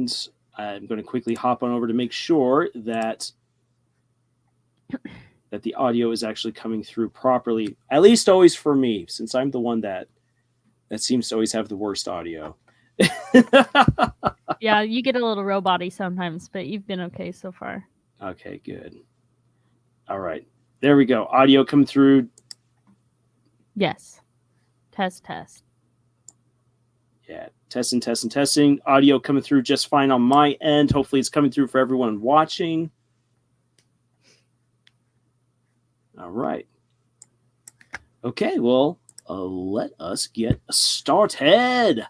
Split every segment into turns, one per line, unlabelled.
and I'm going to quickly hop on over to make sure that the audio is actually coming through properly. At least always for me, since I'm the one that seems to always have the worst audio.
Yeah, you get a little robot-y sometimes, but you've been okay so far.
Okay, good. All right. There we go. Audio coming through.
Yes. Test.
Yeah, testing. Audio coming through just fine on my end. Hopefully it's coming through for everyone watching. All right. Okay, well, let us get started.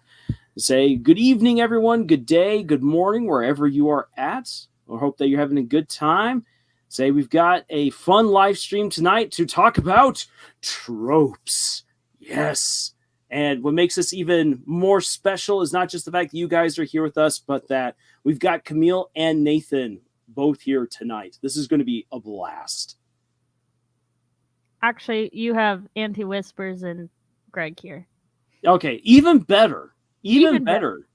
Say good evening, everyone. Good day, good morning, wherever you are at. I hope that you're having a good time. Say we've got a fun live stream tonight to talk about tropes. Yes. And what makes this even more special is not just the fact that you guys are here with us, but that we've got Camille and Nathan both here tonight. This is going to be a blast.
Actually, you have Anti-Whispers and Greg here.
Okay, even better. Even better.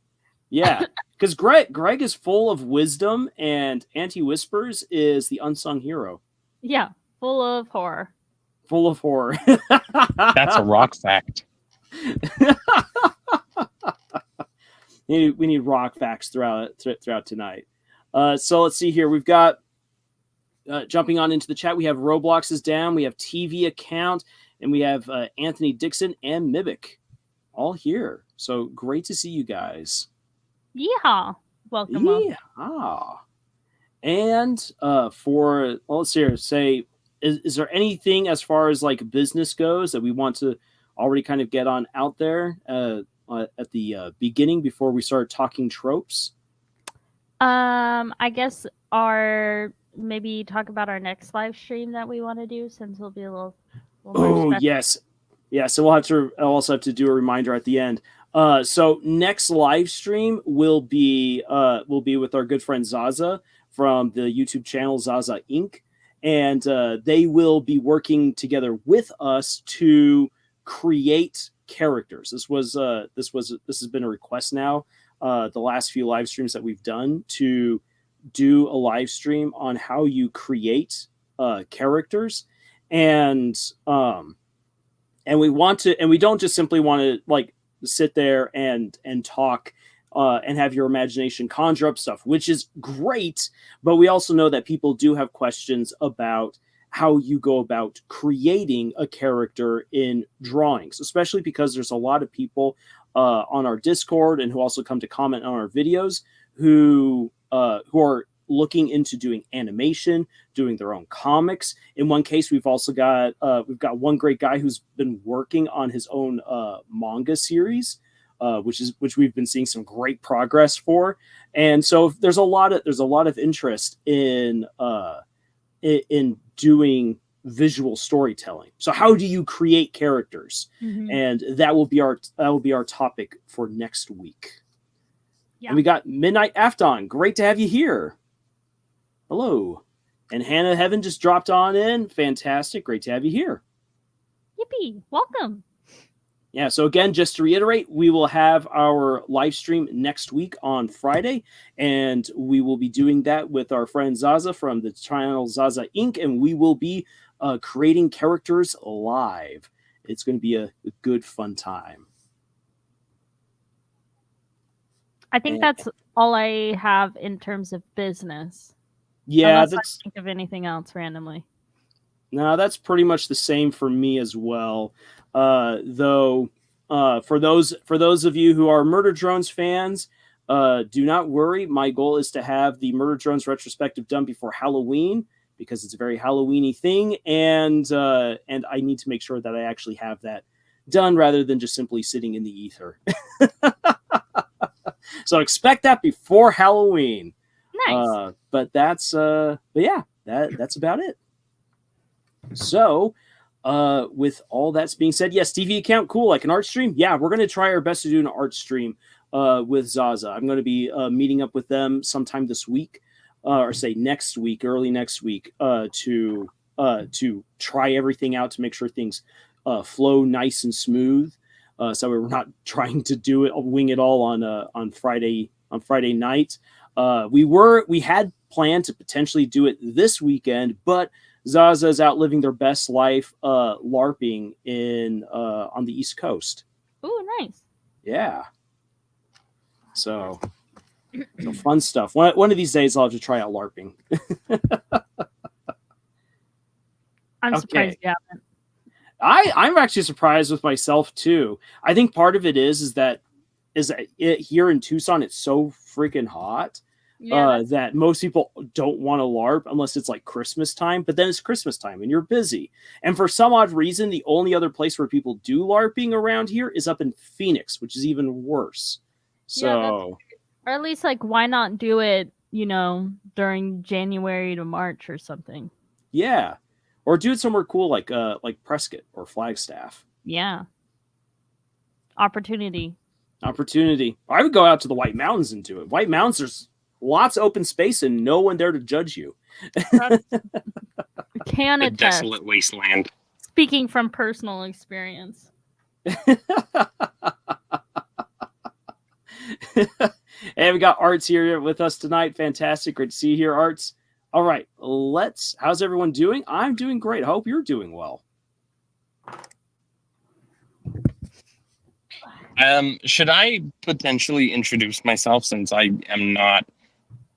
Yeah, because Greg is full of wisdom, and Anti-Whispers is the unsung hero.
Yeah, full of horror.
Full of horror.
That's a rock fact.
We need rock facts throughout tonight. So let's see here. We've got jumping on into the chat. We have Roblox is down. We have TV account, and we have Anthony Dixon and Mimic all here. So great to see you guys.
Yeehaw! Welcome.
Yeehaw! And let's see here. Say, is there anything as far as like business goes that we want to already kind of get on out there at the beginning before we start talking tropes?
I guess maybe talk about our next live stream that we want to do, since it'll be a little more special.
Yes. Yeah, so I'll also have to do a reminder at the end. So next live stream will be with our good friend Zaza from the YouTube channel Zaza Inc. And they will be working together with us to create characters. This has been a request now. The last few live streams that we've done to do a live stream on how you create characters, and we don't just simply want to like sit there and talk and have your imagination conjure up stuff, which is great. But we also know that people do have questions about how you go about creating a character in drawings, especially because there's a lot of people on our Discord and who also come to comment on our videos who are looking into doing animation, doing their own comics. In one case, we've also got one great guy who's been working on his own manga series, which we've been seeing some great progress for. And so there's a lot of interest in doing visual storytelling. So how do you create characters? Mm-hmm. And that will be our topic for next week. Yeah. And we got Midnight Afton. Great to have you here. Hello. And Hannah Heaven just dropped on in. Fantastic. Great to have you here.
Yippee. Welcome.
Yeah, so again, just to reiterate, we will have our live stream next week on Friday, and we will be doing that with our friend Zaza from the channel Zaza Inc., and we will be creating characters live. It's going to be a good, fun time.
I think that's all I have in terms of business.
Yeah,
unless I think of anything else randomly.
No, that's pretty much the same for me as well. Though, for those of you who are Murder Drones fans, do not worry. My goal is to have the Murder Drones retrospective done before Halloween, because it's a very Halloween-y thing, and I need to make sure that I actually have that done rather than just simply sitting in the ether. So expect that before Halloween.
Nice.
But that's that's about it. So, with all that's being said, yes, TV account, cool, like an art stream. Yeah, we're going to try our best to do an art stream with Zaza. I'm going to be meeting up with them sometime this week, or say next week, early next week, to try everything out to make sure things flow nice and smooth. So we're not trying to wing it all on Friday on Friday night. We had planned to potentially do it this weekend, but Zaza's out living their best life LARPing in on the East Coast.
Ooh, nice.
Yeah. So fun stuff. One of these days I'll have to try out LARPing.
I'm surprised you haven't.
I'm actually surprised with myself too. I think part of it is that here in Tucson it's so freaking hot that most people don't want to LARP unless it's like Christmas time. But then it's Christmas time and you're busy. And for some odd reason, the only other place where people do LARPing around here is up in Phoenix, which is even worse. So,
or at least like, why not do it, during January to March or something?
Yeah. Or do it somewhere cool like Prescott or Flagstaff.
Yeah. Opportunity. I
would go out to the White Mountains and do it. White Mountains, there's lots of open space and no one there to judge you.
Can
a
attest.
Desolate wasteland.
Speaking from personal experience.
Hey, we got Arts here with us tonight. Fantastic. Great to see you here, Arts. All right, how's everyone doing? I'm doing great. I hope you're doing well.
Should I potentially introduce myself since I am not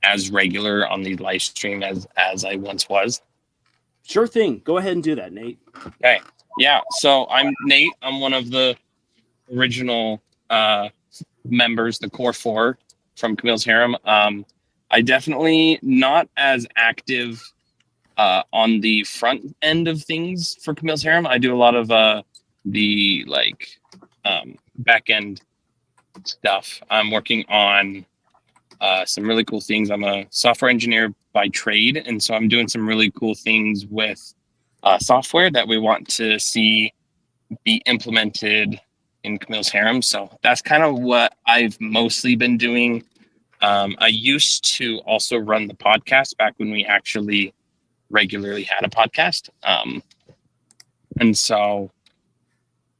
as regular on the live stream as I once was?
Sure thing. Go ahead and do that, Nate.
Okay. Yeah. So I'm Nate. I'm one of the original members, the core four from Camille's Harem. I definitely not as active on the front end of things for Camille's Harem. I do a lot of the back end stuff. I'm working on some really cool things. I'm a software engineer by trade, and so I'm doing some really cool things with software that we want to see be implemented in Camille's Harem. So that's kind of what I've mostly been doing. I used to also run the podcast back when we actually regularly had a podcast. And so,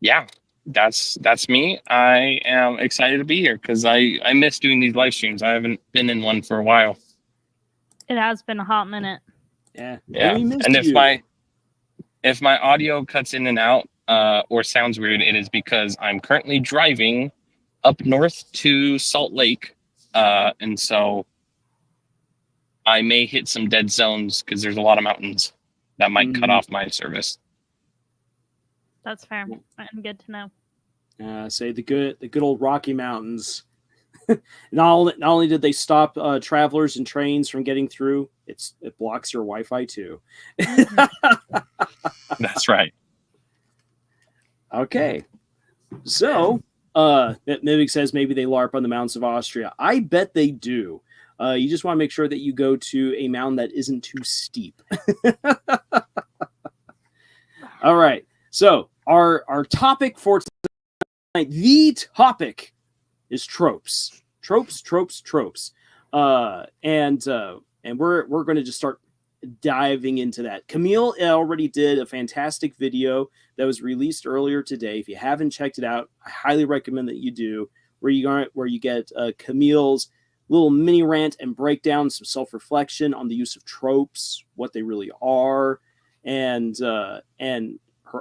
yeah, that's me. I am excited to be here because I miss doing these live streams. I haven't been in one for a while.
It has been a hot minute.
Yeah.
And if my audio cuts in and out or sounds weird, it is because I'm currently driving up north to Salt Lake. And so I may hit some dead zones because there's a lot of mountains that might cut off my service.
That's fair. I'm good to know.
Say the good old Rocky Mountains. Not only did they stop travelers and trains from getting through, it blocks your Wi-Fi too.
That's right.
Okay. So Mimic says maybe they LARP on the mountains of Austria. I bet they do. You just want to make sure that you go to a mountain that isn't too steep. All right. So our topic for tonight, the topic is tropes. Tropes. And we're going to just start diving into that. Camille already did a fantastic video that was released earlier today. If you haven't checked it out, I highly recommend that you do, where you get Camille's little mini rant and breakdown, some self-reflection on the use of tropes, what they really are, and her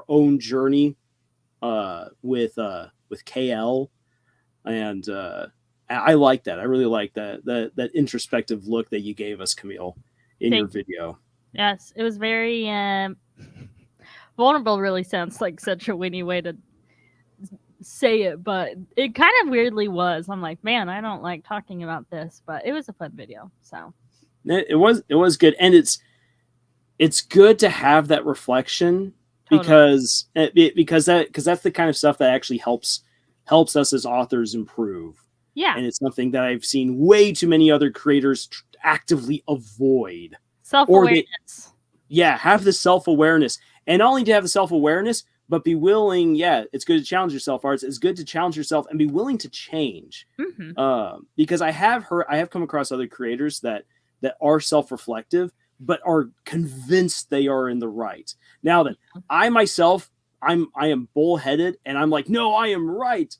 own journey with KL. And I like that. I really like that introspective look that you gave us, Camille, in your video.
Yes, it was very vulnerable. Really sounds like such a winny way to say it, but it kind of weirdly was. I'm like, man, I don't like talking about this, but it was a fun video. So
it was good, and it's good to have that reflection. Totally. because that's the kind of stuff that actually helps us as authors improve.
Yeah.
And it's something that I've seen way too many other creators actively avoid.
Self-awareness.
Have the self-awareness. And not only to have the self-awareness, but be willing, it's good to challenge yourself, Arts. It's good to challenge yourself and be willing to change.
Mm-hmm.
Because I have come across other creators that are self-reflective, but are convinced they are in the right. Now then, I myself, I am bullheaded, and I'm like, no, I am right.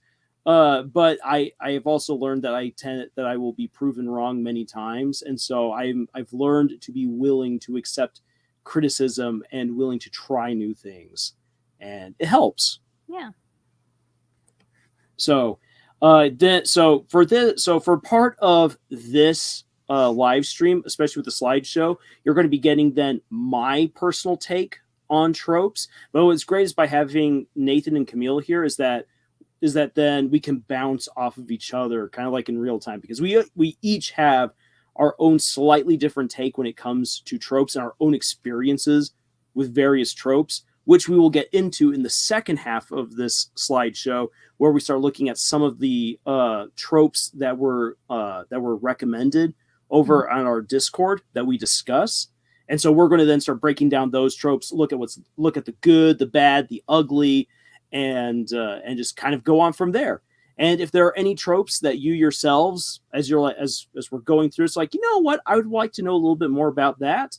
But I have also learned that I will be proven wrong many times, and so I've learned to be willing to accept criticism and willing to try new things, and it helps.
Yeah.
So, for part of this live stream, especially with the slideshow, you're going to be getting then my personal take on tropes. But what's great is by having Nathan and Camille here is that then we can bounce off of each other, kind of like in real time, because we each have our own slightly different take when it comes to tropes and our own experiences with various tropes, which we will get into in the second half of this slideshow, where we start looking at some of the tropes that were recommended over on our Discord that we discuss. And so we're going to then start breaking down those tropes, look at the good, the bad, the ugly, and just kind of go on from there. And if there are any tropes that you yourselves, as we're going through, it's like, you know what, I would like to know a little bit more about that,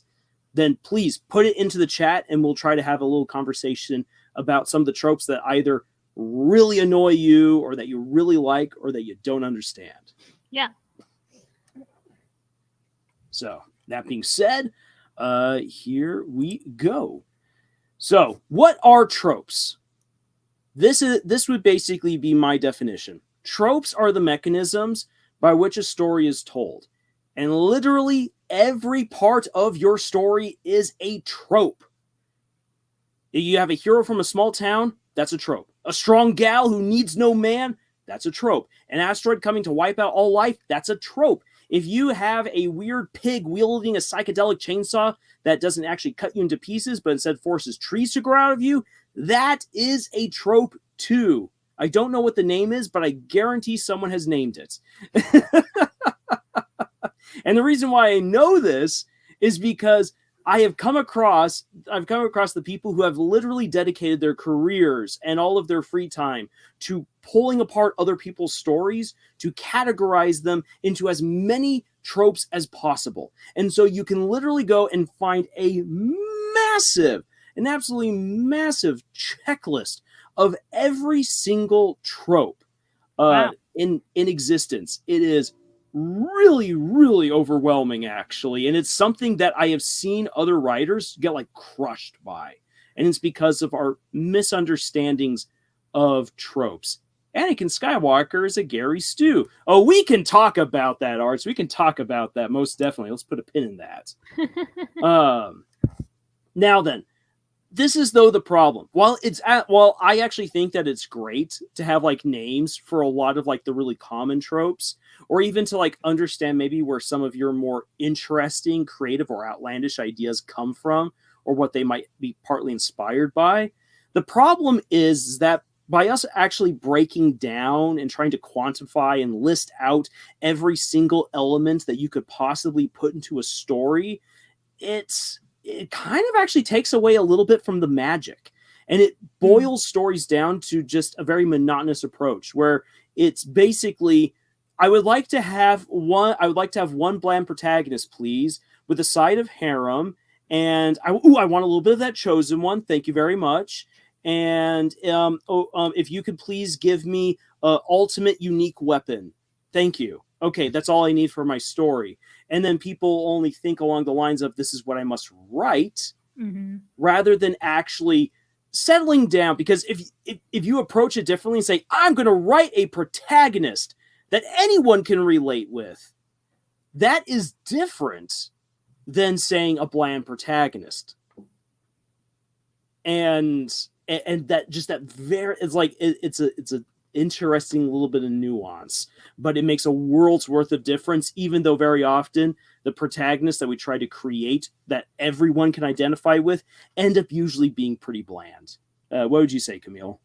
then please put it into the chat and we'll try to have a little conversation about some of the tropes that either really annoy you or that you really like or that you don't understand.
Yeah.
So that being said, here we go. So what are tropes? This would basically be my definition. Tropes are the mechanisms by which a story is told. And literally every part of your story is a trope. If you have a hero from a small town, that's a trope. A strong gal who needs no man, that's a trope. An asteroid coming to wipe out all life, that's a trope. If you have a weird pig wielding a psychedelic chainsaw that doesn't actually cut you into pieces, but instead forces trees to grow out of you, that is a trope too. I don't know what the name is, but I guarantee someone has named it. And the reason why I know this is because I've come across the people who have literally dedicated their careers and all of their free time to pulling apart other people's stories to categorize them into as many tropes as possible. And so you can literally go and find an absolutely massive checklist of every single trope in existence. It is really, really overwhelming, actually. And it's something that I have seen other writers get like crushed by. And it's because of our misunderstandings of tropes. Anakin Skywalker is a Gary Stu. Oh, we can talk about that, Arts. We can talk about that, most definitely. Let's put a pin in that. Now then, this is though the problem. While I actually think that it's great to have like names for a lot of like the really common tropes, or even to like understand maybe where some of your more interesting, creative, or outlandish ideas come from, or what they might be partly inspired by. The problem is that by us actually breaking down and trying to quantify and list out every single element that you could possibly put into a story, it kind of actually takes away a little bit from the magic. And it boils stories down to just a very monotonous approach where it's basically, I would like to have one bland protagonist, please, with a side of harem. And I want a little bit of that chosen one. Thank you very much. And if you could please give me an ultimate unique weapon. Thank you. Okay, that's all I need for my story. And then people only think along the lines of this is what I must write, rather than actually settling down. Because if you approach it differently and say, I'm going to write a protagonist that anyone can relate with, that is different than saying a bland protagonist. And that just that very, it's like it's a interesting little bit of nuance, but it makes a world's worth of difference, even though very often the protagonists that we try to create that everyone can identify with end up usually being pretty bland. What would you say, Camille?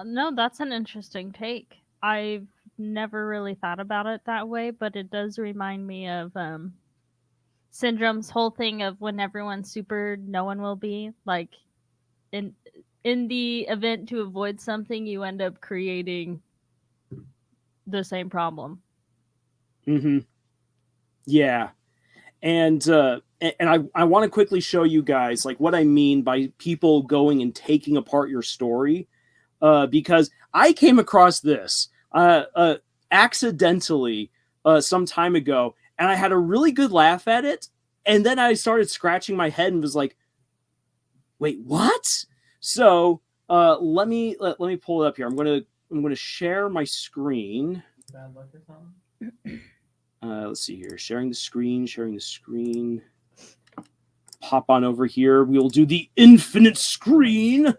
No, that's an interesting take. I've never really thought about it that way, but it does remind me of Syndrome's whole thing of when everyone's super, no one will be. Like, in the event to avoid something, you end up creating the same problem.
Yeah. And I want to quickly show you guys like what I mean by people going and taking apart your story, because I came across this accidentally some time ago, and I had a really good laugh at it. And then I started scratching my head and was like, "Wait, what?" So let me pull it up here. I'm gonna share my screen.
Bad luck or something?
Let's see here. Sharing the screen. Pop on over here. We will do the infinite screen.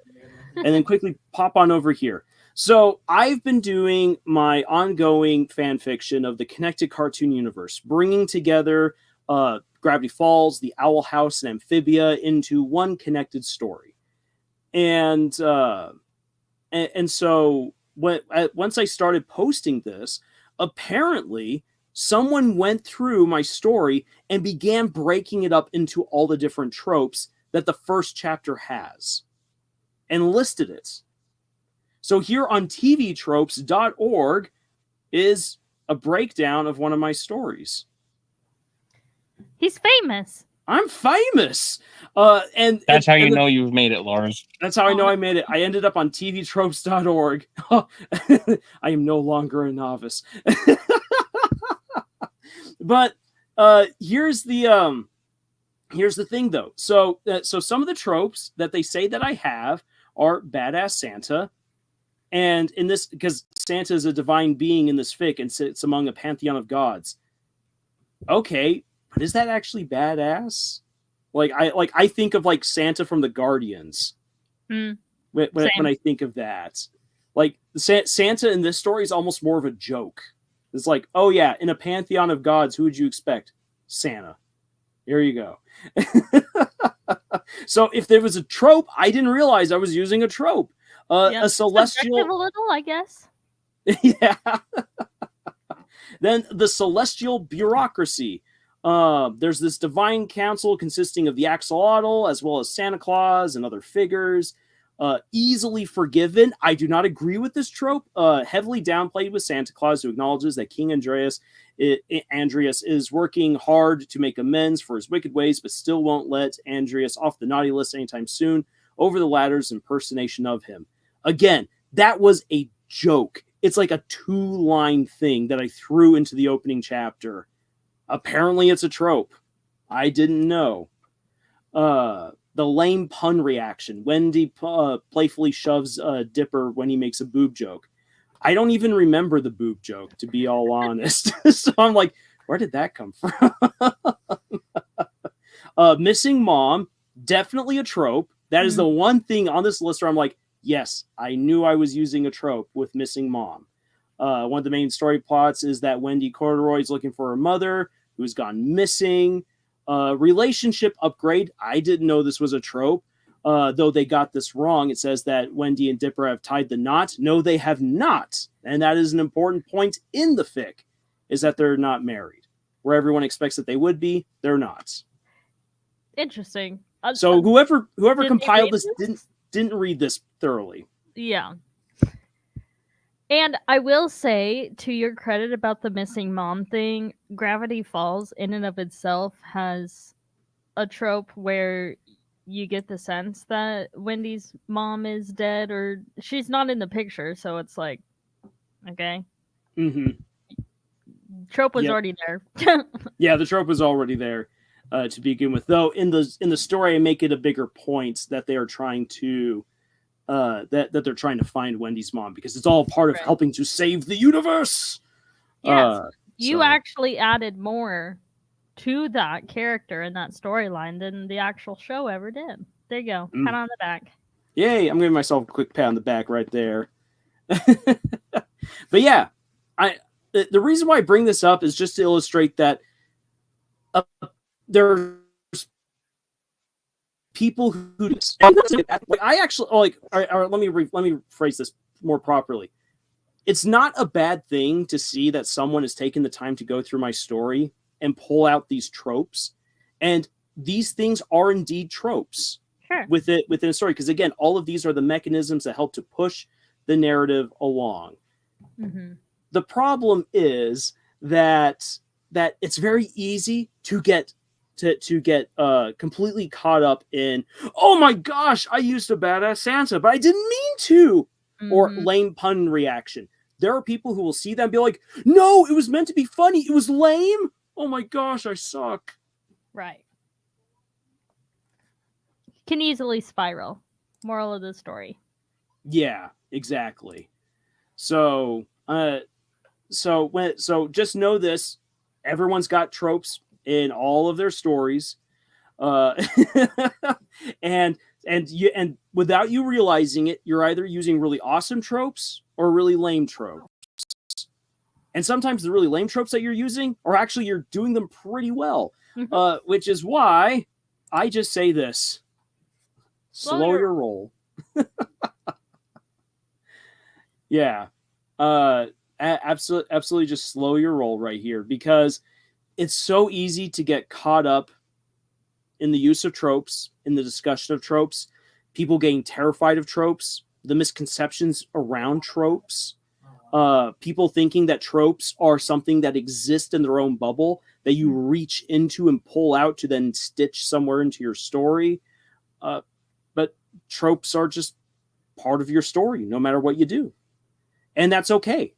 And then quickly pop on over here. So I've been doing my ongoing fan fiction of the connected cartoon universe, bringing together Gravity Falls, the Owl House, and Amphibia into one connected story. And so once I started posting this, apparently someone went through my story and began breaking it up into all the different tropes that the first chapter has and listed it. So here on tvtropes.org is a breakdown of one of my stories.
He's famous.
I'm famous. And
That's how you know you've made it, Lars.
That's how I know I made it. I ended up on tvtropes.org. I am no longer a novice. But here's the thing, though. So some of the tropes that they say that I have are badass Santa, and in this, because Santa is a divine being in this fic and sits among a pantheon of gods. Okay, but is that actually badass? I think of like Santa from the Guardians when I think of that. Like Santa in this story is almost more of a joke. It's like, oh yeah, in a pantheon of gods, who would you expect? Santa. Here you go. So if there was a trope, I didn't realize I was using a trope. A celestial,
a little, I guess.
Yeah. Then the celestial bureaucracy. There's this divine council consisting of the axolotl as well as Santa Claus and other figures. Easily forgiven. I do not agree with this trope. Heavily downplayed with Santa Claus, who acknowledges that King Andreas is working hard to make amends for his wicked ways, but still won't let Andreas off the naughty list anytime soon. Over the ladder's impersonation of him. Again, that was a joke. It's like a 2-line thing that I threw into the opening chapter. Apparently, it's a trope. I didn't know. The lame pun reaction. Wendy playfully shoves Dipper when he makes a boob joke. I don't even remember the boob joke, to be all honest. So I'm like, where did that come from? Missing mom, definitely a trope. That is the one thing on this list where I'm like, yes, I knew I was using a trope with missing mom. One of the main story plots is that Wendy Corduroy is looking for her mother, who's gone missing. Relationship upgrade. I didn't know this was a trope, though they got this wrong. It says that Wendy and Dipper have tied the knot. No, they have not. And that is an important point in the fic, is that they're not married. Where everyone expects that they would be, they're not.
Interesting.
So whoever compiled this didn't read this thoroughly.
Yeah. And I will say, to your credit about the missing mom thing, Gravity Falls in and of itself has a trope where you get the sense that Wendy's mom is dead, or she's not in the picture, so it's like, okay.
Mm-hmm.
Trope was already there.
Yeah, the trope was already there to begin with. Though in the story, I make it a bigger point that they are trying to that they're trying to find Wendy's mom, because it's all part of helping to save the universe.
Yes, you actually added more to that character and that storyline than the actual show ever did. There you go. Pat on the back.
Yay, I'm giving myself a quick pat on the back right there. But yeah, the reason why I bring this up is just to illustrate that there's people who I actually like. Let me phrase this more properly. It's not a bad thing to see that someone has taken the time to go through my story and pull out these tropes, and these things are indeed tropes within a story. Because again, all of these are the mechanisms that help to push the narrative along.
Mm-hmm.
The problem is that it's very easy to get completely caught up in, oh my gosh, I used a badass Santa, but I didn't mean to. or
Mhm.
lame pun reaction. There are people who will see that and be like, no, it was meant to be funny. It was lame. Oh my gosh, I suck.
Right. Can easily spiral. Moral of the story.
Yeah, exactly. So, so just know this: everyone's got tropes in all of their stories, uh, and and without you realizing it, you're either using really awesome tropes or really lame tropes. And sometimes the really lame tropes that you're using are actually you're doing them pretty well, which is why I just say this: slow your roll. Yeah. Absolutely just slow your roll right here, because it's so easy to get caught up in the use of tropes, in the discussion of tropes, people getting terrified of tropes, the misconceptions around tropes, people thinking that tropes are something that exist in their own bubble that you reach into and pull out to then stitch somewhere into your story. But tropes are just part of your story, no matter what you do. And that's okay,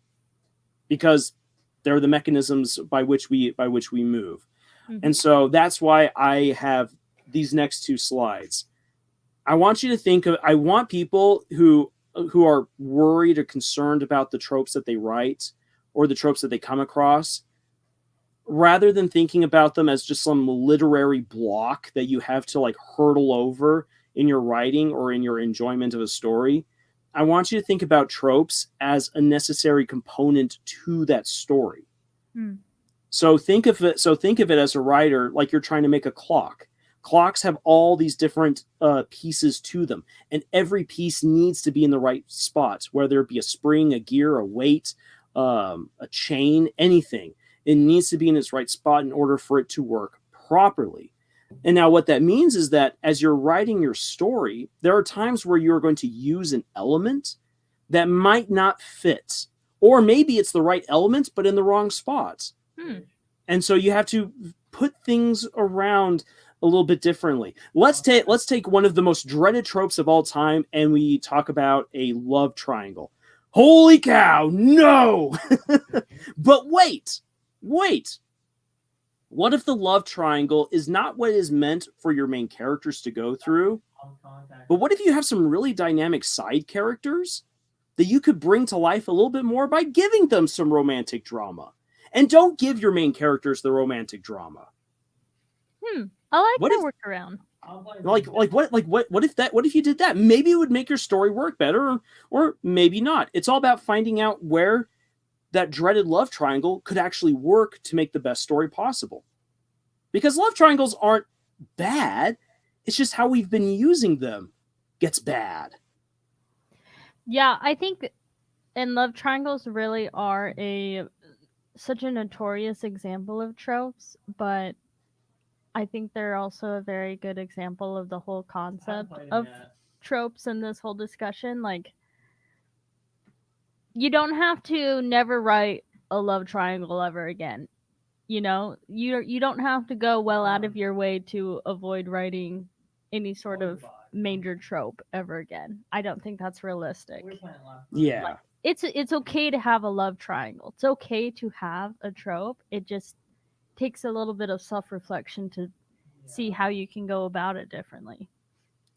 because they're the mechanisms by which we move. And so that's why I have these next two slides. I want you to think of, I want people who are worried or concerned about the tropes that they write or the tropes that they come across, rather than thinking about them as just some literary block that you have to like hurdle over in your writing or in your enjoyment of a story. I want you to think about tropes as a necessary component to that story. So think of it as a writer like you're trying to make a clock. Clocks have all these different pieces to them, and every piece needs to be in the right spot, whether it be a spring, a gear, a weight, a chain, anything. It needs to be in its right spot in order for it to work properly. And now what that means is that as you're writing your story, there are times where you're going to use an element that might not fit, or maybe it's the right element but in the wrong spot. And so you have to put things around a little bit differently. Let's take one of the most dreaded tropes of all time, and we talk about a love triangle. Holy cow, no! But wait. What if the love triangle is not what is meant for your main characters to go through? But what if you have some really dynamic side characters that you could bring to life a little bit more by giving them some romantic drama? And don't give your main characters the romantic drama.
I like that workaround.
What if you did that? Maybe it would make your story work better, or maybe not. It's all about finding out where that dreaded love triangle could actually work to make the best story possible. Because love triangles aren't bad. It's just how we've been using them gets bad.
Yeah, I think and love triangles really are such a notorious example of tropes, but I think they're also a very good example of the whole concept of tropes in this whole discussion. Like, you don't have to never write a love triangle ever again. You know, you don't have to go well out of your way to avoid writing any sort of major trope ever again. I don't think that's realistic.
Yeah.
Like, it's okay to have a love triangle. It's okay to have a trope. It just takes a little bit of self-reflection to see how you can go about it differently.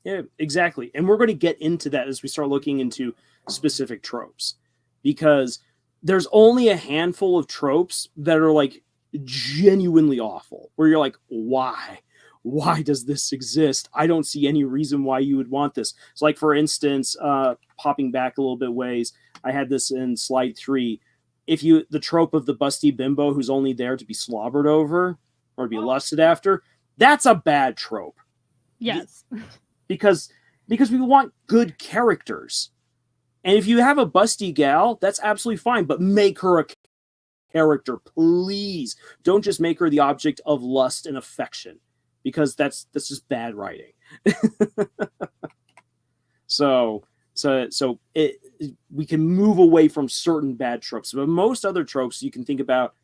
Yeah, exactly. And we're going to get into that as we start looking into specific tropes, because there's only a handful of tropes that are like genuinely awful, where you're like, why? Why does this exist? I don't see any reason why you would want this. So, like, for instance, popping back a little bit ways, I had this in slide 3. The trope of the busty bimbo who's only there to be slobbered over or to be lusted after, that's a bad trope.
Yes.
Because we want good characters. And if you have a busty gal, that's absolutely fine, but make her a character, please. Don't just make her the object of lust and affection, because that's just bad writing. We can move away from certain bad tropes, but most other tropes you can think about,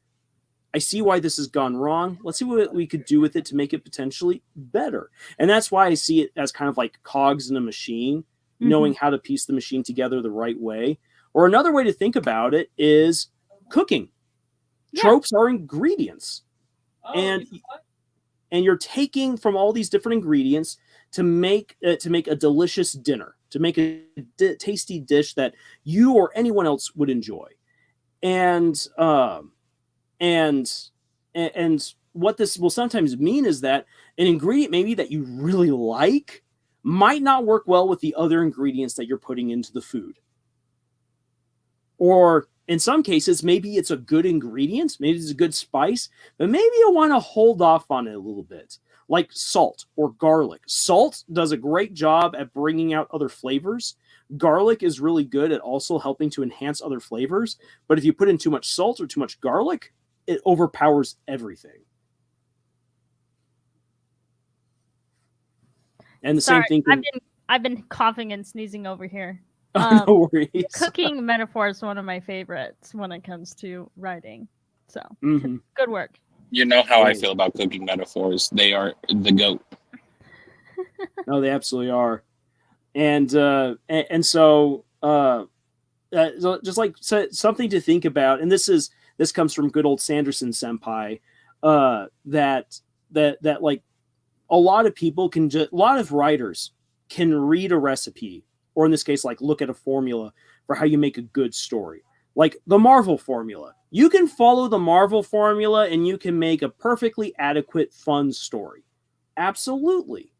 I see why this has gone wrong. Let's see what we could do with it to make it potentially better. And that's why I see it as kind of like cogs in a machine knowing how to piece the machine together the right way. Or another way to think about it is cooking.
Yeah.
Tropes are ingredients.
Oh,
And-
you know what?
And you're taking from all these different ingredients to make a delicious dinner, to make a tasty dish that you or anyone else would enjoy. And what this will sometimes mean is that an ingredient maybe that you really like might not work well with the other ingredients that you're putting into the food. Or in some cases, maybe it's a good ingredient, maybe it's a good spice, but maybe you want to hold off on it a little bit, like salt or garlic. Salt does a great job at bringing out other flavors. Garlic is really good at also helping to enhance other flavors, but if you put in too much salt or too much garlic, it overpowers everything. And the
Sorry,
same thing.
I've been coughing and sneezing over here.
No worries.
Cooking metaphor is one of my favorites when it comes to writing. So
Mhm.
good work.
You know how I feel about cooking metaphors. They are the GOAT.
No, they absolutely are. And so just like something to think about, and this comes from good old Sanderson senpai, that like a lot of people a lot of writers can read a recipe, or in this case, like look at a formula for how you make a good story. Like the Marvel formula. You can follow the Marvel formula and you can make a perfectly adequate, fun story. Absolutely.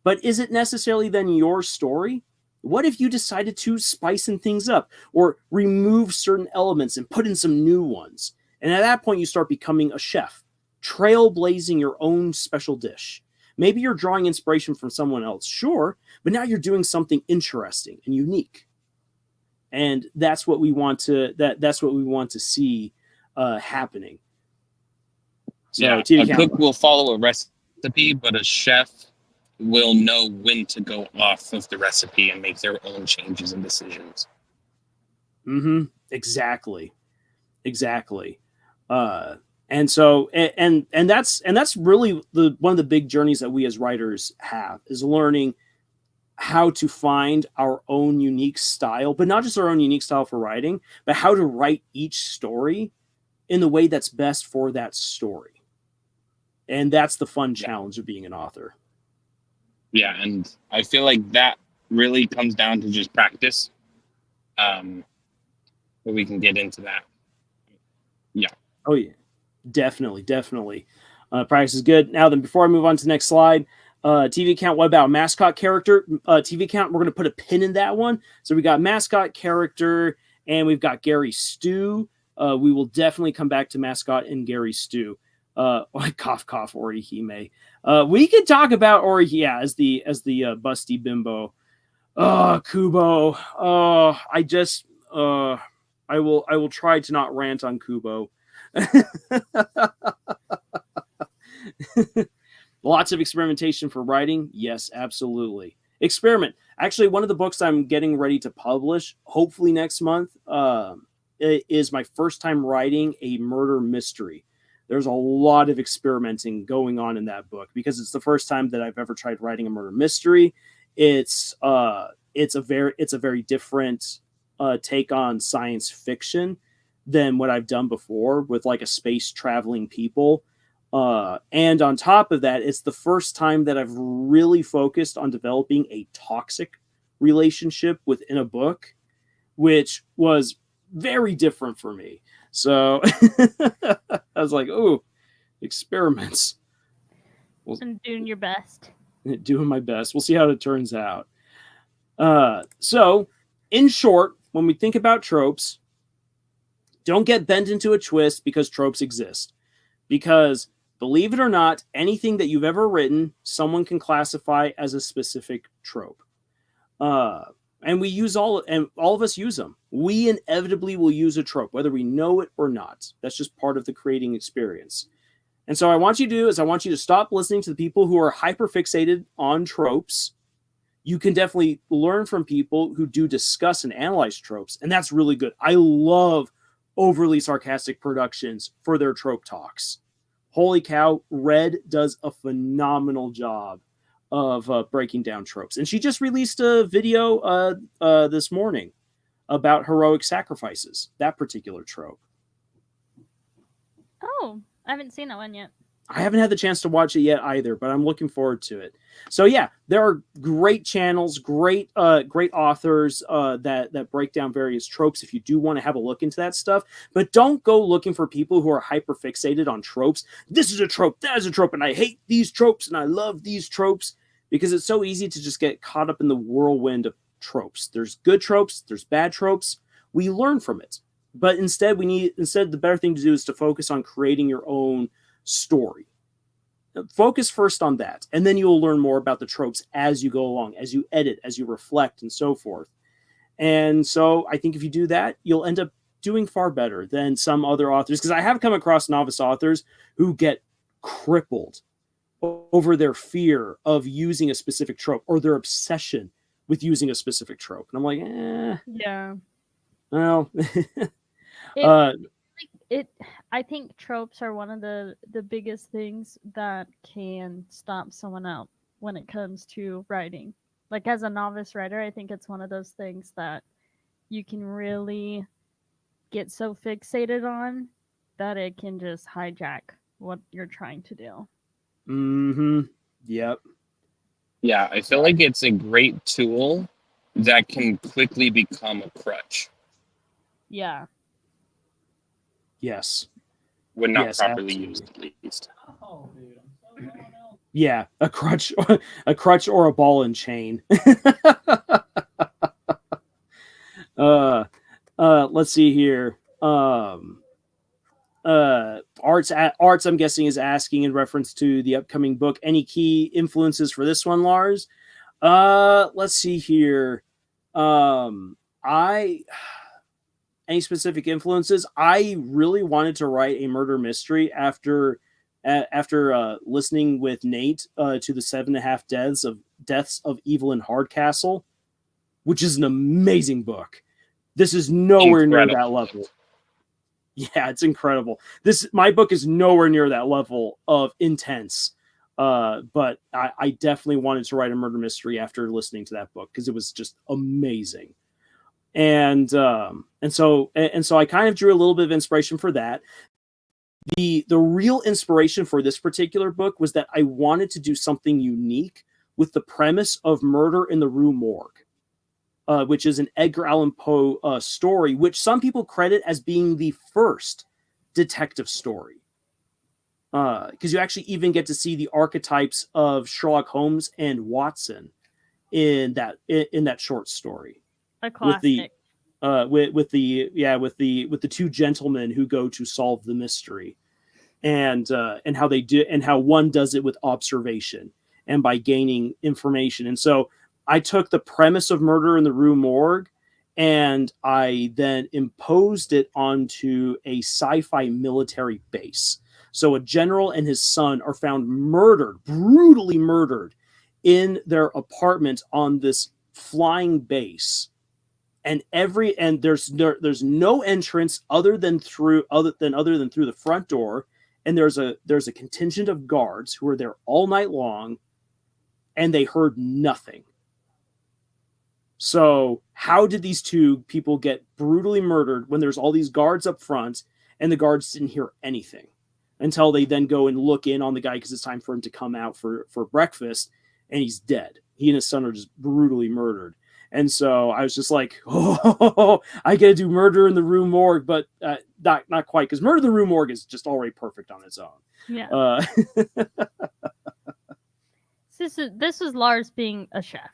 But is it necessarily then your story? What if you decided to spice things up or remove certain elements and put in some new ones? And at that point, you start becoming a chef, trailblazing your own special dish. Maybe you're drawing inspiration from someone else, sure, but now you're doing something interesting and unique. And that's what we want to that's what we want to see happening. So,
Yeah,
TV
a
Count.
cook will follow a recipe, but a chef will know when to go off of the recipe and make their own changes and decisions.
Mm-hmm. Exactly. And so and that's really one of the big journeys that we as writers have, is learning how to find our own unique style, but not just our own unique style for writing, but how to write each story in the way that's best for that story. And that's the fun challenge of being an author.
Yeah, and I feel like that really comes down to just practice. But we can get into that. Yeah.
Oh yeah, definitely. Practice is good. Now then, before I move on to the next slide, TV count. What about mascot character? TV count. We're going to put a pin in that one. So we got mascot character, and we've got Gary Stu. We will definitely come back to mascot and Gary Stu. Cough Orihime. We could talk about Orihime as the busty bimbo. Oh, Kubo. Oh, I will try to not rant on Kubo. Lots of experimentation for writing. Yes, absolutely. Experiment. Actually, one of the books I'm getting ready to publish, hopefully next month, is my first time writing a murder mystery. There's a lot of experimenting going on in that book because it's the first time that I've ever tried writing a murder mystery. It's a very different take on science fiction than what I've done before with like a space traveling people. And on top of that, it's the first time that I've really focused on developing a toxic relationship within a book, which was very different for me. So I was like, "Oh, experiments."
And doing your best.
Doing my best. We'll see how it turns out. So, in short, when we think about tropes, don't get bent into a twist because tropes exist. Because, believe it or not, anything that you've ever written, someone can classify as a specific trope. And we use all of us use them. We inevitably will use a trope, whether we know it or not. That's just part of the creating experience. And so I want you to stop listening to the people who are hyper fixated on tropes. You can definitely learn from people who do discuss and analyze tropes, and that's really good. I love overly sarcastic productions for their trope talks. Holy cow, Red does a phenomenal job of breaking down tropes. And she just released a video this morning about heroic sacrifices, that particular trope.
Oh, I haven't seen that one yet.
I haven't had the chance to watch it yet either, but I'm looking forward to it. So yeah, there are great channels, great authors that break down various tropes if you do want to have a look into that stuff. But don't go looking for people who are hyper fixated on tropes. This is a trope, that is a trope, and I hate these tropes and I love these tropes, because it's so easy to just get caught up in the whirlwind of tropes. There's good tropes, there's bad tropes. We learn from it. But instead the better thing to do is to focus on creating your own story. Focus first on that, and then you'll learn more about the tropes as you go along, as you edit, as you reflect, and so forth. And so I think if you do that, you'll end up doing far better than some other authors, because I have come across novice authors who get crippled over their fear of using a specific trope or their obsession with using a specific trope. And I'm like,
Yeah.
well,
I think tropes are one of the biggest things that can stomp someone out when it comes to writing. Like, as a novice writer, I think it's one of those things that you can really get so fixated on that it can just hijack what you're trying to do.
mm-hmm. Yep.
Yeah, I feel like it's a great tool that can quickly become a crutch
Yeah.
Yes.
when not
Yes,
properly
absolutely.
used, at least.
Oh, dude, I'm so going out.
Yeah, a crutch or a ball and chain. Let's see here. Arts, I'm guessing, is asking in reference to the upcoming book, any key influences for this one, Lars? Let's see here. Any specific influences? I really wanted to write a murder mystery after listening with Nate to the 7.5 Deaths of Evelyn Hardcastle, which is an amazing book. This is nowhere near that level. Yeah, it's incredible. My book is nowhere near that level of intense. But I definitely wanted to write a murder mystery after listening to that book, because it was just amazing. And so I kind of drew a little bit of inspiration for that. The real inspiration for this particular book was that I wanted to do something unique with the premise of Murder in the Rue Morgue, which is an Edgar Allan Poe story, which some people credit as being the first detective story. Because you actually even get to see the archetypes of Sherlock Holmes and Watson in that short story.
A classic.
With the two gentlemen who go to solve the mystery, and how they do, and how one does it with observation and by gaining information. And so I took the premise of Murder in the Rue Morgue, and I then imposed it onto a sci-fi military base. So a general and his son are found brutally murdered in their apartment on this flying base. And there's no entrance other than through the front door, and there's a contingent of guards who are there all night long, and they heard nothing. So how did these two people get brutally murdered when there's all these guards up front, and the guards didn't hear anything until they then go and look in on the guy because it's time for him to come out for breakfast, and he's dead. He and his son are just brutally murdered. And so I was just like, oh, I got to do Murder in the Rue Morgue, but not quite, because Murder in the Rue Morgue is just already perfect on its own.
Yeah. This was Lars being a chef.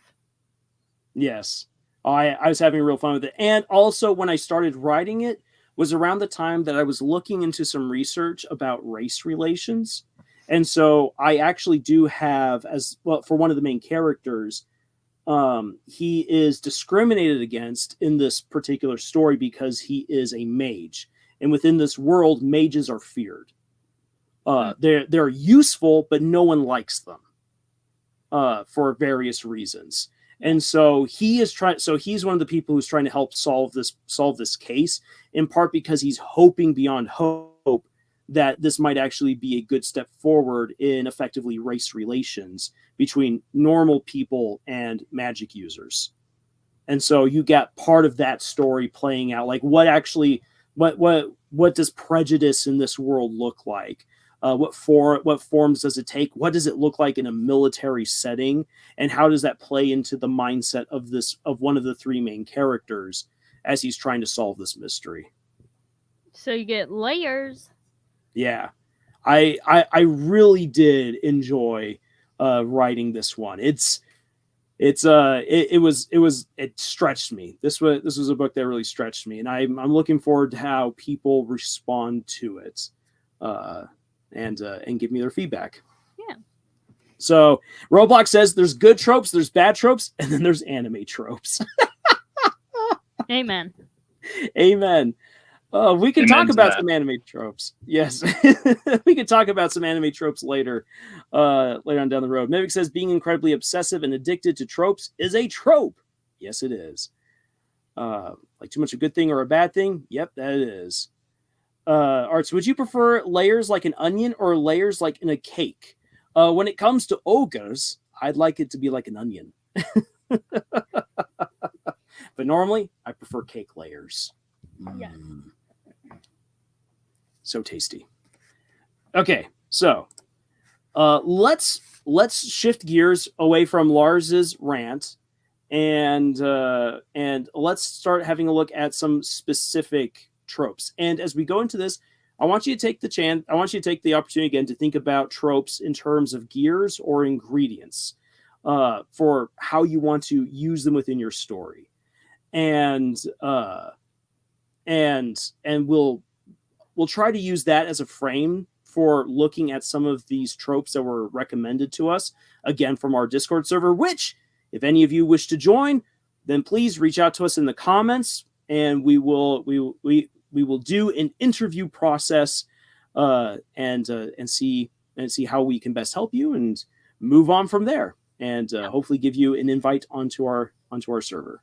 Yes. I was having real fun with it. And also, when I started writing it, was around the time that I was looking into some research about race relations. And so I actually do have, as well, for one of the main characters, he is discriminated against in this particular story because he is a mage, and within this world, mages are feared. They're useful, but no one likes them for various reasons. And so he's one of the people who's trying to help solve this case, in part because he's hoping beyond hope that this might actually be a good step forward in effectively race relations between normal people and magic users. And so you get part of that story playing out, like what does prejudice in this world look like? What forms does it take? What does it look like in a military setting? And how does that play into the mindset of one of the three main characters as he's trying to solve this mystery?
So you get layers.
Yeah, I really did enjoy writing this one. It stretched me. This was a book that really stretched me, and I'm looking forward to how people respond to it, and give me their feedback.
Yeah.
So Roblox says there's good tropes, there's bad tropes, and then there's anime tropes.
Amen.
Amen. We can
Amen
talk
to
about
that.
some anime tropes. Yes, we can talk about some anime tropes later on down the road. Mimic says being incredibly obsessive and addicted to tropes is a trope. Yes, it is. Like too much a good thing or a bad thing? Yep, that it is. Arts, would you prefer layers like an onion or layers like in a cake? When it comes to ogres, I'd like it to be like an onion. But normally, I prefer cake layers.
Yes.
So tasty. Okay, so let's shift gears away from Lars's rant and let's start having a look at some specific tropes. And as we go into this, I want you to take the opportunity again to think about tropes in terms of gears or ingredients for how you want to use them within your story. And we'll try to use that as a frame for looking at some of these tropes that were recommended to us, again, from our Discord server, which, if any of you wish to join, then please reach out to us in the comments, and we will do an interview process and see how we can best help you and move on from there, and hopefully give you an invite onto our server.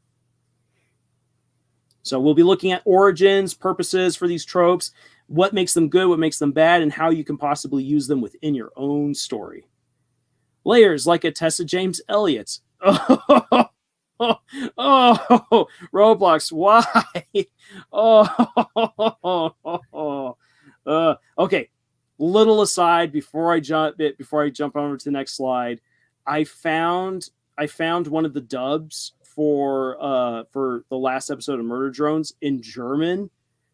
So we'll be looking at origins, purposes for these tropes, what makes them good, what makes them bad, and how you can possibly use them within your own story. Layers like a Tessa James Elliott. Oh, Roblox, why? Okay. Little aside before I jump over to the next slide. I found one of the dubs for the last episode of Murder Drones in German.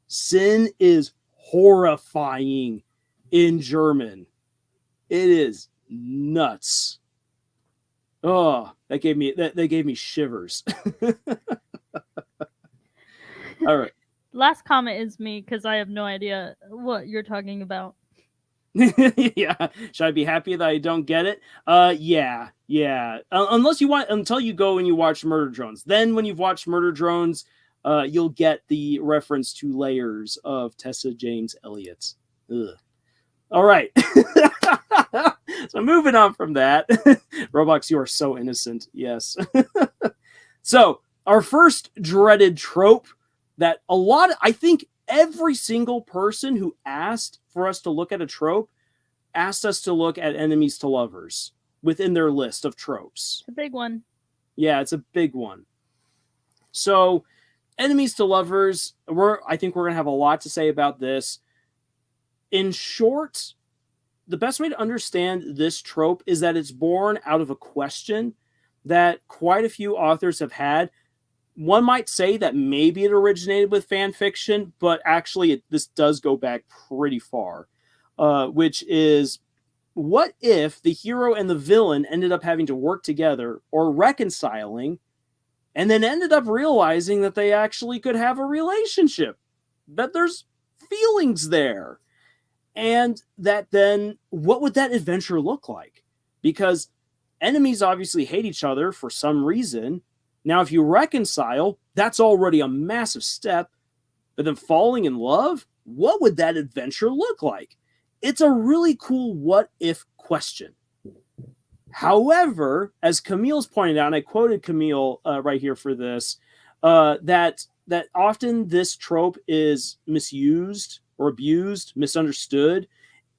Sin is horrifying in German. It is nuts. Oh, that gave me shivers. All right.
Last comment is me because I have no idea what you're talking about.
Yeah. Should I be happy that I don't get it? Yeah. Until you go and you watch Murder Drones. Then when you've watched Murder Drones, you'll get the reference to layers of Tessa James Elliott. Ugh. All right. So moving on from that, Roblox, you are so innocent. Yes. So our first dreaded trope that I think every single person who asked for us to look at a trope asked us to look at enemies to lovers within their list of tropes.
It's a big one.
Yeah, it's a big one. So enemies to lovers, I think we're going to have a lot to say about this. In short, the best way to understand this trope is that it's born out of a question that quite a few authors have had. One might say that maybe it originated with fan fiction, but actually this does go back pretty far, which is, what if the hero and the villain ended up having to work together or reconciling and then ended up realizing that they actually could have a relationship, that there's feelings there? And that then, what would that adventure look like? Because enemies obviously hate each other for some reason. Now, if you reconcile, that's already a massive step. But then falling in love, what would that adventure look like? It's a really cool what-if question. However, as Camille's pointed out, and I quoted Camille right here for this, that often this trope is misused or abused, misunderstood,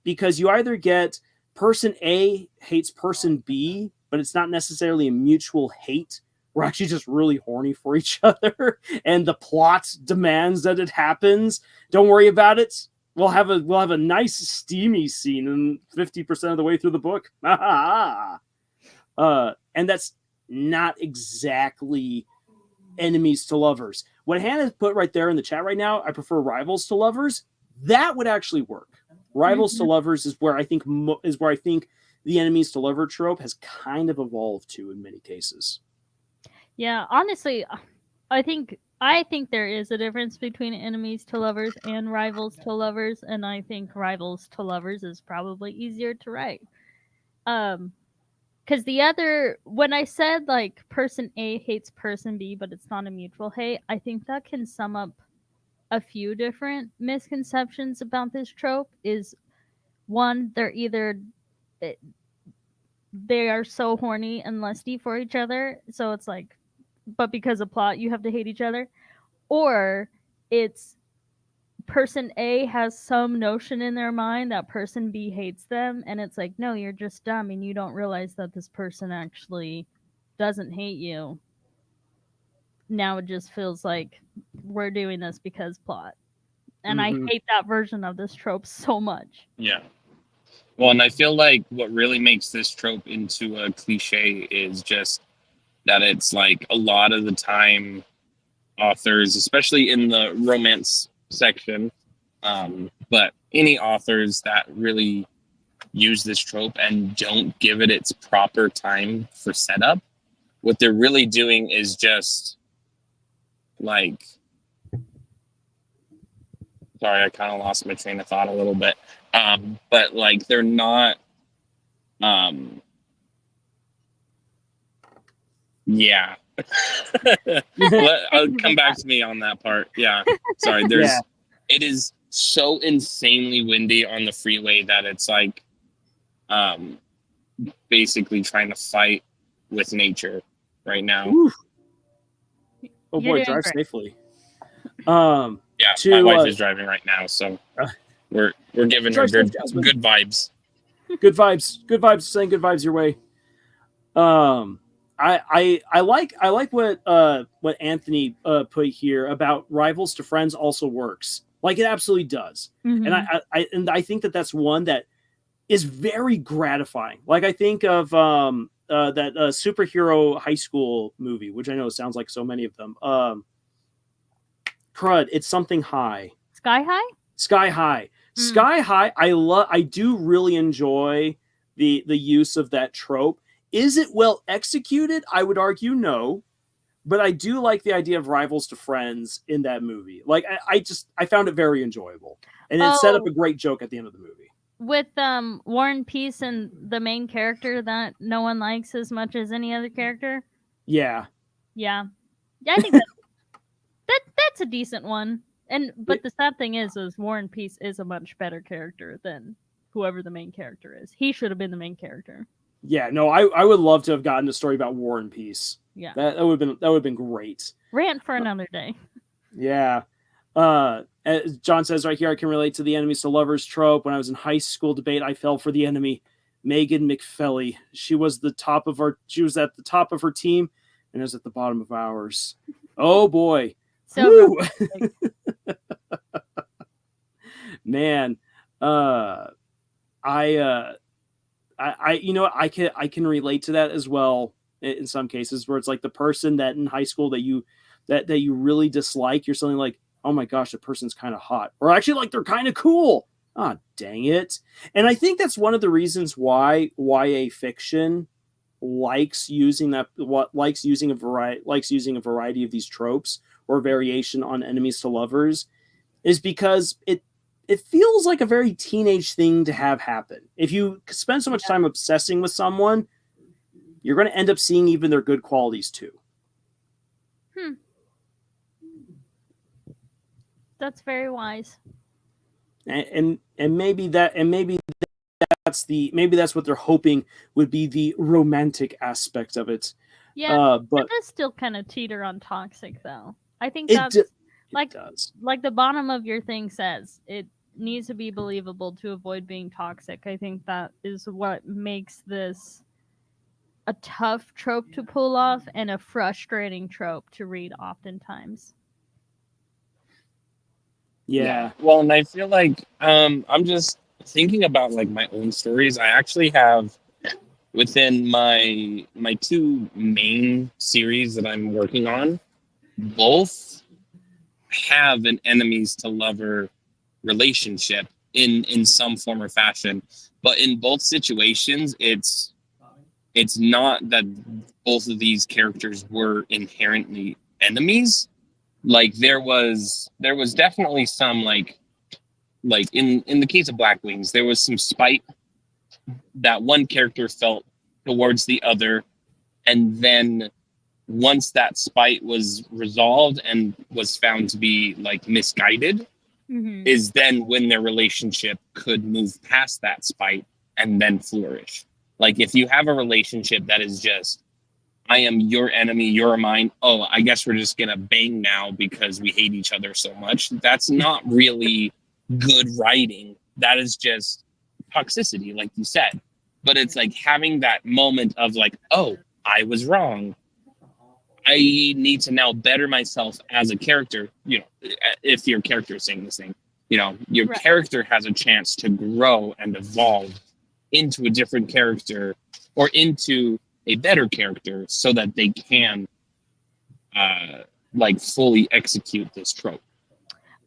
because you either get person A hates person B, but it's not necessarily a mutual hate. We're actually just really horny for each other, and the plot demands that it happens. Don't worry about it. We'll have a nice steamy scene in 50% of the way through the book. And that's not exactly enemies to lovers. What Hannah put right there in the chat right now, I prefer rivals to lovers. That would actually work. Rivals to lovers is where I think the enemies to lover trope has kind of evolved to in many cases.
Yeah, honestly, I think there is a difference between enemies to lovers and rivals to lovers, and I think rivals to lovers is probably easier to write. Because the other, when I said like person A hates person B, but it's not a mutual hate, I think that can sum up a few different misconceptions about this trope. Is one, they are so horny and lusty for each other, so it's like, but because of plot, you have to hate each other. Or it's person A has some notion in their mind that person B hates them, and it's like, no, you're just dumb and you don't realize that this person actually doesn't hate you. Now it just feels like we're doing this because plot. And I hate that version of this trope so much.
Yeah. Well, and I feel like what really makes this trope into a cliche is just that it's like a lot of the time authors, especially in the romance section, but any authors that really use this trope and don't give it its proper time for setup, what they're really doing is just like, sorry, I kind of lost my train of thought a little bit. But like they're not yeah. I'll come back to me on that part. Yeah. Sorry, it is so insanely windy on the freeway that it's like basically trying to fight with nature right now.
Oof. Oh boy, drive safely.
Yeah, my wife is driving right now, so we're giving her good vibes.
Good vibes, saying good vibes your way. I like what Anthony put here about rivals to friends also works. Like it absolutely does. And I think that's one that is very gratifying. Like I think of that superhero high school movie, which I know sounds like so many of them. Crud, it's something high.
Sky High?
Sky High. Sky High, I do really enjoy the use of that trope. Is it well executed? I would argue no. But I do like the idea of rivals to friends in that movie. Like I found it very enjoyable. And it set up a great joke at the end of the movie.
With War and Peace and the main character that no one likes as much as any other character.
Yeah.
Yeah. I think that's a decent one. But the sad thing is War and Peace is a much better character than whoever the main character is. He should have been the main character.
Yeah, no, I would love to have gotten a story about War and Peace.
Yeah.
That would have been great.
Rant for another day.
Yeah. As John says right here, I can relate to the enemies to lovers trope. When I was in high school debate, I fell for the enemy, Megan McFelly. She was at the top of her team, and I was at the bottom of ours. Oh boy.
So
man, I can relate to that as well in some cases, where it's like the person that in high school that you really dislike, you're suddenly like, oh my gosh, the person's kind of hot, or actually like they're kind of cool. Ah, dang it. And I think that's one of the reasons why YA fiction likes using a variety of these tropes or variation on enemies to lovers, is because it feels like a very teenage thing to have happen. If you spend so much time obsessing with someone, you're going to end up seeing even their good qualities too.
That's very wise.
And maybe that's what they're hoping would be the romantic aspect of it.
Yeah, but it does still kind of teeter on toxic though. I think that's like the bottom of your thing says it needs to be believable to avoid being toxic. I think that is what makes this a tough trope to pull off and a frustrating trope to read oftentimes.
Yeah.
Well, and I feel like I'm just thinking about like my own stories. I actually have within my two main series that I'm working on, both have an enemies to lover relationship in some form or fashion. But in both situations, it's not that both of these characters were inherently enemies. Like there was definitely some like in the case of Black Wings, there was some spite that one character felt towards the other, and then once that spite was resolved and was found to be like misguided,
Mm-hmm.
is then when their relationship could move past that spite and then flourish. Like if you have a relationship that is just, I am your enemy, you're mine. Oh, I guess we're just gonna bang now because we hate each other so much. That's not really good writing. That is just toxicity, like you said. But it's like having that moment of like, oh, I was wrong. I need to now better myself as a character. You know, if your character is saying this thing, you know, your
Right.
character has a chance to grow and evolve into a different character or into a better character so that they can like fully execute this trope.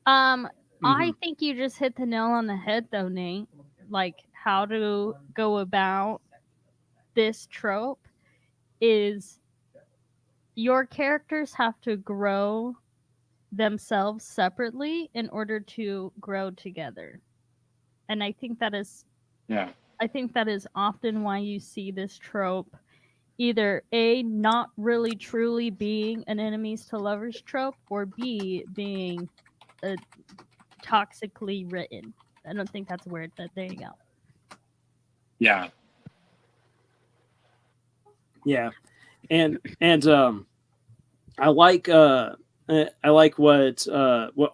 I think you just hit the nail on the head though, Nate. Like how to go about this trope is your characters have to grow themselves separately in order to grow together. And I think that is
Yeah.
often why you see this trope either A, not really truly being an enemies to lovers trope, or B, being toxically written. I don't think that's a word, but there you go.
Yeah.
Yeah. And I like what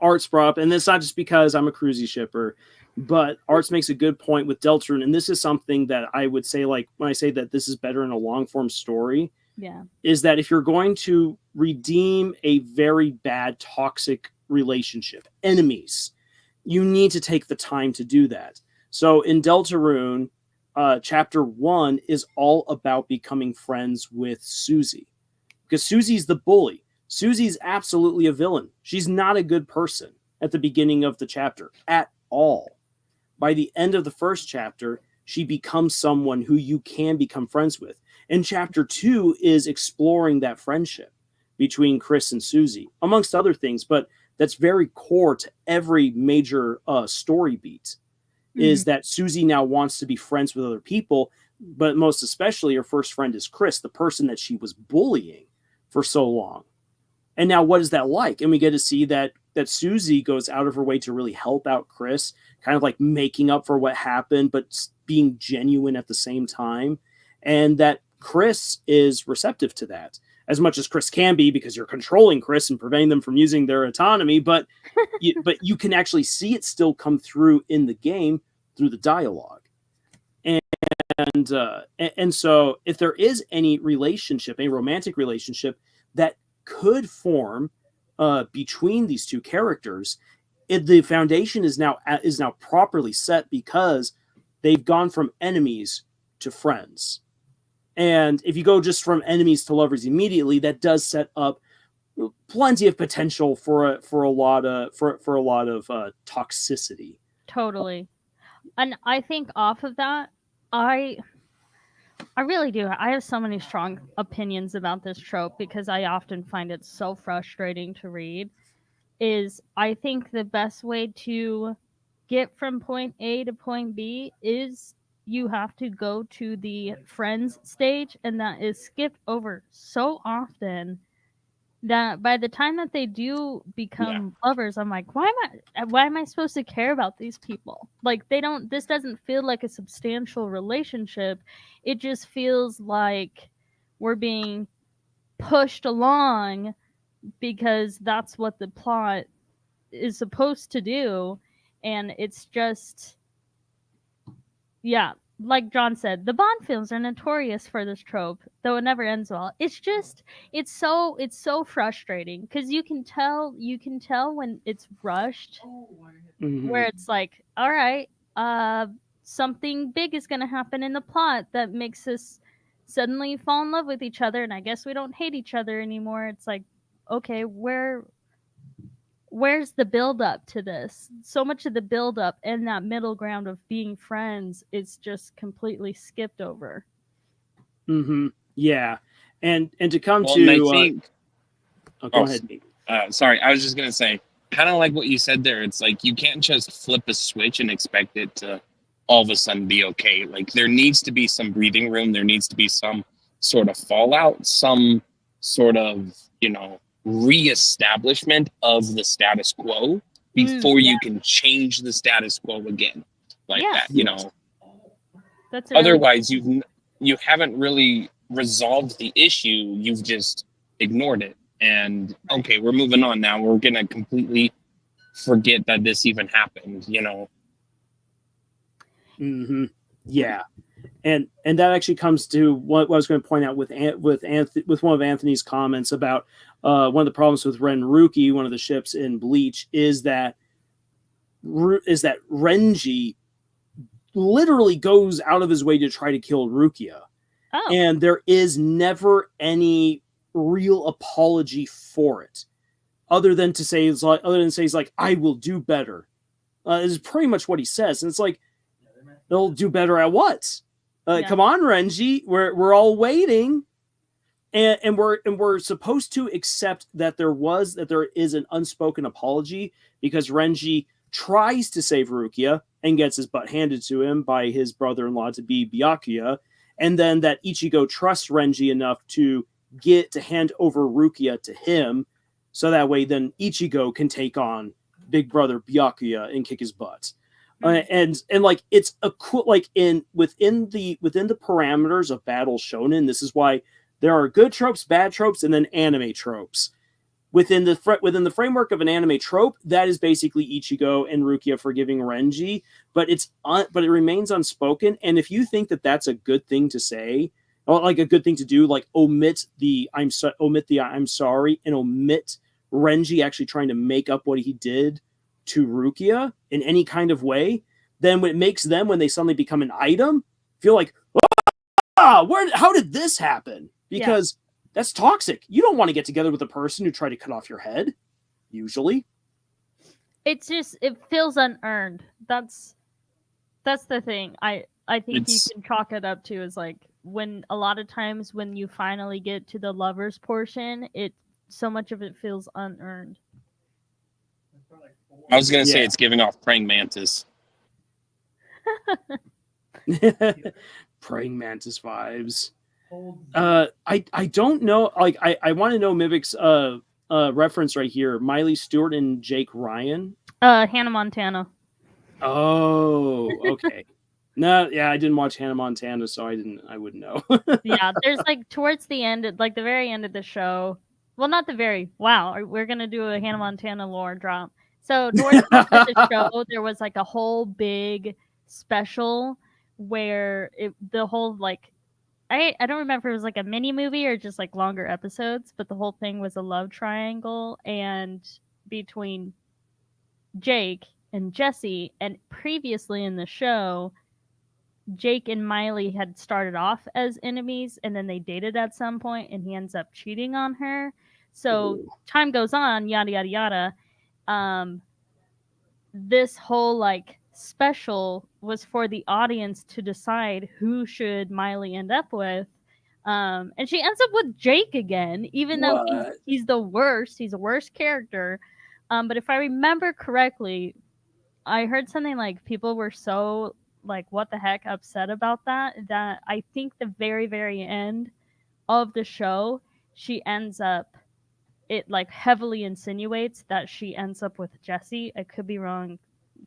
Arts brought up, and it's not just because I'm a cruisy shipper, but Arts makes a good point with Deltarune, and this is something that I would say, like when I say that this is better in a long form story,
Yeah.
is that if you're going to redeem a very bad toxic relationship, enemies, you need to take the time to do that. So in Deltarune, chapter 1 is all about becoming friends with Susie, because Susie's the bully. Susie's absolutely a villain. She's not a good person at the beginning of the chapter at all. By the end of the first chapter, she becomes someone who you can become friends with. And chapter 2 is exploring that friendship between Chris and Susie, amongst other things, but that's very core to every major story beat, is that Susie now wants to be friends with other people, but most especially her first friend is Chris, the person that she was bullying for so long. And now what is that like? And we get to see that Susie goes out of her way to really help out Chris, kind of like making up for what happened, but being genuine at the same time. And that Chris is receptive to that, as much as Chris can be, because you're controlling Chris and preventing them from using their autonomy. But you can actually see it still come through in the game through the dialogue. And so if there is any relationship, a romantic relationship that could form between these two characters, the foundation is now properly set, because they've gone from enemies to friends. And if you go just from enemies to lovers immediately, that does set up plenty of potential for a lot of toxicity.
Totally. And I think off of that, I really do. I have so many strong opinions about this trope because I often find it so frustrating to read. I think the best way to get from point A to point B is you have to go to the friends stage, and that is skipped over so often that by the time that they do become lovers, I'm like, why am I supposed to care about these people? Like, this doesn't feel like a substantial relationship. It just feels like we're being pushed along because that's what the plot is supposed to do. And it's just, yeah, like John said, the Bond films are notorious for this trope, though it never ends well. It's just, it's so frustrating because you can tell when it's rushed, where it's like, all right, something big is gonna happen in the plot that makes us suddenly fall in love with each other, and I guess we don't hate each other anymore. It's like, okay, where's the build up to this? So much of the build up and that middle ground of being friends is just completely skipped over.
Yeah, and to come
Well,
to,
and I think.
go ahead, Nate.
Sorry, I was just gonna say, kind of like what you said there. It's like you can't just flip a switch and expect it to all of a sudden be okay. Like there needs to be some breathing room. There needs to be some sort of fallout, some sort of, reestablishment of the status quo before you can change the status quo again, like that.
That's
Otherwise, you haven't really resolved the issue. You've just ignored it. And okay, we're moving on now. We're gonna completely forget that this even happened.
Yeah, and that actually comes to what I was going to point out with one of Anthony's comments about one of the problems with Renruki, one of the ships in Bleach, is that Renji literally goes out of his way to try to kill Rukia, and there is never any real apology for it, other than to say he's like, I will do better. Is pretty much what he says, and it's like, they'll do better at what? Come on, Renji, we're all waiting, and we're supposed to accept that there is an unspoken apology because Renji tries to save Rukia and gets his butt handed to him by his brother-in-law to be Byakuya, and then that Ichigo trusts Renji enough to hand over Rukia to him, so that way then Ichigo can take on big brother Byakuya and kick his butt. And like it's a cool, like within the parameters of Battle Shonen, this is why there are good tropes, bad tropes, and then anime tropes. Within the framework of an anime trope, that is basically Ichigo and Rukia forgiving Renji, but it remains unspoken. And if you think that that's a good thing to say, or like a good thing to do, like omit the I'm sorry and omit Renji actually trying to make up what he did to Rukia in any kind of way, then it makes them, when they suddenly become an item, feel like, how did this happen? Because that's toxic. You don't want to get together with a person who tried to cut off your head, usually.
It feels unearned. That's the thing. I think you can chalk it up to is like, when a lot of times when you finally get to the lovers portion, so much of it feels unearned.
I was going to say it's giving off praying mantis.
Praying mantis vibes. I don't know. Like I want to know Mivic's reference right here. Miley Stewart and Jake Ryan.
Hannah Montana.
Oh, okay. No, yeah, I didn't watch Hannah Montana, so I wouldn't know.
Yeah, there's like towards the end, like the very end of the show. Well, not the very. Wow, we're gonna do a Hannah Montana lore drop. So towards the end of the show, there was like a whole big special where the whole like I don't remember if it was like a mini movie or just like longer episodes, but the whole thing was a love triangle and between Jake and Jesse, and previously in the show, Jake and Miley had started off as enemies and then they dated at some point and he ends up cheating on her. So time goes on, yada yada yada. This whole like special was for the audience to decide who should Miley end up with. And she ends up with Jake again, even though he's the worst. He's a worst character. But if I remember correctly, I heard something like people were so like what the heck upset about that I think the very, very end of the show, she ends up, it like heavily insinuates that she ends up with Jesse. I could be wrong.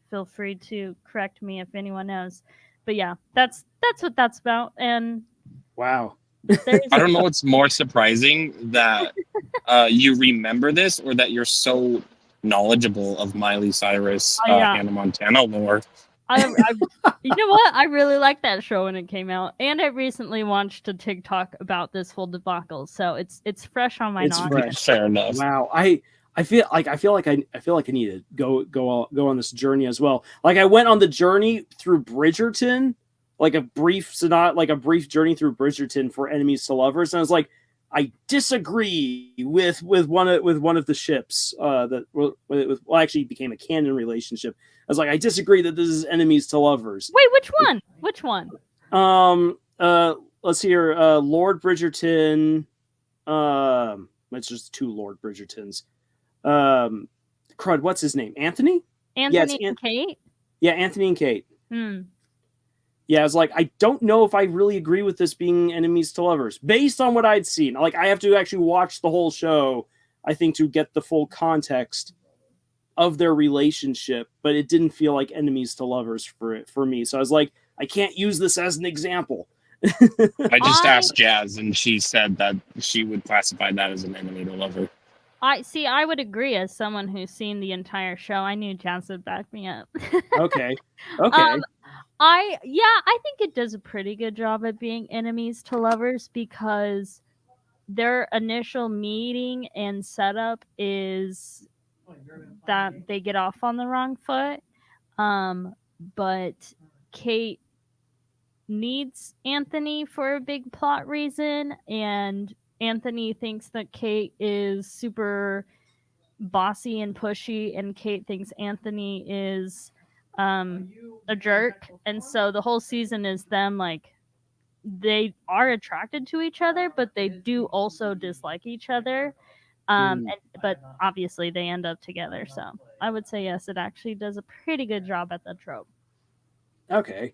Feel free to correct me if anyone knows. But yeah, that's what that's about. And
wow.
I don't know what's more surprising, that you remember this or that you're so knowledgeable of Miley Cyrus,
Oh, yeah.
Hannah Montana lore.
You know what? I really liked that show when it came out, and I recently watched a TikTok about this whole debacle, so it's fresh on my
It's
noggin.
fresh.
Fair enough.
Wow, I feel like I need to go on this journey as well. Like I went on the journey through Bridgerton, like a brief journey through Bridgerton for enemies to lovers, and I was like, I disagree with one of the ships actually became a canon relationship. I was like, I disagree that this is enemies to lovers.
Wait, which one? Which one?
Let's see here. Lord Bridgerton. It's just two Lord Bridgertons. Crud, what's his name? Anthony?
Anthony and Kate?
Yeah, Anthony and Kate.
Hmm.
Yeah, I was like, I don't know if I really agree with this being enemies to lovers based on what I'd seen. Like, I have to actually watch the whole show, I think, to get the full context of their relationship, but it didn't feel like enemies to lovers for me. So I was like, I can't use this as an example.
I just asked Jazz, and she said that she would classify that as an enemy to lover.
I would agree as someone who's seen the entire show. I knew Jazz would back me up.
Okay.
I think it does a pretty good job at being enemies to lovers because their initial meeting and setup is that they get off on the wrong foot. But Kate needs Anthony for a big plot reason, and Anthony thinks that Kate is super bossy and pushy, and Kate thinks Anthony is a jerk. And so the whole season is them like they are attracted to each other, but they do also dislike each other. But obviously they end up together. So I would say yes, it actually does a pretty good job at the trope.
Okay.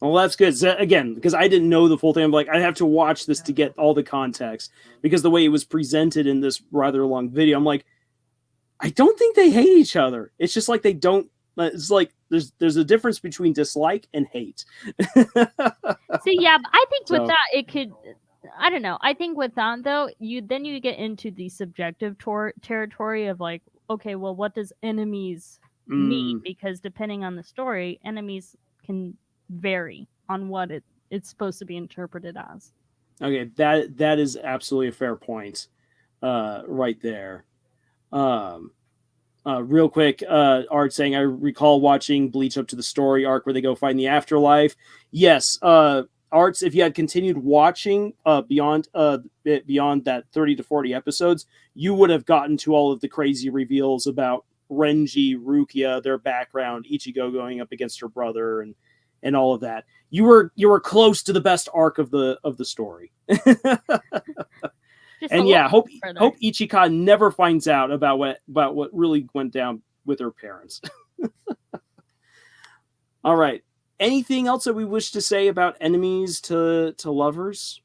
Well, that's good. So, again, because I didn't know the full thing. I'm like, I have to watch this to get all the context because the way it was presented in this rather long video, I'm like, I don't think they hate each other. It's just like they don't. It's like there's a difference between dislike and hate.
See, yeah, but I think with that it could. I don't know. I think with that though, you get into the subjective territory of like, okay, well, what does enemies mean? Because depending on the story, enemies can vary on what it's supposed to be interpreted as.
Okay, that is absolutely a fair point, right there. Real quick, Art saying, I recall watching Bleach up to the story arc where they go find the afterlife. Yes, Arts, if you had continued watching beyond that 30 to 40 episodes, you would have gotten to all of the crazy reveals about Renji, Rukia, their background, Ichigo going up against her brother, and all of that. You were close to the best arc of the story. And yeah, hope Ichika never finds out about what really went down with her parents. All right. Anything else that we wish to say about enemies to lovers?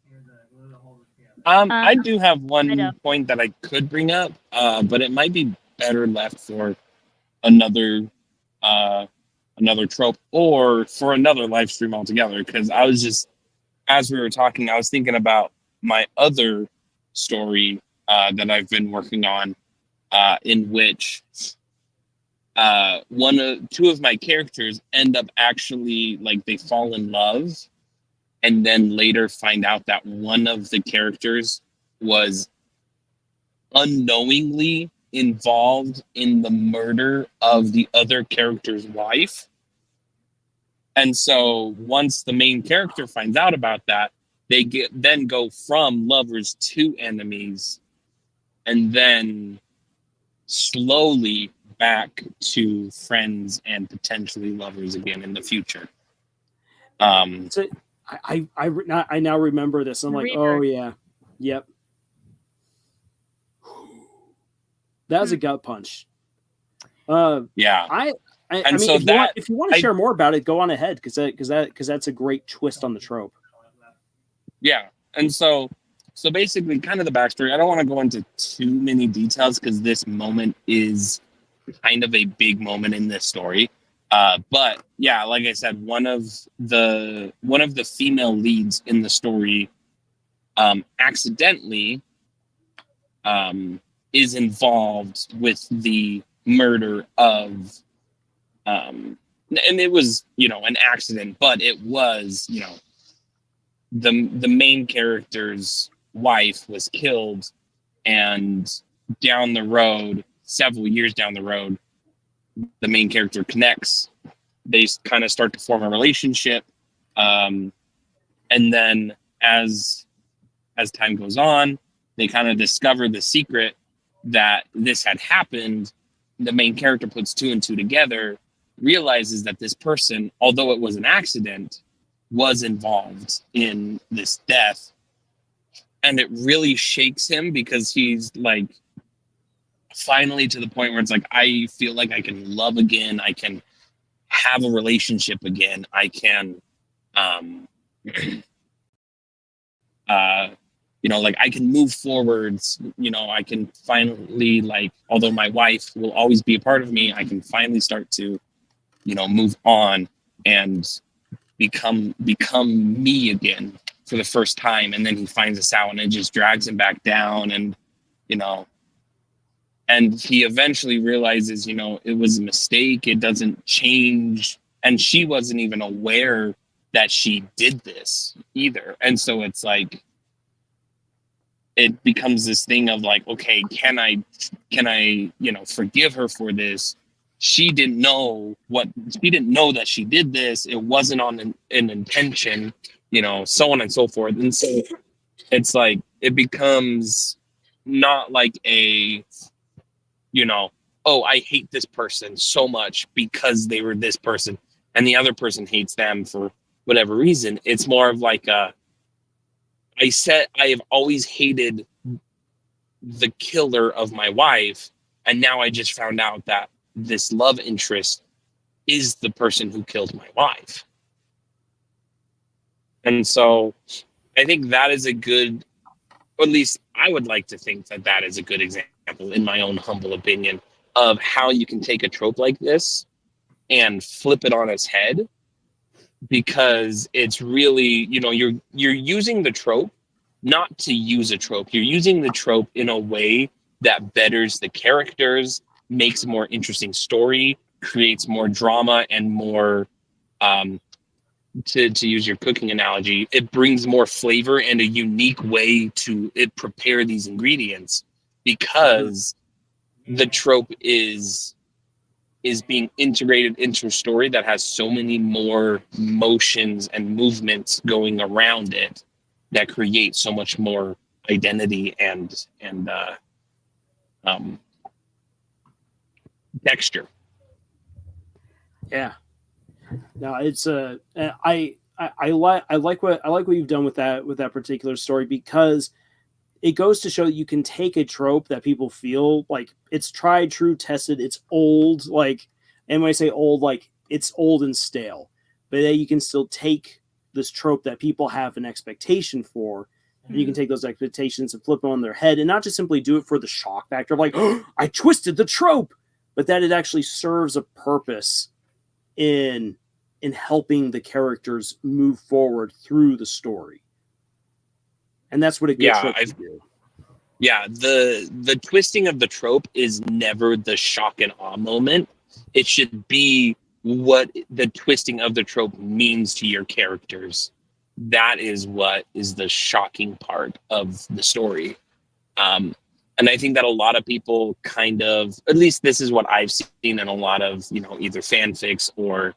I do have one point that I could bring up, but it might be better left for another trope or for another live stream altogether. Because I was just, as we were talking, I was thinking about my other story that I've been working on, in which two of my characters end up actually, like, they fall in love and then later find out that one of the characters was unknowingly involved in the murder of the other character's wife. And so once the main character finds out about that, they then go from lovers to enemies and then slowly back to friends and potentially lovers again in the future.
So I now remember this. I'm like, oh yeah, yep. That was a gut punch.
Yeah.
I
And
mean,
so
if you want to share more about it, go on ahead because that's a great twist on the trope.
Yeah, and so basically, kind of the backstory. I don't want to go into too many details because this moment is kind of a big moment in this story. But yeah, like I said, one of the female leads in the story accidentally is involved with the murder of and it was, you know, an accident, but it was, you know, the main character's wife was killed, and down the road, several years down the road, the main character connects. They kind of start to form a relationship, and then as time goes on, they kind of discover the secret that this had happened. The main character puts two and two together, realizes that this person, although it was an accident, was involved in this death. And it really shakes him because he's like finally to the point where it's like, I feel like I can love again. I can have a relationship again. I can, you know, like I can move forwards, you know, I can finally, like, although my wife will always be a part of me, I can finally start to, you know, move on and become me again for the first time. And then he finds us out and it just drags him back down, and, you know, and he eventually realizes, you know, it was a mistake. It doesn't change. And she wasn't even aware that she did this either. And so it's like, it becomes this thing of like, okay, can I, you know, forgive her for this? She didn't know that she did this. It wasn't on an intention, you know, so on and so forth. And so it's like, it becomes not like a, you know, oh, I hate this person so much because they were this person and the other person hates them for whatever reason. It's more of like I have always hated the killer of my wife, and now I just found out that this love interest is the person who killed my wife. And so I think that is a good, or at least I would like to think that that is a good example, in my own humble opinion, of how you can take a trope like this and flip it on its head, because it's really, you know, you're using the trope not to use a trope. You're using the trope in a way that betters the characters, makes a more interesting story, creates more drama, and more, to use your cooking analogy, it brings more flavor and a unique way to prepare these ingredients, because the trope is being integrated into a story that has so many more motions and movements going around it that create so much more identity and texture.
Yeah. No, it's I like what you've done with that particular story, because it goes to show that you can take a trope that people feel like it's tried, true, tested, it's old, like, and when I say old, like it's old and stale, but then you can still take this trope that people have an expectation for, and you can take those expectations and flip them on their head, and not just simply do it for the shock factor of like, oh, I twisted the trope, but that it actually serves a purpose in helping the characters move forward through the story. And that's what a good trope should do.
Yeah, the twisting of the trope is never the shock and awe moment. It should be what the twisting of the trope means to your characters. That is what is the shocking part of the story. And I think that a lot of people kind of, at least this is what I've seen in a lot of, you know, either fanfics or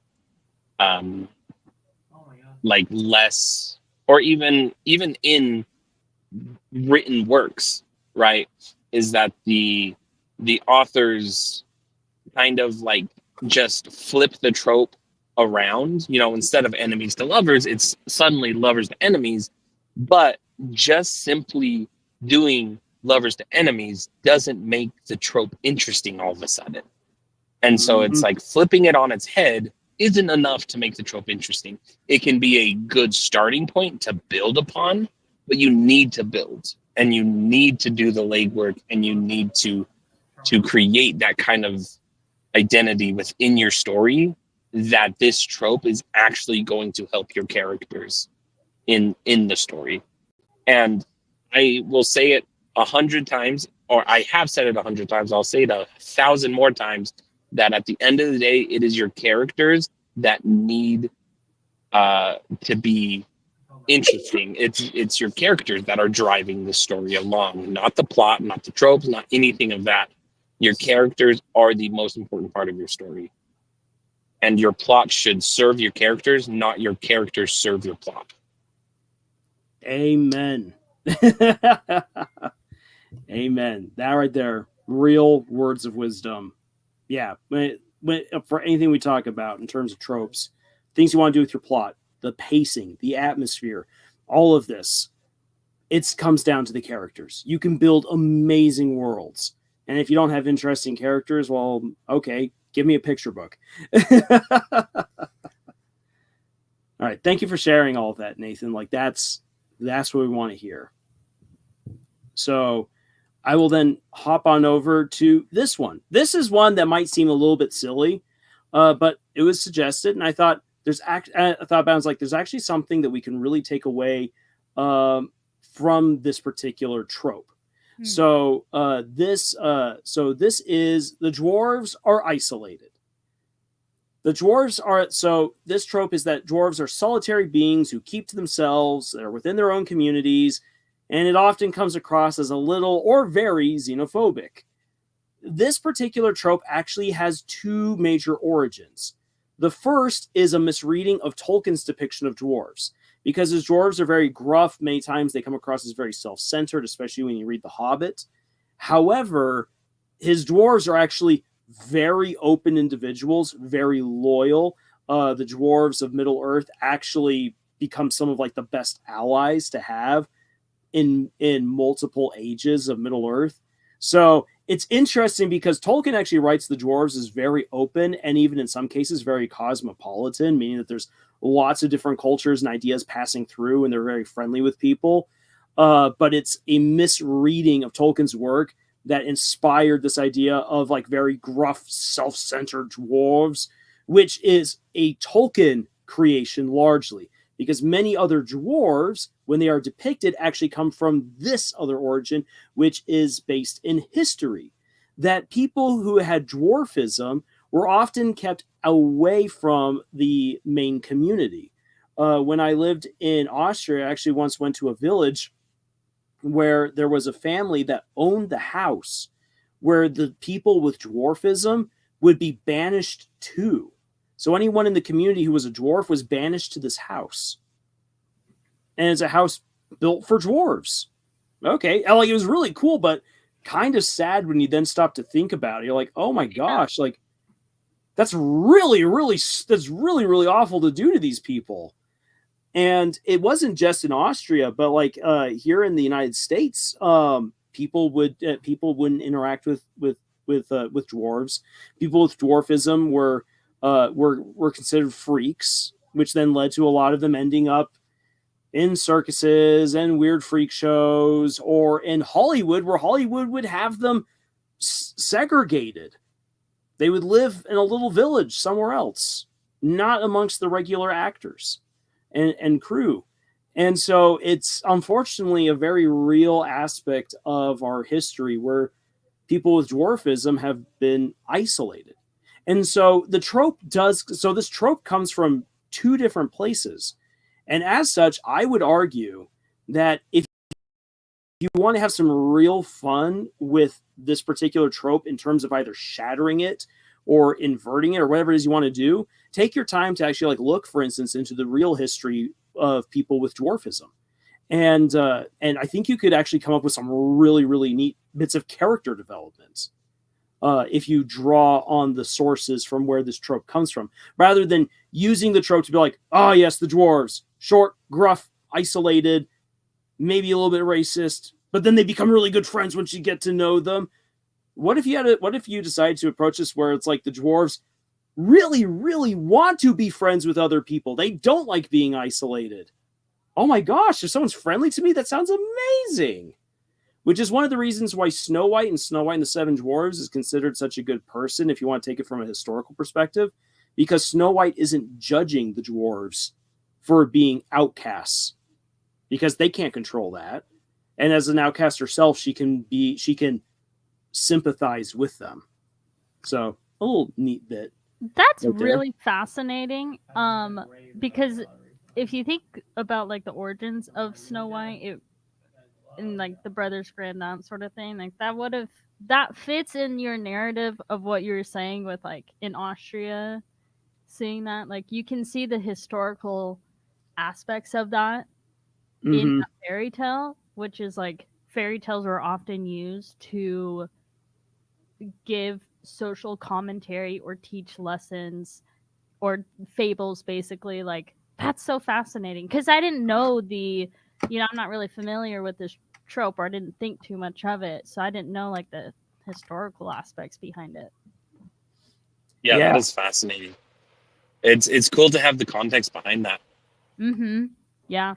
like less, or even in written works, right, is that the authors kind of like just flip the trope around, you know, instead of enemies to lovers, it's suddenly lovers to enemies. But just simply doing lovers to enemies doesn't make the trope interesting all of a sudden. And so it's like flipping it on its head isn't enough to make the trope interesting. It can be a good starting point to build upon, but you need to build, and you need to do the legwork, and you need to create that kind of identity within your story, that this trope is actually going to help your characters in the story. And I will say it 100 times, or I have said it 100 times, I'll say it 1,000 more times, that at the end of the day, it is your characters that need to be interesting. It's your characters that are driving the story along, not the plot, not the tropes, not anything of that. Your characters are the most important part of your story. And your plot should serve your characters, not your characters serve your plot.
Amen. Amen. That right there, real words of wisdom. Yeah, for anything we talk about in terms of tropes, things you want to do with your plot, the pacing, the atmosphere, all of this, it comes down to the characters. You can build amazing worlds. And if you don't have interesting characters, well, okay, give me a picture book. All right, thank you for sharing all of that, Nathan. Like that's what we want to hear. So I will then hop on over to this one. This is one that might seem a little bit silly, but it was suggested, and I thought there's actually something that we can really take away from this particular trope. So this is the dwarves are isolated. The dwarves are, so this trope is that dwarves are solitary beings who keep to themselves, that are within their own communities, and it often comes across as a little or very xenophobic. This particular trope actually has two major origins. The first is a misreading of Tolkien's depiction of dwarves, because his dwarves are very gruff. Many times they come across as very self-centered, especially when you read The Hobbit. However, his dwarves are actually very open individuals, very loyal. The dwarves of Middle-earth actually become some of like the best allies to have in multiple ages of Middle-earth. So it's interesting because Tolkien actually writes the dwarves as very open and even in some cases very cosmopolitan, meaning that there's lots of different cultures and ideas passing through and they're very friendly with people. But it's a misreading of Tolkien's work that inspired this idea of like very gruff, self-centered dwarves, which is a Tolkien creation largely, because many other dwarves, when they are depicted, actually come from this other origin, which is based in history. That people who had dwarfism were often kept away from the main community. When I lived in Austria, I actually once went to a village where there was a family that owned the house where the people with dwarfism would be banished to. So anyone in the community who was a dwarf was banished to this house. And it's a house built for dwarves. Okay. Like, it was really cool, but kind of sad when you then stop to think about it. You're like, oh my gosh, like that's really, really awful to do to these people. And it wasn't just in Austria, but like here in the United States, people wouldn't interact with dwarves. People with dwarfism were considered freaks, which then led to a lot of them ending up in circuses and weird freak shows, or in Hollywood, where Hollywood would have them segregated. They would live in a little village somewhere else, not amongst the regular actors and crew. And so it's unfortunately a very real aspect of our history where people with dwarfism have been isolated. And so this trope comes from two different places. And as such, I would argue that if you want to have some real fun with this particular trope in terms of either shattering it or inverting it or whatever it is you want to do, take your time to actually like look, for instance, into the real history of people with dwarfism. And I think you could actually come up with some really, really neat bits of character development if you draw on the sources from where this trope comes from, rather than using the trope to be like, oh yes, the dwarves, short, gruff, isolated, maybe a little bit racist, but then they become really good friends once you get to know them. What if you decided to approach this where it's like the dwarves really, really want to be friends with other people. They don't like being isolated. Oh my gosh, if someone's friendly to me, that sounds amazing. Which is one of the reasons why Snow White and the Seven Dwarfs is considered such a good person if you want to take it from a historical perspective, because Snow White isn't judging the dwarves for being outcasts, because they can't control that. And as an outcast herself, she can sympathized with them. So a little neat bit.
That's
Right there.
really fascinating. Because if you think about like the origins of Snow White, and like the brothers grand aunt sort of thing, like that fits in your narrative of what you were saying with like in Austria, seeing that like you can see the historical aspects of that in
Mhm.
a fairy tale, which is like fairy tales are often used to give social commentary or teach lessons or fables, basically. Like that's so fascinating because I didn't know I'm not really familiar with this trope, or I didn't think too much of it, so I didn't know like the historical aspects behind it.
Yeah,
Yeah.
that is fascinating. It's cool to have the context behind that.
Yeah.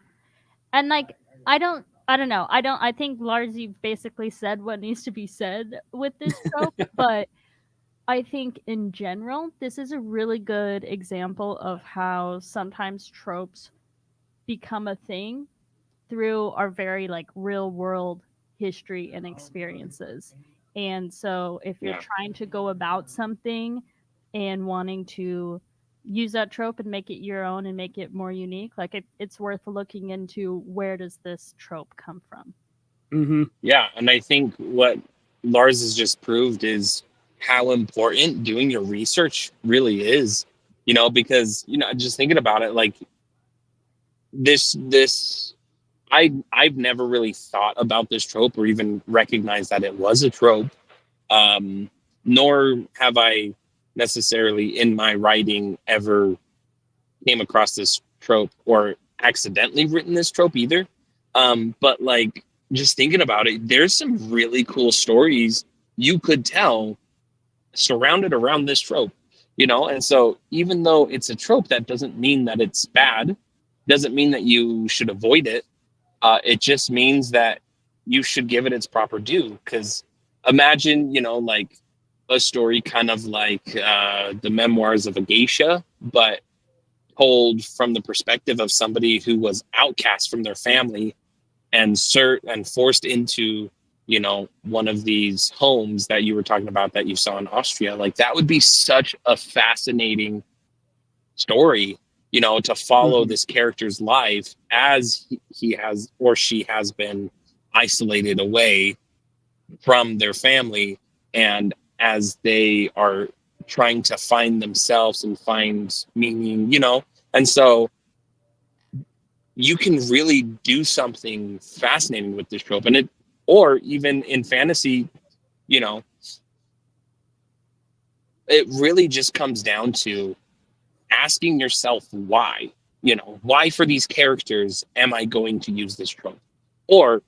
And like I don't know. I think Lars, you basically said what needs to be said with this trope, but I think in general, this is a really good example of how sometimes tropes become a thing through our very like real world history and experiences. And so if you're
Yeah.
trying to go about something and wanting to use that trope and make it your own and make it more unique, like it's worth looking into where does this trope come from.
Mhm.
Yeah, and I think what Lars has just proved is how important doing your research really is. Because just thinking about it, like this I've never really thought about this trope or even recognized that it was a trope. Nor have I necessarily in my writing ever came across this trope or accidentally written this trope either. But like just thinking about it, there's some really cool stories you could tell surrounded around this trope, And so even though it's a trope, that doesn't mean that it's bad, doesn't mean that you should avoid it. It just means that you should give it its proper due. Because imagine, like a story kind of like the memoirs of a geisha, but told from the perspective of somebody who was outcast from their family and forced into one of these homes that you were talking about that you saw in Austria. Like that would be such a fascinating story, to follow
Mhm.
this character's life as he has or she has been isolated away from their family, and as they are trying to find themselves and find meaning, and so you can really do something fascinating with this trope. Or even in fantasy, you know, it really just comes down to asking yourself why. Why for these characters am I going to use this trope? Or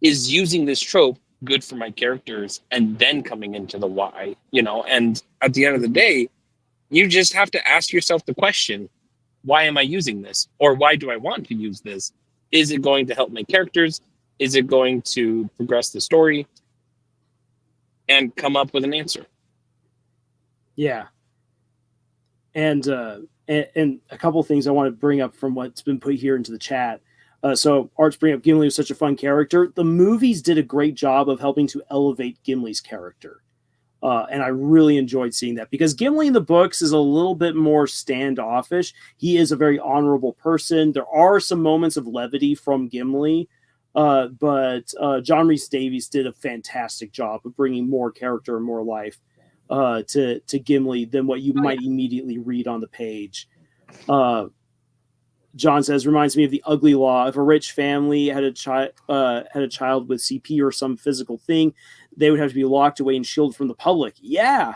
is using this trope good for my characters, and then coming into the why, and at the end of the day, you just have to ask yourself the question, why am I using this? Or why do I want to use this? Is it going to help my characters? Is it going to progress the story? And come up with an answer.
Yeah. And a couple of things I want to bring up from what's been put here into the chat. So Art's bringing up Gimli was such a fun character. The movies did a great job of helping to elevate Gimli's character. And I really enjoyed seeing that because Gimli in the books is a little bit more standoffish. He is a very honorable person. There are some moments of levity from Gimli, but John Rhys Davies did a fantastic job of bringing more character and more life to Gimli than what you might immediately read on the page. John says, reminds me of the ugly law. If a rich family had a child with CP or some physical thing, they would have to be locked away and shielded from the public. Yeah,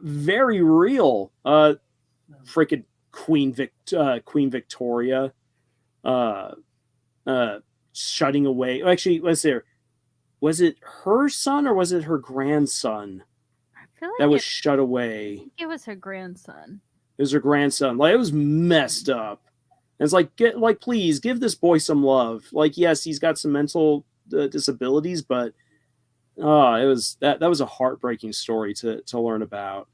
very real. Freaking Queen Victoria, shutting away. Actually, was it her son or was it her grandson
I feel like
that was shut away?
it was her grandson.
It was her grandson. Like, it was messed up. And it's like, please give this boy some love. Like, yes, he's got some mental disabilities, but it was that was a heartbreaking story to learn about.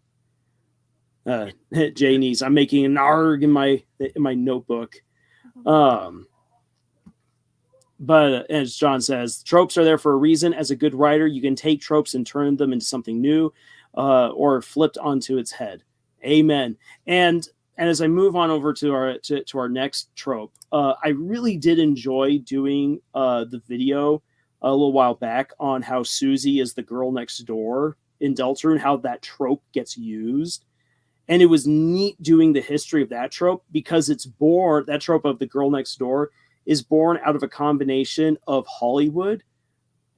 Janice, I'm making an arg in my notebook. But as John says, tropes are there for a reason. As a good writer, you can take tropes and turn them into something new, or flipped onto its head. Amen. And as I move on over to our next trope, I really did enjoy doing the video a little while back on how Susie is the girl next door in Deltarune, how that trope gets used. And it was neat doing the history of that trope because that trope of the girl next door is born out of a combination of Hollywood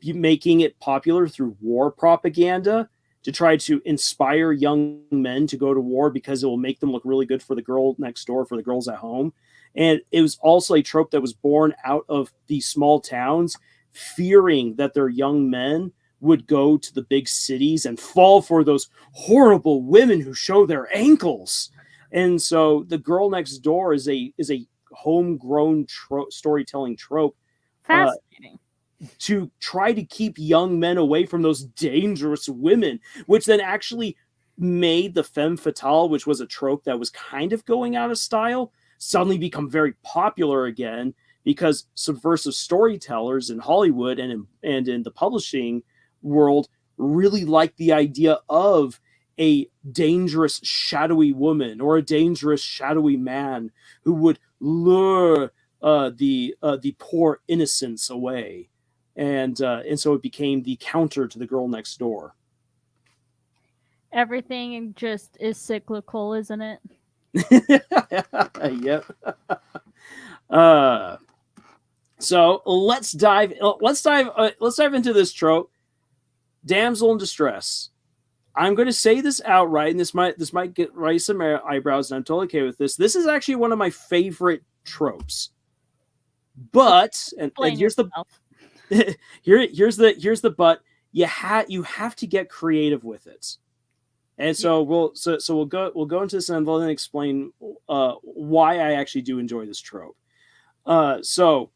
making it popular through war propaganda to try to inspire young men to go to war because it will make them look really good for the girl next door, for the girls at home. And it was also a trope that was born out of these small towns fearing that their young men would go to the big cities and fall for those horrible women who show their ankles. And so the girl next door is a homegrown storytelling trope.
Fascinating.
To try to keep young men away from those dangerous women, which then actually made the femme fatale, which was a trope that was kind of going out of style, suddenly become very popular again because subversive storytellers in Hollywood and in the publishing world really liked the idea of a dangerous shadowy woman or a dangerous shadowy man who would lure the poor innocents away. And so it became the counter to the girl next door.
Everything just is cyclical, isn't it?
Yep. So let's dive into this trope, damsel in distress. I'm going to say this outright, and this might get raise some eyebrows, and I'm totally okay with this. This is actually one of my favorite tropes. But and here's the here's the but. You have to get creative with it. And so we'll go into this and then explain why I actually do enjoy this trope. So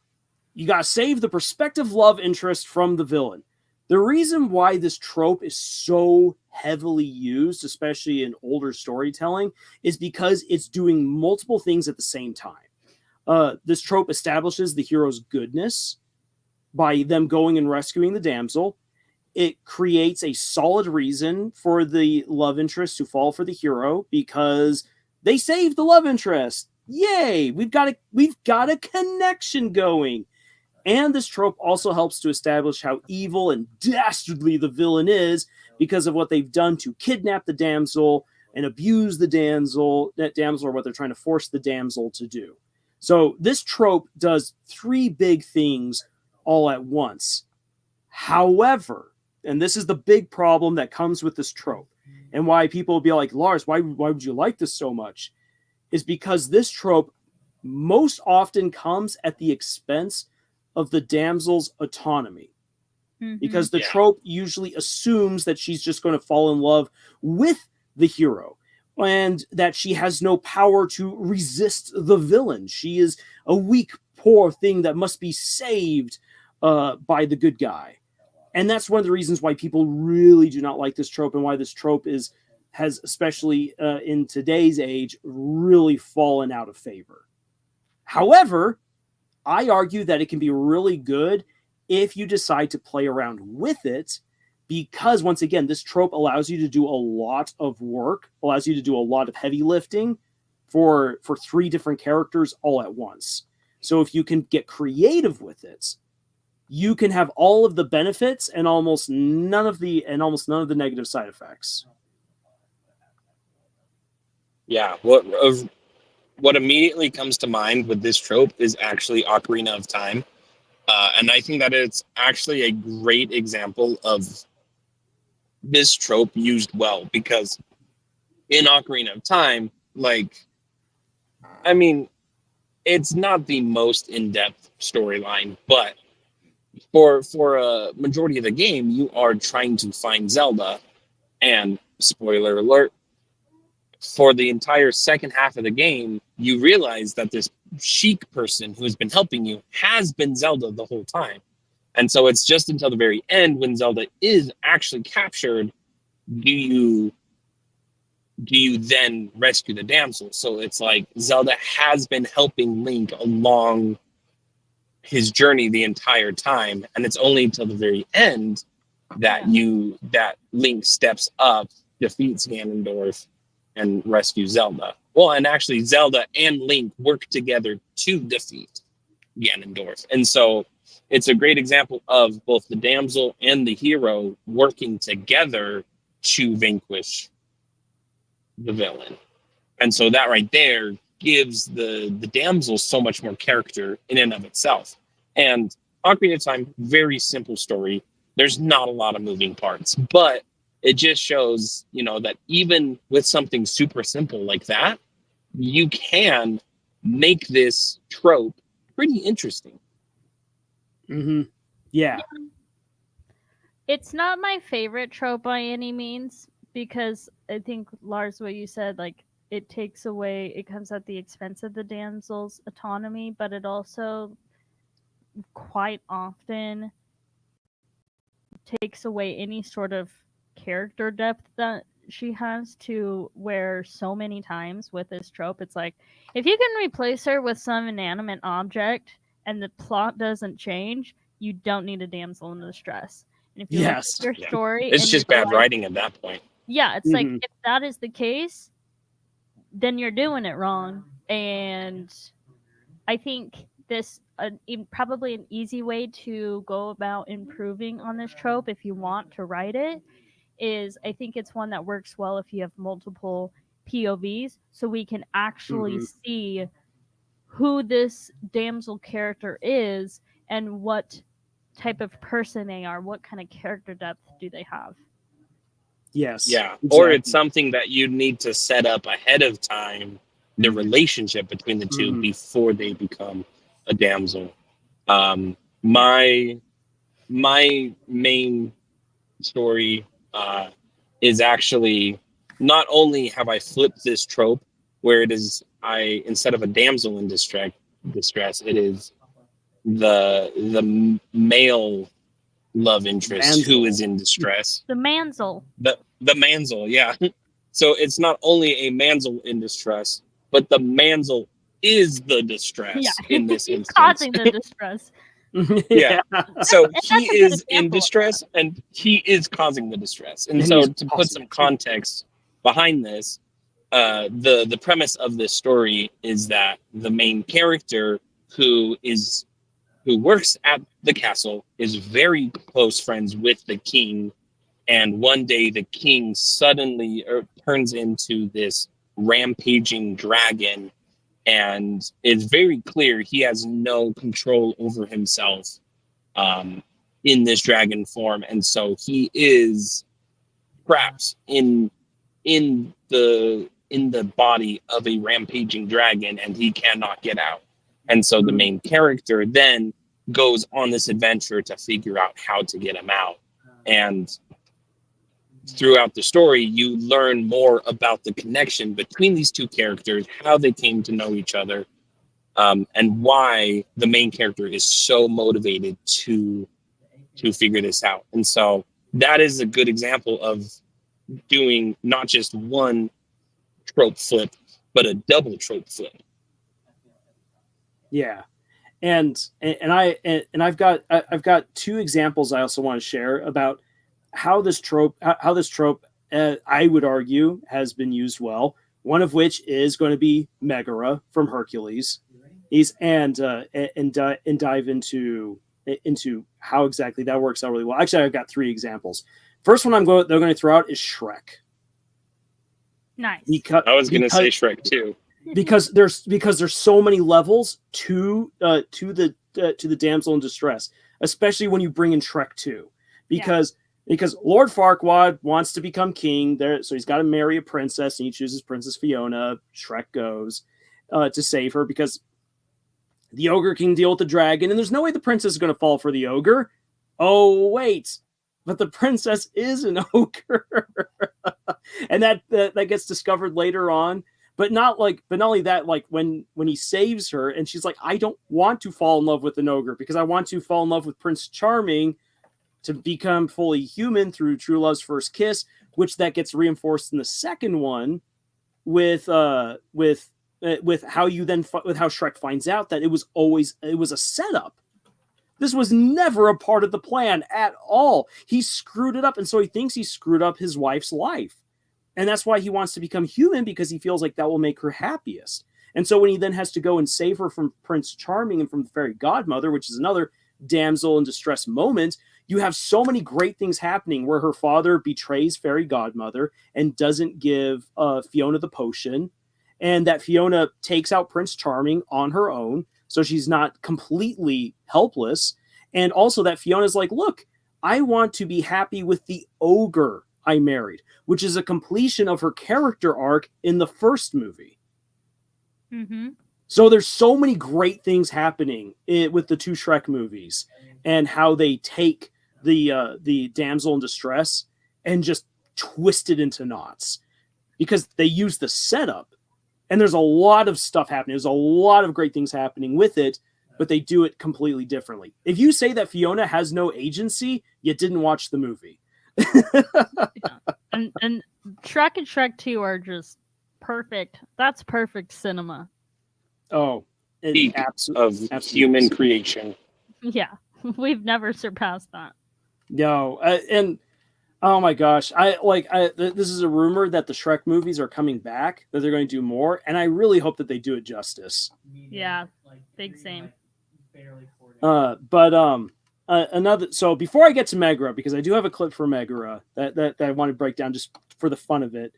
you got to save the prospective love interest from the villain. The reason why this trope is so heavily used, especially in older storytelling, is because it's doing multiple things at the same time. This trope establishes the hero's goodness by them going and rescuing the damsel. It creates a solid reason for the love interest to fall for the hero because they saved the love interest. Yay! We've got a connection going. And this trope also helps to establish how evil and dastardly the villain is because of what they've done to kidnap the damsel and abuse the damsel, or what they're trying to force the damsel to do. So this trope does three big things all at once. However, and this is the big problem that comes with this trope, and why people will be like, Lars, why would you like this so much? Is because this trope most often comes at the expense of the damsel's autonomy. Mm-hmm. Because the trope usually assumes that she's just going to fall in love with the hero and that she has no power to resist the villain. She is a weak, poor thing that must be saved by the good guy. And that's one of the reasons why people really do not like this trope and why this trope has, especially in today's age, really fallen out of favor. However, I argue that it can be really good if you decide to play around with it, because once again, this trope allows you to do a lot of work, allows you to do a lot of heavy lifting for three different characters all at once. So if you can get creative with it, you can have all of the benefits and almost none of the negative side effects.
Yeah, what immediately comes to mind with this trope is actually Ocarina of Time. And I think that it's actually a great example of this trope used well, because in Ocarina of Time, it's not the most in-depth storyline, but for a majority of the game, you are trying to find Zelda, and spoiler alert, for the entire second half of the game, you realize that this Sheik person who has been helping you has been Zelda the whole time. And so it's just until the very end when Zelda is actually captured, do you then rescue the damsel. So it's like Zelda has been helping Link along his journey the entire time, and it's only until the very end that Link steps up, defeats Ganondorf, and rescues Zelda. Well, and actually Zelda and Link work together to defeat Ganondorf. And so it's a great example of both the damsel and the hero working together to vanquish the villain. And so that right there gives the damsel so much more character in and of itself. And Ocarina of Time, very simple story. There's not a lot of moving parts, but it just shows, that even with something super simple like that, you can make this trope pretty interesting.
Mm-hmm. Yeah.
It's not my favorite trope by any means, because I think, Lars, what you said, like, it comes at the expense of the damsel's autonomy, but it also quite often takes away any sort of character depth that she has, to where so many times with this trope, it's like, if you can replace her with some inanimate object and the plot doesn't change, you don't need a damsel in distress. And if you look at your story,
it's just bad writing at that point.
Yeah, it's like, if that is the case, then you're doing it wrong. And I think this probably an easy way to go about improving on this trope, if you want to write it, is, I think it's one that works well if you have multiple POVs, so we can actually see who this damsel character is and what type of person they are, what kind of character depth do they have.
Yes.
Yeah.
Exactly.
Or it's something that you need to set up ahead of time, the relationship between the two before they become a damsel. My main story is actually, not only have I flipped this trope where it is, instead of a damsel in distress, it is the male love interest who is in distress.
The mansel.
The mansel, yeah. So it's not only a mansel in distress, but the mansel is the distress in this instance.
Causing the distress.
Yeah. So he is in distress and he is causing the distress. And so to put some context behind this, the premise of this story is that the main character who works at the castle is very close friends with the king, and one day the king suddenly turns into this rampaging dragon, and it's very clear he has no control over himself in this dragon form, and so he is trapped in the body of a rampaging dragon, and he cannot get out. And so the main character then goes on this adventure to figure out how to get him out. And throughout the story, you learn more about the connection between these two characters, how they came to know each other, and why the main character is so motivated to figure this out. And so that is a good example of doing not just one trope flip, but a double trope flip.
Yeah. And I've got two examples I also want to share about how this trope I would argue has been used well. One of which is going to be Megara from Hercules, and dive into how exactly that works out really well. Actually, I've got three examples. First one they're going to throw out is Shrek.
Nice.
I was going to say Shrek too.
Because there's so many levels to the damsel in distress, especially when you bring in Shrek 2, because Lord Farquaad wants to become king there, so he's got to marry a princess, and he chooses Princess Fiona. Shrek goes to save her because the ogre can deal with the dragon, and there's no way the princess is going to fall for the ogre. Oh wait, but the princess is an ogre, and that gets discovered later on. But not only that, like when he saves her and she's like, I don't want to fall in love with an ogre because I want to fall in love with Prince Charming to become fully human through true love's first kiss, which that gets reinforced in the second one with how Shrek finds out that it was a setup This was never a part of the plan at all. He screwed it up, and so he thinks he screwed up his wife's life. And that's why he wants to become human, because he feels like that will make her happiest. And so when he then has to go and save her from Prince Charming and from the fairy godmother, which is another damsel in distress moment, you have so many great things happening where her father betrays fairy godmother and doesn't give Fiona the potion, and that Fiona takes out Prince Charming on her own, so she's not completely helpless. And also that Fiona's like, look, I want to be happy with the ogre I married, which is a completion of her character arc in the first movie.
Mm-hmm.
So there's so many great things happening with the two Shrek movies, and how they take the damsel in distress and just twist it into knots, because they use the setup, and there's a lot of stuff happening. There's a lot of great things happening with it, but they do it completely differently. If you say that Fiona has no agency, you didn't watch the movie.
And Shrek and Shrek 2 are just perfect. That's perfect cinema.
Oh,
Peak
absolutely
of human creation.
Yeah, we've never surpassed that.
No, and oh my gosh, this is a rumor that the Shrek movies are coming back, that they're going to do more, and I really hope that they do it justice.
Yeah, big same.
Another. So before I get to Megara, because I do have a clip for Megara that I want to break down just for the fun of it.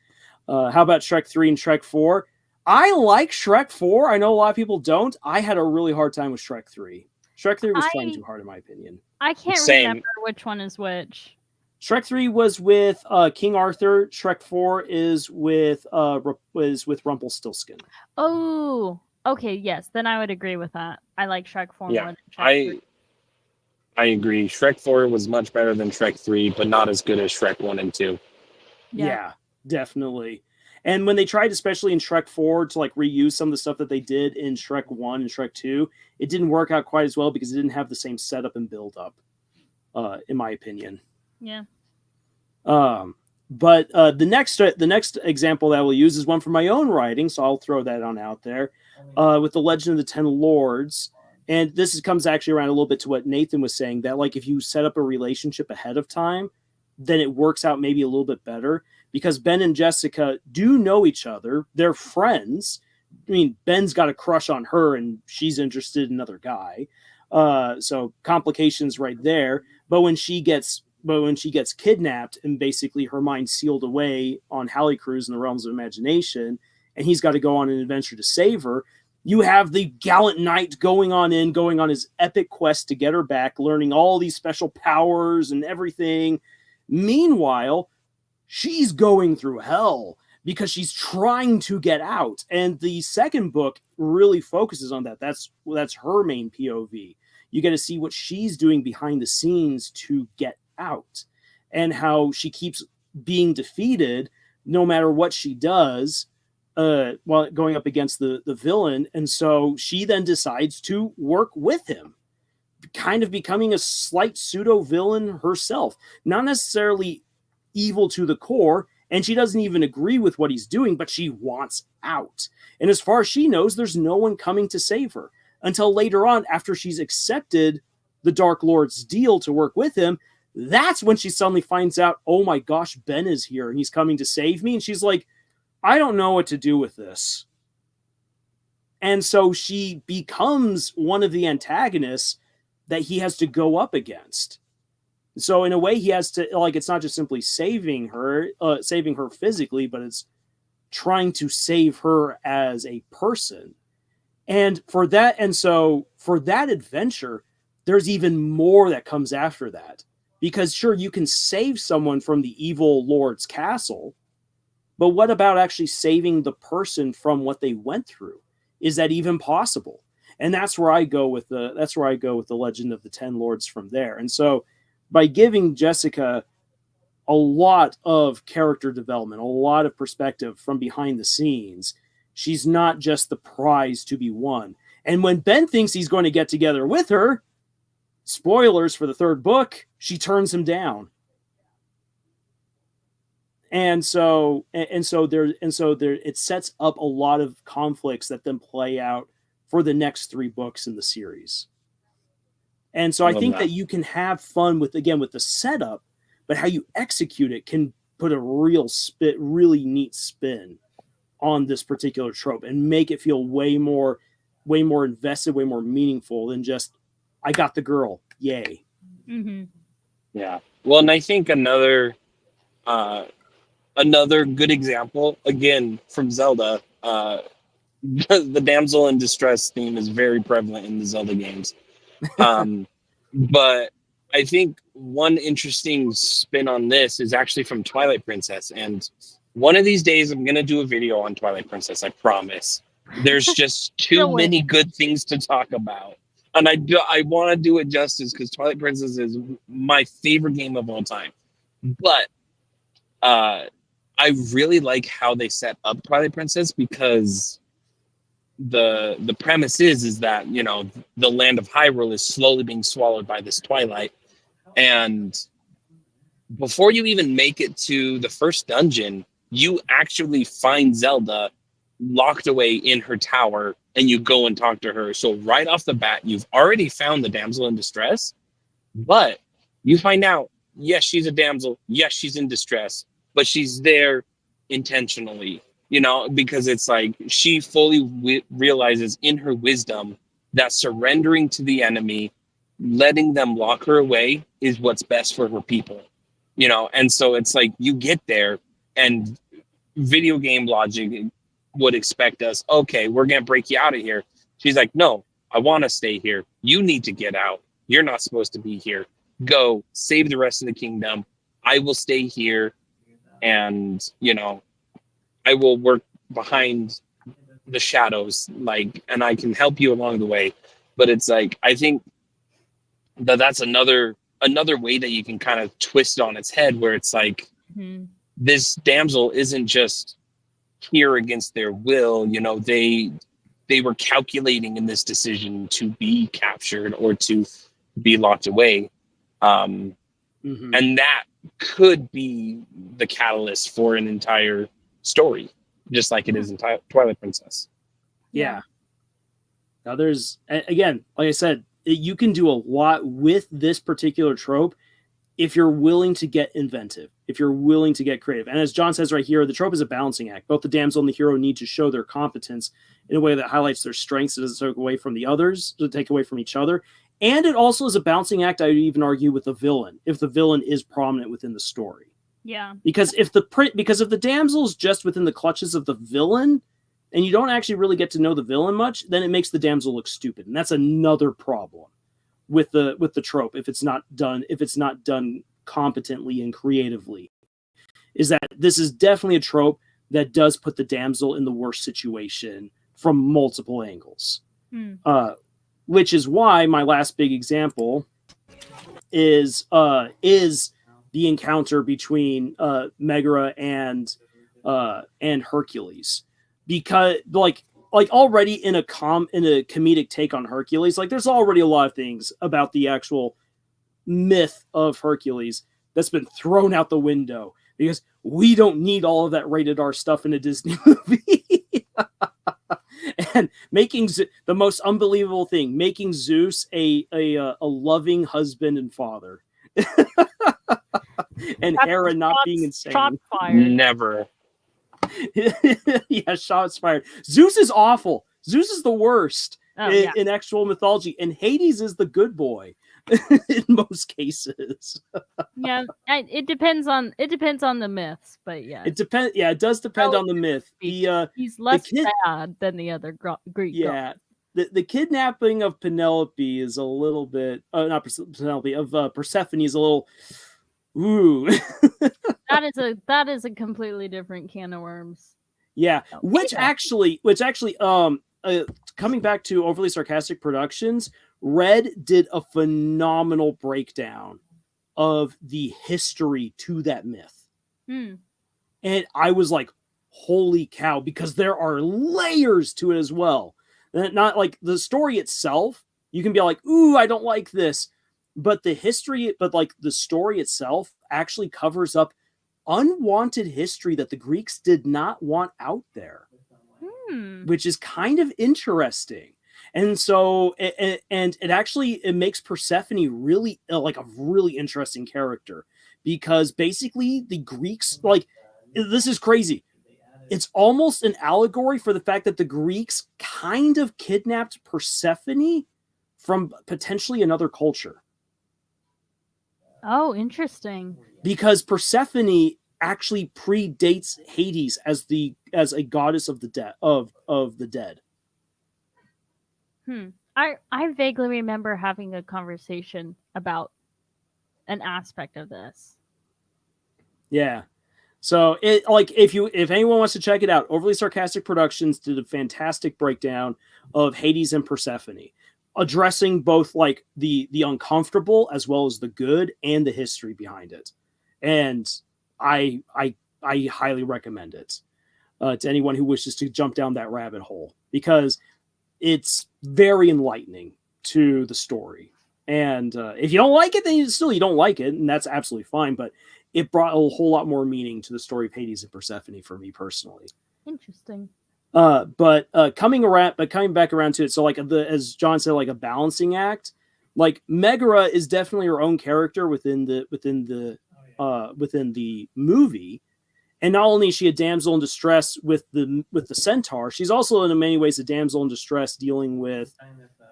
How about Shrek 3 and Shrek 4? I like Shrek 4. I know a lot of people don't. I had a really hard time with Shrek 3. Shrek 3 was trying too hard, in my opinion.
I can't remember which one is which.
Shrek 3 was with King Arthur. Shrek 4 is with Rumpelstiltskin.
Oh, okay, yes. Then I would agree with that. I like Shrek 4 more than Shrek 3.
I agree. Shrek 4 was much better than Shrek 3, but not as good as Shrek 1 and 2.
Yeah, definitely. And when they tried, especially in Shrek 4, to like reuse some of the stuff that they did in Shrek 1 and Shrek 2, it didn't work out quite as well because it didn't have the same setup and build up, in my opinion.
Yeah.
But the next example that we'll use is one from my own writing, so I'll throw that on out there, with the Legend of the Ten Lords. And this comes actually around a little bit to what Nathan was saying, that like if you set up a relationship ahead of time, then it works out maybe a little bit better, because Ben and Jessica do know each other. They're friends. I mean, Ben's got a crush on her and she's interested in another guy. So complications right there. But when she gets kidnapped and basically her mind sealed away on Halley Cruise in the realms of imagination, and he's got to go on an adventure to save her, you have the gallant knight going on his epic quest to get her back, learning all these special powers and everything. Meanwhile, she's going through hell because she's trying to get out. And the second book really focuses on that. That's her main POV. You get to see what she's doing behind the scenes to get out, and how she keeps being defeated no matter what she does, while going up against the villain. And so she then decides to work with him, kind of becoming a slight pseudo villain herself, not necessarily evil to the core, and she doesn't even agree with what he's doing, but she wants out. And as far as she knows, there's no one coming to save her until later on, after she's accepted the Dark Lord's deal to work with him. That's when she suddenly finds out, oh my gosh, Ben is here and he's coming to save me. And she's like, I don't know what to do with this. And so she becomes one of the antagonists that he has to go up against. So in a way, he has to, like, it's not just simply saving her physically, but it's trying to save her as a person. And for that adventure, there's even more that comes after that. Because sure, you can save someone from the evil lord's castle, but what about actually saving the person from what they went through? Is that even possible? And that's where I go with the Legend of the Ten Lords from there. And so by giving Jessica a lot of character development, a lot of perspective from behind the scenes, she's not just the prize to be won. And when Ben thinks he's going to get together with her, spoilers for the third book, she turns him down. And so it sets up a lot of conflicts that then play out for the next 3 books in the series. And so I
Love
think
that.
that you can have fun with the setup, but how you execute it can put a really neat spin on this particular trope and make it feel way more invested, way more meaningful than just, I got the girl, yay.
Mm-hmm.
Yeah. Well, and I think another good example, again from Zelda, the damsel in distress theme is very prevalent in the Zelda games. But I think one interesting spin on this is actually from Twilight Princess. And one of these days, I'm going to do a video on Twilight Princess, I promise. There's just too
Still
many
waiting.
good things to talk about. And I want to do it justice because Twilight Princess is my favorite game of all time. But I really like how they set up Twilight Princess, because the premise is that, you know, the land of Hyrule is slowly being swallowed by this twilight, and before you even make it to the first dungeon, you actually find Zelda locked away in her tower, and you go and talk to her. So right off the bat, you've already found the damsel in distress, but you find out, yes, she's a damsel, yes, she's in distress, but she's there intentionally, you know, because it's like she fully realizes in her wisdom that surrendering to the enemy, letting them lock her away, is what's best for her people, you know. And so it's like you get there, and video game logic would expect us, okay, we're gonna break you out of here. She's like, no, I want to stay here. You need to get out. You're not supposed to be here. Go save the rest of the kingdom. I will stay here, and, you know, I will work behind the shadows, like, and I can help you along the way. But it's like, I think that's another way that you can kind of twist it on its head, where it's like, this damsel isn't just here against their will, you know, they were calculating in this decision to be captured or to be locked away. And that could be the catalyst for an entire story, just like it is in Twilight Princess.
Yeah. Now there's, again, like I said, you can do a lot with this particular trope if you're willing to get inventive, if you're willing to get creative. And as John says right here, the trope is a balancing act. Both the damsel and the hero need to show their competence in a way that highlights their strengths. It doesn't take away from the others, to take away from each other. And it also is a balancing act, I would even argue, with the villain, if the villain is prominent within the story.
Yeah.
Because if the damsel is just within the clutches of the villain, and you don't actually really get to know the villain much, then it makes the damsel look stupid. And that's another problem with the trope, if it's not done competently and creatively, is that this is definitely a trope that does put the damsel in the worst situation from multiple angles. Which is why my last big example is the encounter between Megara and Hercules, because like already in a comedic take on Hercules, like there's already a lot of things about the actual myth of Hercules that's been thrown out the window, because we don't need all of that rated R stuff in a Disney movie. And making the most unbelievable thing, making Zeus a loving husband and father. And Hera not being insane.
Shot fired.
Never.
Yeah, shots fired. Zeus is awful. Zeus is the worst in actual mythology, and Hades is the good boy in most cases.
Yeah, it depends on the myths, but yeah,
it depends. Yeah, it does depend on the myth.
He's less bad than the other Greek.
Yeah, the kidnapping of Penelope is a little bit not Penelope of Persephone is a little. Ooh.
that is a completely different can of worms.
Yeah, which actually coming back to Overly Sarcastic Productions, Red did a phenomenal breakdown of the history to that myth. And I was like, holy cow, because there are layers to it as well. And not like the story itself, you can be like, ooh, I don't like this. But the story itself actually covers up unwanted history that the Greeks did not want out there, which is kind of interesting. And so it actually it makes Persephone really like a really interesting character, because basically the Greeks, like, this is crazy. It's almost an allegory for the fact that the Greeks kind of kidnapped Persephone from potentially another culture.
Oh, interesting.
Because Persephone actually predates Hades as a goddess of the dead of the dead.
I vaguely remember having a conversation about an aspect of this.
Yeah. So it, like, if anyone wants to check it out, Overly Sarcastic Productions did a fantastic breakdown of Hades and Persephone, addressing both like the uncomfortable as well as the good and the history behind it. And I highly recommend it to anyone who wishes to jump down that rabbit hole, because it's very enlightening to the story. And if you don't like it, then you don't like it, and that's absolutely fine. But it brought a whole lot more meaning to the story of Hades and Persephone for me personally.
Interesting.
But coming back around to it, so like as John said, like a balancing act. Like Megara is definitely her own character within the movie, and not only is she a damsel in distress with the centaur, she's also in many ways a damsel in distress dealing with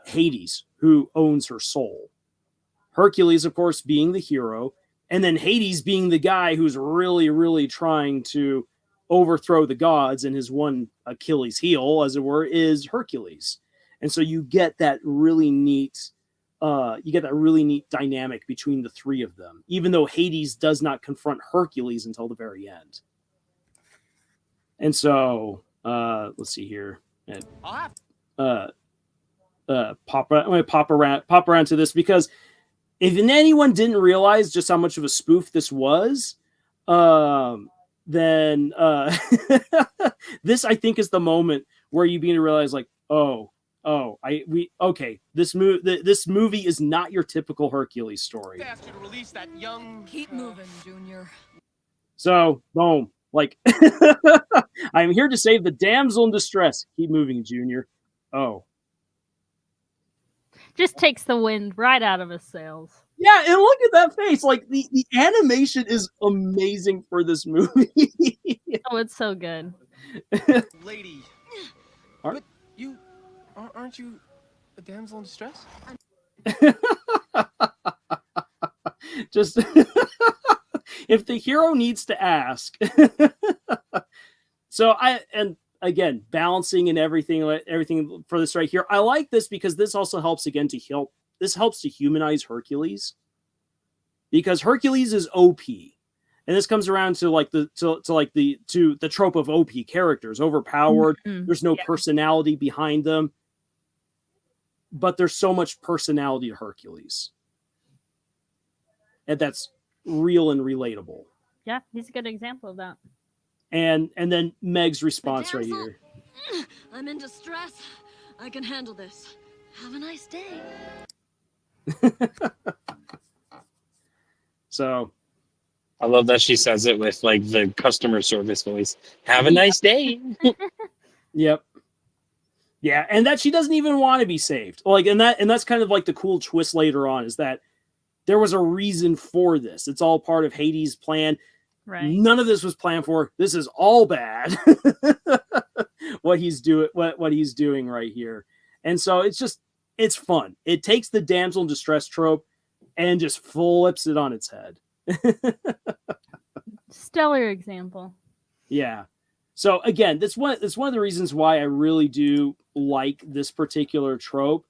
Hades, who owns her soul. Hercules, of course, being the hero, and then Hades being the guy who's really, really trying to overthrow the gods, and his one Achilles heel, as it were, is Hercules. And so you get that really neat dynamic between the three of them, even though Hades does not confront Hercules until the very end. And so let's see here. I'm going to pop around to this, because if anyone didn't realize just how much of a spoof this was, then this, I think, is the moment where you begin to realize, like, this movie is not your typical Hercules story.
Keep moving, Junior.
So, boom, like, I'm here to save the damsel in distress. Keep moving, Junior. Oh.
Just takes the wind right out of his sails.
Yeah, and look at that face. Like, the animation is amazing for this movie.
Oh, it's so good.
Lady.
Aren't
you a damsel in distress?
Just if the hero needs to ask. So again, balancing and everything for this right here. I like this because this also helps to humanize Hercules, because Hercules is OP, and this comes around to like the trope of OP characters, overpowered.
Mm-hmm.
There's no personality behind them, but there's so much personality to Hercules, and that's real and relatable.
Yeah, he's a good example of that.
And then Meg's response right here.
I'm in distress. I can handle this. Have a nice day.
So
I love that she says it with like the customer service voice. Have a nice day.
Yep. Yeah, and that she doesn't even want to be saved. Like, and that's kind of like the cool twist later on, is that there was a reason for this. It's all part of Hades' plan.
Right.
None of this was planned for. This is all bad. what he's doing right here. And so it's fun. It takes the damsel in distress trope and just flips it on its head.
Stellar example.
Yeah. So again, that's one of the reasons why I really do like this particular trope.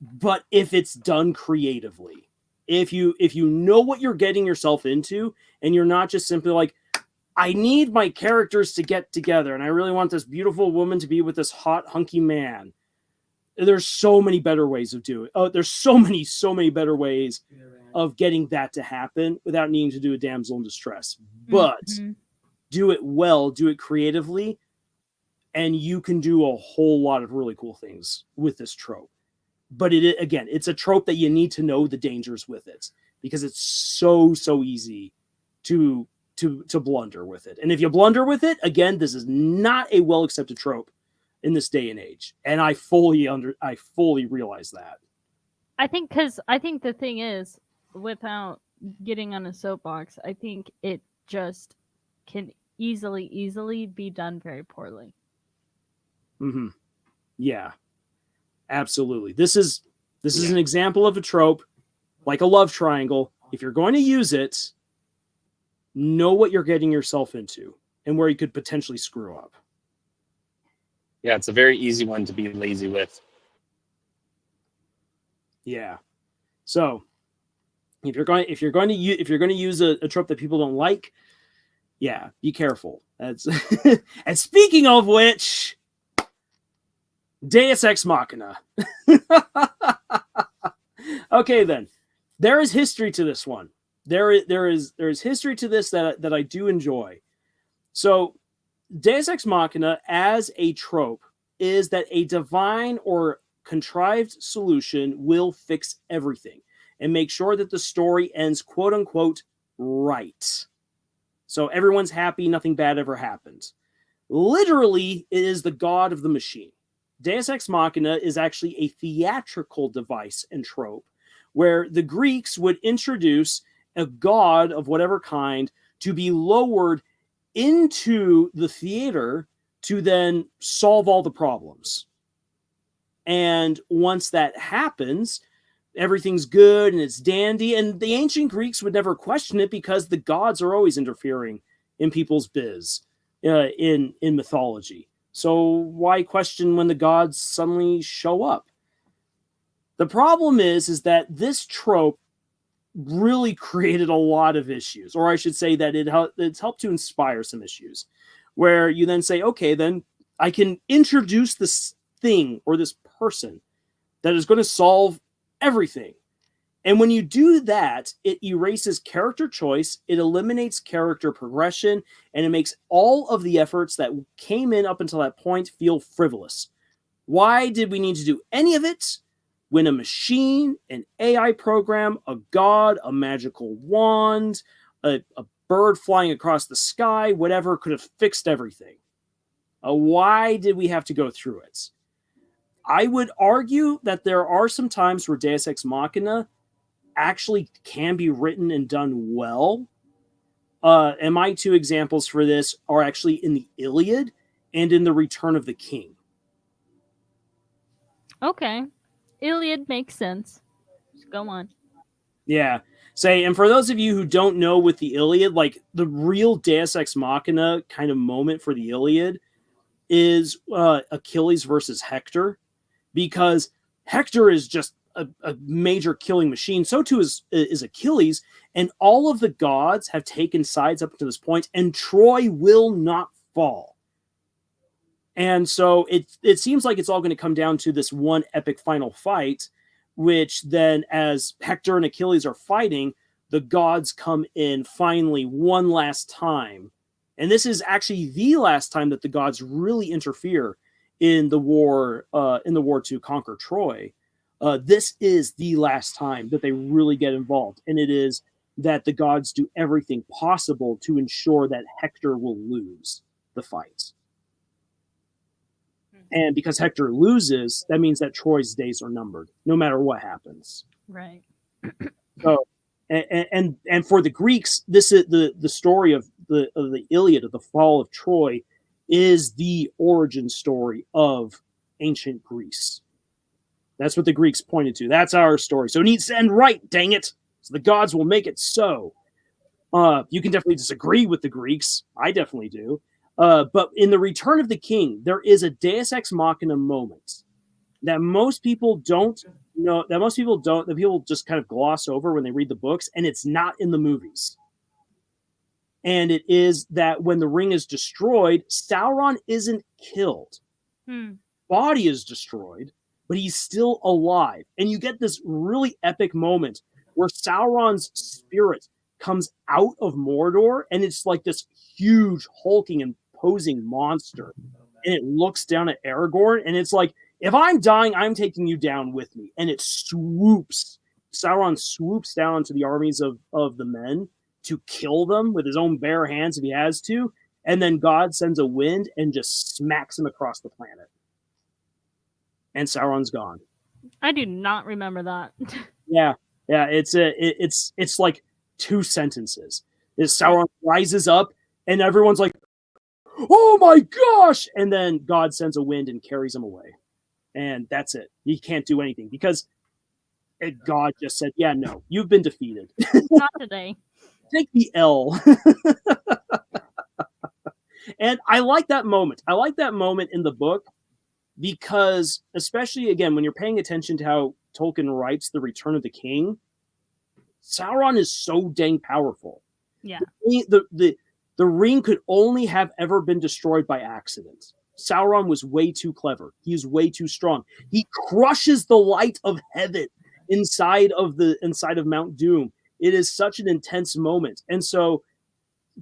But if it's done creatively, if you know what you're getting yourself into, and you're not just simply like, I need my characters to get together, and I really want this beautiful woman to be with this hot hunky man. There's so many better ways of doing it. Oh, there's so many better ways of getting that to happen without needing to do a damsel in distress. But do it well, do it creatively, and you can do a whole lot of really cool things with this trope. But it's a trope that you need to know the dangers with it, because it's so easy to blunder with it. And if you blunder with it, again, this is not a well accepted trope in this day and age. And I fully realize that.
I think the thing is, without getting on a soapbox, I think it just can easily be done very poorly.
Mm-hmm. Yeah, absolutely. This is an example of a trope, like a love triangle. If you're going to use it, know what you're getting yourself into and where you could potentially screw up.
Yeah, it's a very easy one to be lazy with.
Yeah. So if you're going to use a trope that people don't like, yeah, be careful. That's and speaking of which, Deus Ex Machina. Okay, then there is history to this one. There is history to this that I do enjoy. So Deus Ex Machina as a trope is that a divine or contrived solution will fix everything and make sure that the story ends quote unquote right. So everyone's happy, nothing bad ever happens. Literally, it is the god of the machine. Deus Ex Machina is actually a theatrical device and trope where the Greeks would introduce a god of whatever kind to be lowered into the theater to then solve all the problems. And once that happens, everything's good and it's dandy. And the ancient Greeks would never question it because the gods are always interfering in people's biz in mythology. So why question when the gods suddenly show up? The problem is that this trope really created a lot of issues, or I should say that it's helped to inspire some issues, where you then say, okay, then I can introduce this thing or this person that is going to solve everything. And when you do that, it erases character choice, it eliminates character progression, and it makes all of the efforts that came in up until that point feel frivolous. Why did we need to do any of it when a machine, an AI program, a god, a magical wand, a bird flying across the sky, whatever, could have fixed everything? Why did we have to go through it? I would argue that there are some times where Deus Ex Machina actually can be written and done well. And my two examples for this are actually in the Iliad and in the Return of the King.
Okay. Iliad makes sense. Just go on.
Yeah. And for those of you who don't know with the Iliad, like the real Deus Ex Machina kind of moment for the Iliad is Achilles versus Hector, because Hector is just a major killing machine. So too is Achilles, and all of the gods have taken sides up to this point, and Troy will not fall. And so it seems like it's all going to come down to this one epic final fight, which then, as Hector and Achilles are fighting, the gods come in finally one last time. And this is actually the last time that the gods really interfere in the war to conquer Troy. This is the last time that they really get involved. And it is that the gods do everything possible to ensure that Hector will lose the fight. And because Hector loses, that means that Troy's days are numbered, no matter what happens.
Right.
So, and for the Greeks, this is the story of the Iliad, of the fall of Troy, is the origin story of ancient Greece. That's what the Greeks pointed to. That's our story. So it needs to end right, dang it. So the gods will make it so. You can definitely disagree with the Greeks. I definitely do. But in the Return of the King, there is a Deus Ex Machina moment that most people don't know, that people just kind of gloss over when they read the books, and it's not in the movies. And it is that when the ring is destroyed, Sauron isn't killed. Body is destroyed, but he's still alive. And you get this really epic moment where Sauron's spirit comes out of Mordor, and it's like this huge, hulking, imposing monster. And it looks down at Aragorn, and it's like, if I'm dying, I'm taking you down with me. And it swoops. Sauron swoops down onto the armies of the men to kill them with his own bare hands if he has to. And then God sends a wind and just smacks him across the planet. and Sauron's gone.
I do not remember that.
Yeah, it's like 2 sentences. Sauron rises up, and everyone's like, "Oh my gosh!" And then God sends a wind and carries him away, and that's it. He can't do anything because God just said, "Yeah, no, you've been defeated.
Not today.
Take the L." And I like that moment. I like that moment in the book because, especially again, when you're paying attention to how Tolkien writes The Return of the King, Sauron is so dang powerful.
Yeah.
The ring could only have ever been destroyed by accident. Sauron was way too clever. He is way too strong. He crushes the light of heaven inside of Mount Doom. It is such an intense moment. And so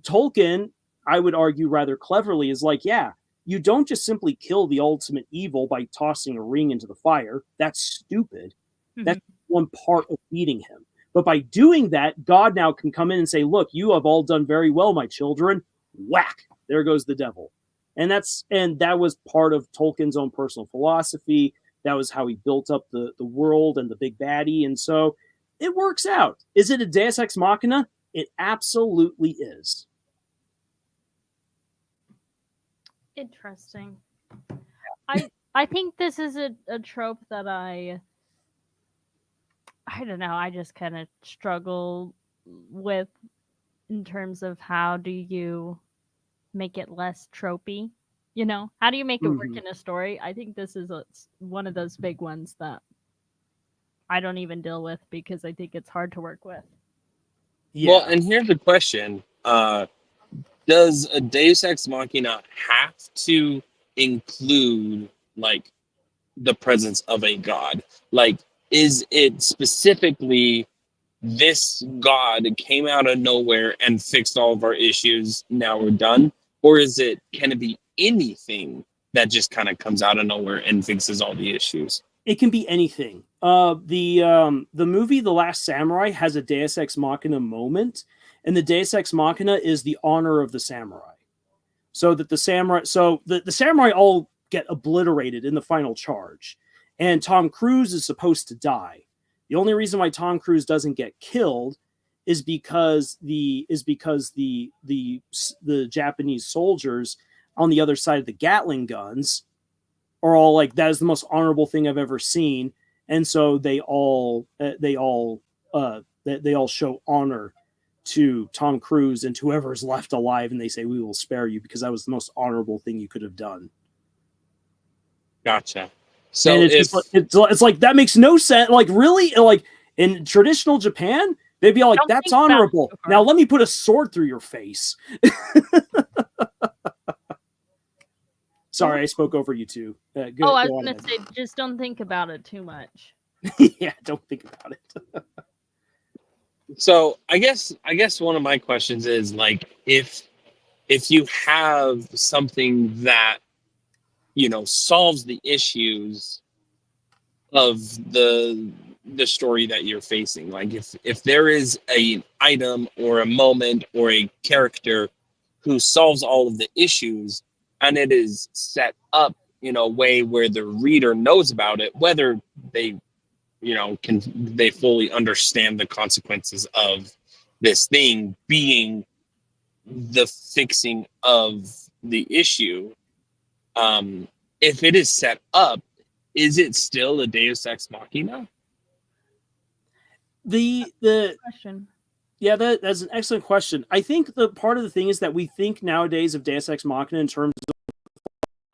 Tolkien, I would argue rather cleverly, is like, yeah, you don't just simply kill the ultimate evil by tossing a ring into the fire. That's stupid. Mm-hmm. That's one part of beating him. But by doing that, God now can come in and say, look, you have all done very well, my children. Whack. There goes the devil. And that was part of Tolkien's own personal philosophy. That was how he built up the world and the big baddie. And so it works out. Is it a Deus Ex Machina? It absolutely is.
Interesting. I think this is a trope that I don't know, I just kind of struggle with in terms of how do you make it less tropey? You know, how do you make it work in a story? I think this is one of those big ones that I don't even deal with because I think it's hard to work with.
Yeah. Well, and here's the question. Does a Deus Ex Machina have to include, like, the presence of a god? Like, is it specifically this god came out of nowhere and fixed all of our issues, now we're done? Or can it be anything that just kind of comes out of nowhere and fixes all the issues?
It can be anything. The movie The Last Samurai has a Deus Ex Machina moment, and the Deus Ex Machina is the honor of the samurai. So that the samurai all get obliterated in the final charge, and Tom Cruise is supposed to die. The only reason why Tom Cruise doesn't get killed is because the Japanese soldiers on the other side of the Gatling guns are all like, that is the most honorable thing I've ever seen, and so they all show honor to Tom Cruise and whoever's left alive, and they say, we will spare you because that was the most honorable thing you could have done.
Gotcha. So
and it's like that makes no sense. Like, really, like in traditional Japan, they'd be like, that's honorable. Now let me put a sword through your face. Sorry, I spoke over you two.
I was going to say, just don't think about it too much.
Yeah, don't think about it.
So I guess one of my questions is, like, if you have something that, you know, solves the issues of the story that you're facing, like if there is an item or a moment or a character who solves all of the issues, and it is set up in a way where the reader knows about it, whether they, you know, can they fully understand the consequences of this thing being the fixing of the issue. If it is set up, is it still a Deus Ex Machina?
The
question.
Yeah, that's an excellent question. I think the part of the thing is that we think nowadays of Deus Ex Machina in terms of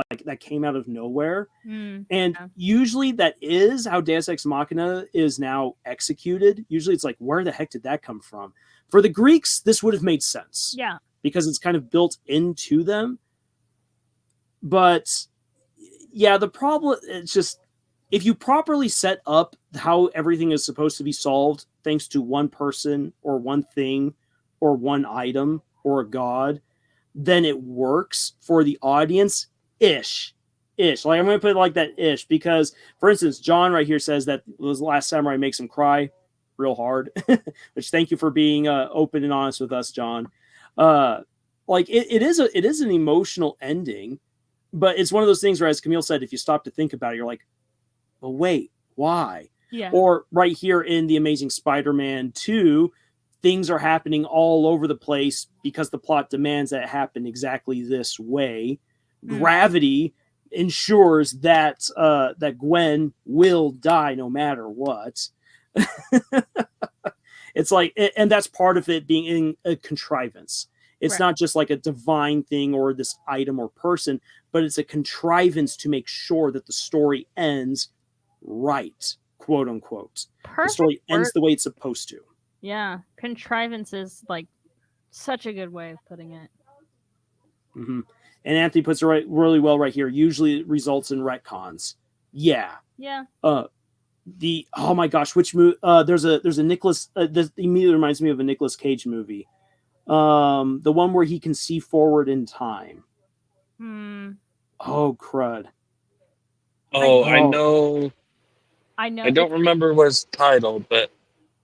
like that came out of nowhere. And usually that is how Deus Ex Machina is now executed. Usually it's like, where the heck did that come from? For the Greeks, this would have made sense.
Yeah.
Because it's kind of built into them. But yeah, the problem, it's just, if you properly set up how everything is supposed to be solved thanks to one person or one thing or one item or a god, then it works for the audience ish. Like, I'm going to put it like that ish because, for instance, John right here says that The Last Samurai makes him cry real hard, which thank you for being open and honest with us, John. Like it is an emotional ending, but it's one of those things where, as Camille said, if you stop to think about it, you're like, but wait, why?
Yeah.
Or right here in The Amazing Spider-Man 2, things are happening all over the place because the plot demands that it happen exactly this way. Gravity ensures that that Gwen will die no matter what. It's like, and that's part of it being in a contrivance. It's not just like a divine thing or this item or person, but it's a contrivance to make sure that the story ends right, quote unquote.
Perfect
the story ends
word.
the way it's supposed to.
Yeah, contrivance is like such a good way of putting it.
Mm-hmm. And Anthony puts it really well right here. Usually it results in retcons. Yeah.
Yeah.
Oh my gosh, which movie? There's a Nicolas. This immediately reminds me of a Nicolas Cage movie. The one where he can see forward in time. Oh crud.
I know.
I know.
I don't remember what it's titled, but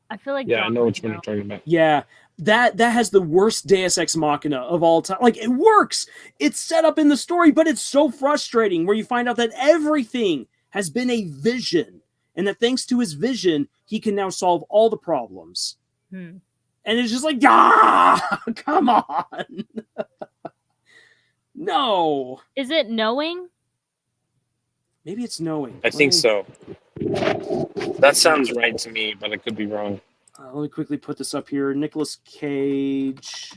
I feel like
I know which one you're talking about.
Yeah, that has the worst Deus Ex Machina of all time. Like, it works. It's set up in the story, but it's so frustrating where you find out that everything has been a vision, and that thanks to his vision, he can now solve all the problems. And it's just like, come on. No.
Is it knowing?
Maybe it's knowing.
I think so. That sounds right to me, but I could be wrong.
Let me quickly put this up here. Nicolas Cage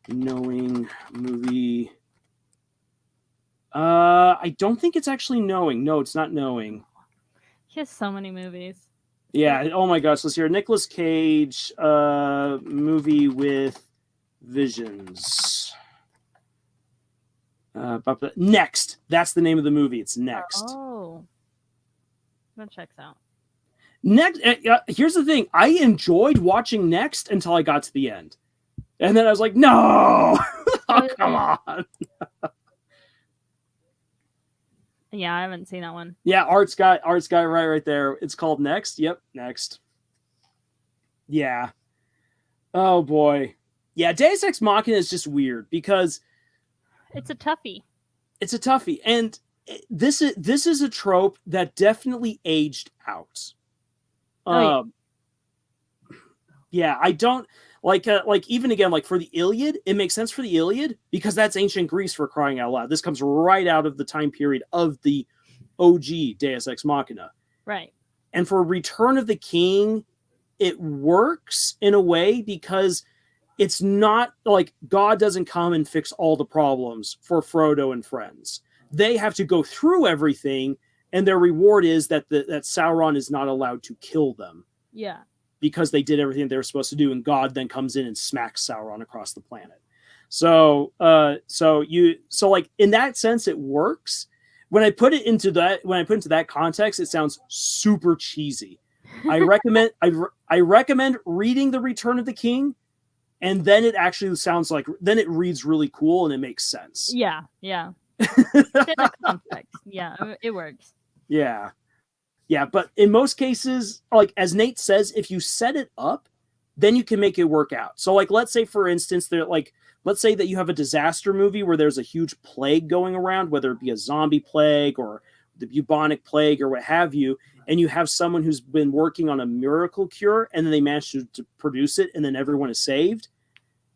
knowing movie. I don't think it's actually knowing. No, it's not knowing.
He has so many movies.
Yeah. Oh my gosh. Let's hear Nicolas Cage movie with visions. Next. That's the name of the movie. It's Next.
Oh. That checks out.
Next. Here's the thing. I enjoyed watching Next until I got to the end. And then I was like, no! Oh, come on.
Yeah, I haven't seen that one.
Yeah, Art's got right there. It's called Next. Yep, Next. Yeah. Oh boy. Yeah, Deus Ex Machina is just weird because
it's a toughie.
It's a toughie, and this is a trope that definitely aged out. Yeah, I don't like even again, like for the Iliad, it makes sense for the Iliad because that's ancient Greece, for crying out loud. This comes right out of the time period of the OG Deus Ex Machina.
Right.
And for Return of the King, it works in a way because it's not like God doesn't come and fix all the problems for Frodo and friends. They have to go through everything, and their reward is that that Sauron is not allowed to kill them.
Yeah.
Because they did everything they were supposed to do, and God then comes in and smacks Sauron across the planet. So like in that sense, it works. When I put it into that context, it sounds super cheesy. I recommend reading The Return of the King, and then it actually sounds like, then it reads really cool and it makes sense.
Yeah, yeah. In the context, yeah, it works.
Yeah. Yeah, but in most cases, like as Nate says, if you set it up, then you can make it work out. So like, let's say for instance, let's say that you have a disaster movie where there's a huge plague going around, whether it be a zombie plague or the bubonic plague or what have you, and you have someone who's been working on a miracle cure and then they manage to produce it and then everyone is saved.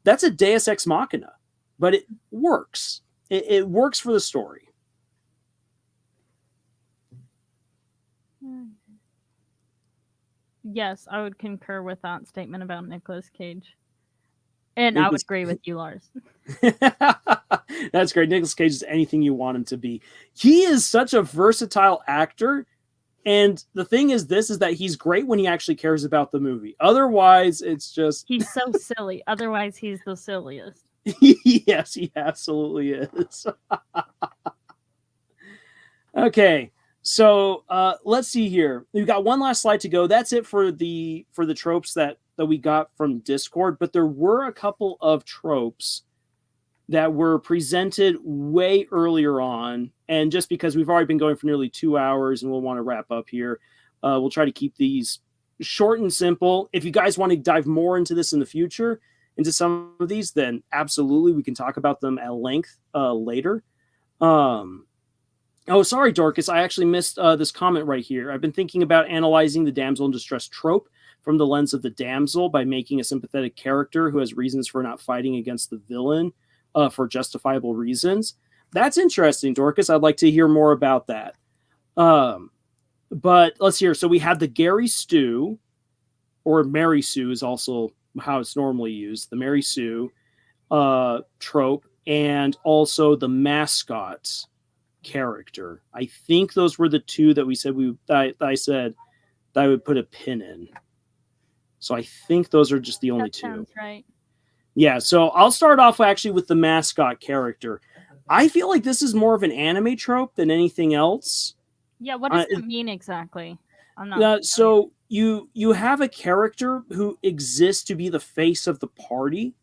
That's a Deus Ex Machina, but it works. It works for the story.
Yes, I would concur with that statement about Nicolas Cage. And I would agree with you, Lars.
That's great. Nicolas Cage is anything you want him to be. He is such a versatile actor. And the thing is that he's great when he actually cares about the movie. Otherwise, it's just...
He's so silly. Otherwise, he's the silliest.
Yes, he absolutely is. Okay. So let's see here. We've got one last slide to go. That's it for the tropes that we got from Discord. But there were a couple of tropes that were presented way earlier on. And just because we've already been going for nearly 2 hours and we'll want to wrap up here, we'll try to keep these short and simple. If you guys want to dive more into this in the future, into some of these, then absolutely we can talk about them at length later. Oh, sorry, Dorcas. I actually missed this comment right here. I've been thinking about analyzing the damsel in distress trope from the lens of the damsel by making a sympathetic character who has reasons for not fighting against the villain for justifiable reasons. That's interesting, Dorcas. I'd like to hear more about that. But let's hear. So we had the Gary Stew, or Mary Sue is also how it's normally used. The Mary Sue trope, and also the mascot character. I think those were the two that we said I said that I would put a pin in. So I think those are just the only
That
two.
sounds right.
Yeah, so I'll start off actually with the mascot character. I feel like this is more of an anime trope than anything else.
Yeah, what does it mean exactly? I'm not.
So you have a character who exists to be the face of the party.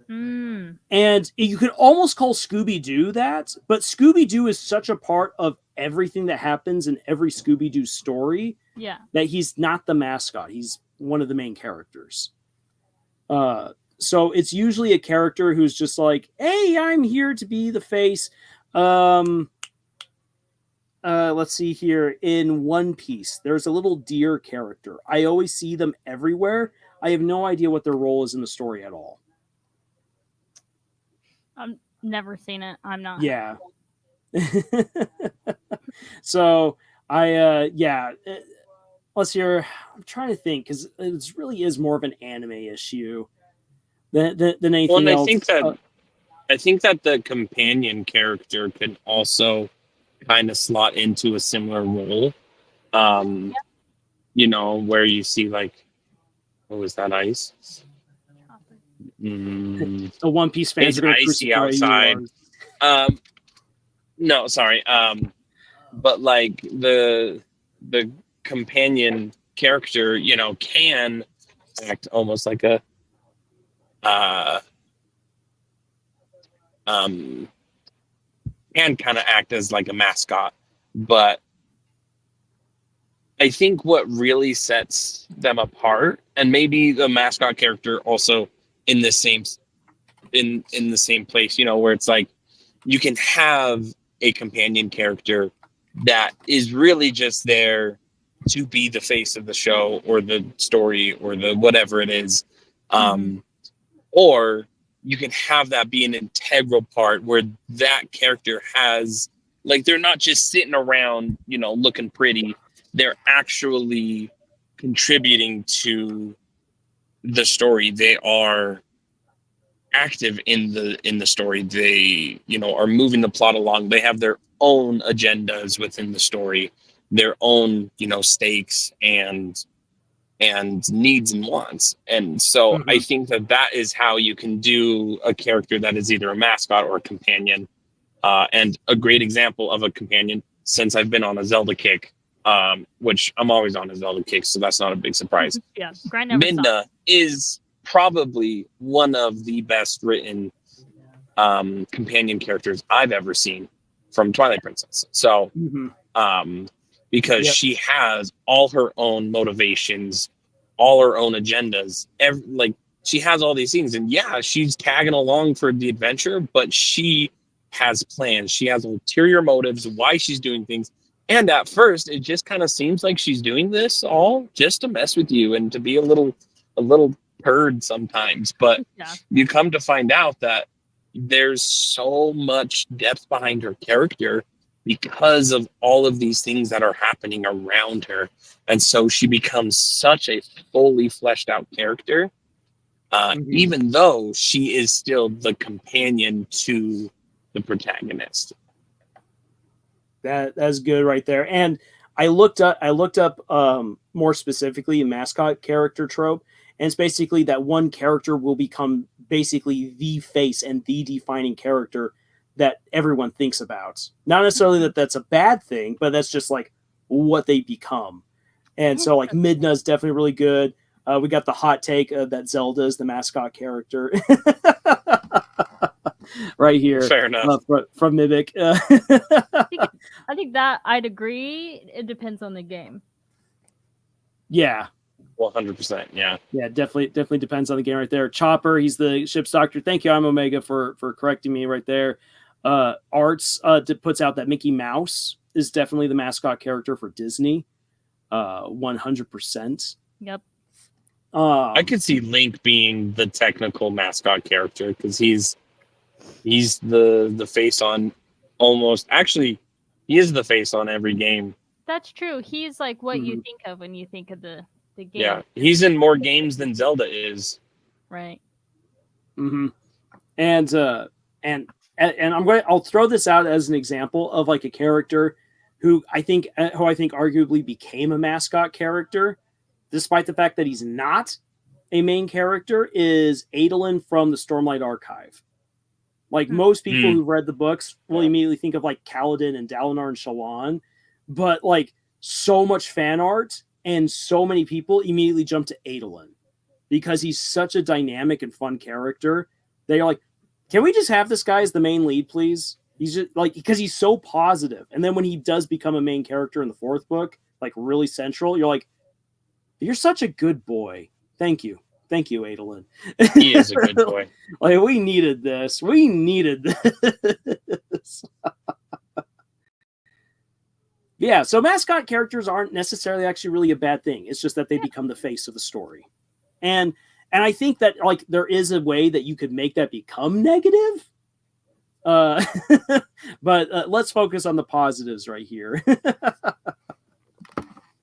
And you could almost call Scooby-Doo that, but Scooby-Doo is such a part of everything that happens in every Scooby-Doo story that he's not the mascot. He's one of the main characters. So it's usually a character who's just like, hey, I'm here to be the face. Let's see here. In One Piece, there's a little deer character. I always see them everywhere. I have no idea what their role is in the story at all.
I've never seen it. I'm not.
Yeah. So let's hear. I'm trying to think because it really is more of an anime issue than anything else.
I think that the companion character could also kind of slot into a similar role. You know, where you see like, what was that ice?
The One Piece fans
it's
are going to
icy outside. No, sorry. But like the companion character, you know, can act almost like a can kind of act as like a mascot. But I think what really sets them apart, and maybe the mascot character also in the same place, you know, where it's like you can have a companion character that is really just there to be the face of the show or the story or the whatever it is. Or you can have that be an integral part where that character has, like, they're not just sitting around, you know, looking pretty. They're actually contributing to the story. They are active in the story. They, you know, are moving the plot along. They have their own agendas within the story, their own, you know, stakes and needs and wants. And so I think that is how you can do a character that is either a mascot or a companion. And a great example of a companion, since I've been on a Zelda kick, which I'm always on a Zelda kick, so that's not a big surprise.
Yeah, Grind never
Midna
stops.
is probably one of the best written companion characters I've ever seen from Twilight Princess. So because she has all her own motivations, all her own agendas, like she has all these things, and yeah, she's tagging along for the adventure, but she has plans. She has ulterior motives why she's doing things. And at first, it just kind of seems like she's doing this all just to mess with you and to be a little turd sometimes. But you come to find out that there's so much depth behind her character because of all of these things that are happening around her. And so she becomes such a fully fleshed out character, even though she is still the companion to the protagonist.
That's good right there. And I looked up more specifically a mascot character trope, and it's basically that one character will become basically the face and the defining character that everyone thinks about. Not necessarily that that's a bad thing, but that's just like what they become. And so like Midna is definitely really good. We got the hot take that Zelda is the mascot character. Right here.
Fair enough.
From Mimic.
I think that I'd agree. It depends on the game.
Yeah.
100%. Yeah.
Yeah, definitely depends on the game right there. Chopper, he's the ship's doctor. Thank you, I'm Omega, for correcting me right there. Arts puts out that Mickey Mouse is definitely the mascot character for Disney. 100%.
Yep.
I could see Link being the technical mascot character because he's the face on almost. Actually, he is the face on every game.
That's true. He's like what you
Mhm.
think of when you think of the game.
Yeah, he's in more games than Zelda is.
Right.
Mm-hmm. And I'll throw this out as an example of like a character who I think arguably became a mascot character, despite the fact that he's not a main character, is Adolin from the Stormlight Archive. Like most people who read the books will immediately think of like Kaladin and Dalinar and Shallan, but like so much fan art and so many people immediately jump to Adolin because he's such a dynamic and fun character. They're like, can we just have this guy as the main lead, please? He's just like, because he's so positive. And then when he does become a main character in the fourth book, like really central, you're like, you're such a good boy. Thank you, Adolin.
He is a good boy.
Like, we needed this. We needed this. Yeah, so mascot characters aren't necessarily actually really a bad thing. It's just that they become the face of the story. And I think that like there is a way that you could make that become negative. But let's focus on the positives right here.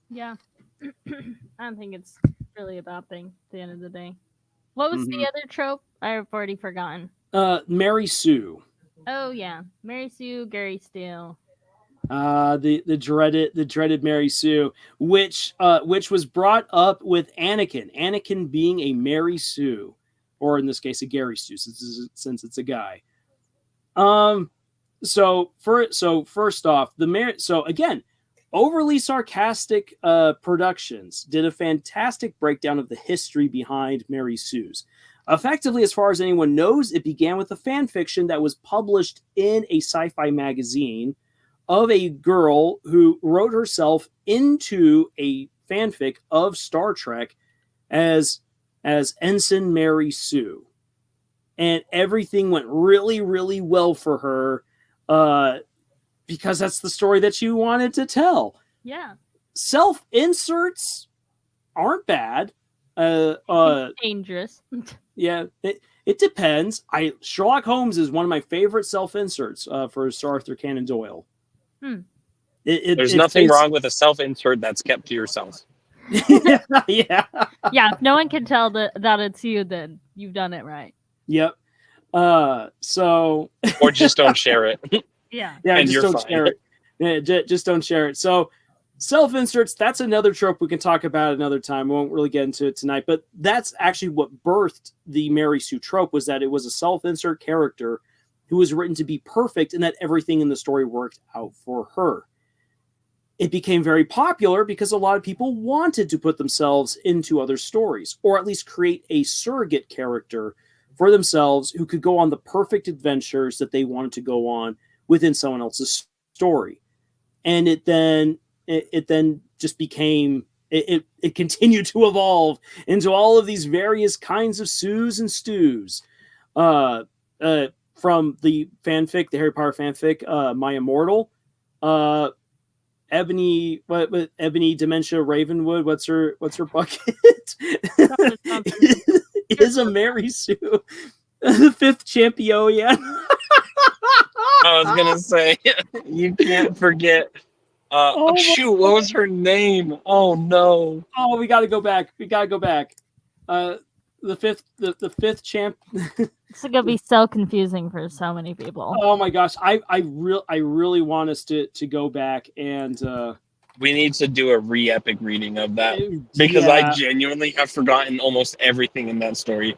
Yeah. I don't think it's really a bad thing at the end of the day. What was the other trope? I've already forgotten.
Mary Sue.
Oh yeah, Mary Sue, Gary Steele.
The dreaded Mary Sue, which was brought up with Anakin being a Mary Sue, or in this case a Gary Sue, since it's a guy. So first off, so again, Overly Sarcastic Productions did a fantastic breakdown of the history behind Mary Sue's. Effectively, as far as anyone knows, it began with a fan fiction that was published in a sci-fi magazine of a girl who wrote herself into a fanfic of Star Trek as Ensign Mary Sue. And everything went really, really well for her because that's the story that she wanted to tell.
Yeah.
Self-inserts aren't bad.
Dangerous.
Yeah, it depends. Sherlock Holmes is one of my favorite self-inserts for Sir Arthur Conan Doyle.
There's nothing wrong with a self-insert that's kept to yourself.
Yeah.
Yeah, if no one can tell that it's you, then you've done it right.
Yep. So
Or just don't share it.
Yeah.
Yeah,
And
just
you're
don't
fine.
share it. Yeah, just don't share it. So self-inserts, that's another trope we can talk about another time. We won't really get into it tonight, but that's actually what birthed the Mary Sue trope, was that it was a self-insert character who was written to be perfect and that everything in the story worked out for her. It became very popular because a lot of people wanted to put themselves into other stories, or at least create a surrogate character for themselves who could go on the perfect adventures that they wanted to go on within someone else's story. And it then just became, it continued to evolve into all of these various kinds of Sues and Stews. From the fanfic, the Harry Potter fanfic, My Immortal, Ebony Dementia Ravenwood, what's her bucket? Is a Mary Sue. The fifth champion.
I was gonna say, you can't forget. Shoot, what was her name? Oh no!
Oh, we got to go back. The fifth champ.
It's gonna be so confusing for so many people.
Oh my gosh, I really want us to go back and.
We need to do a re-epic reading of that because I
Yeah.
genuinely have forgotten almost everything in that story.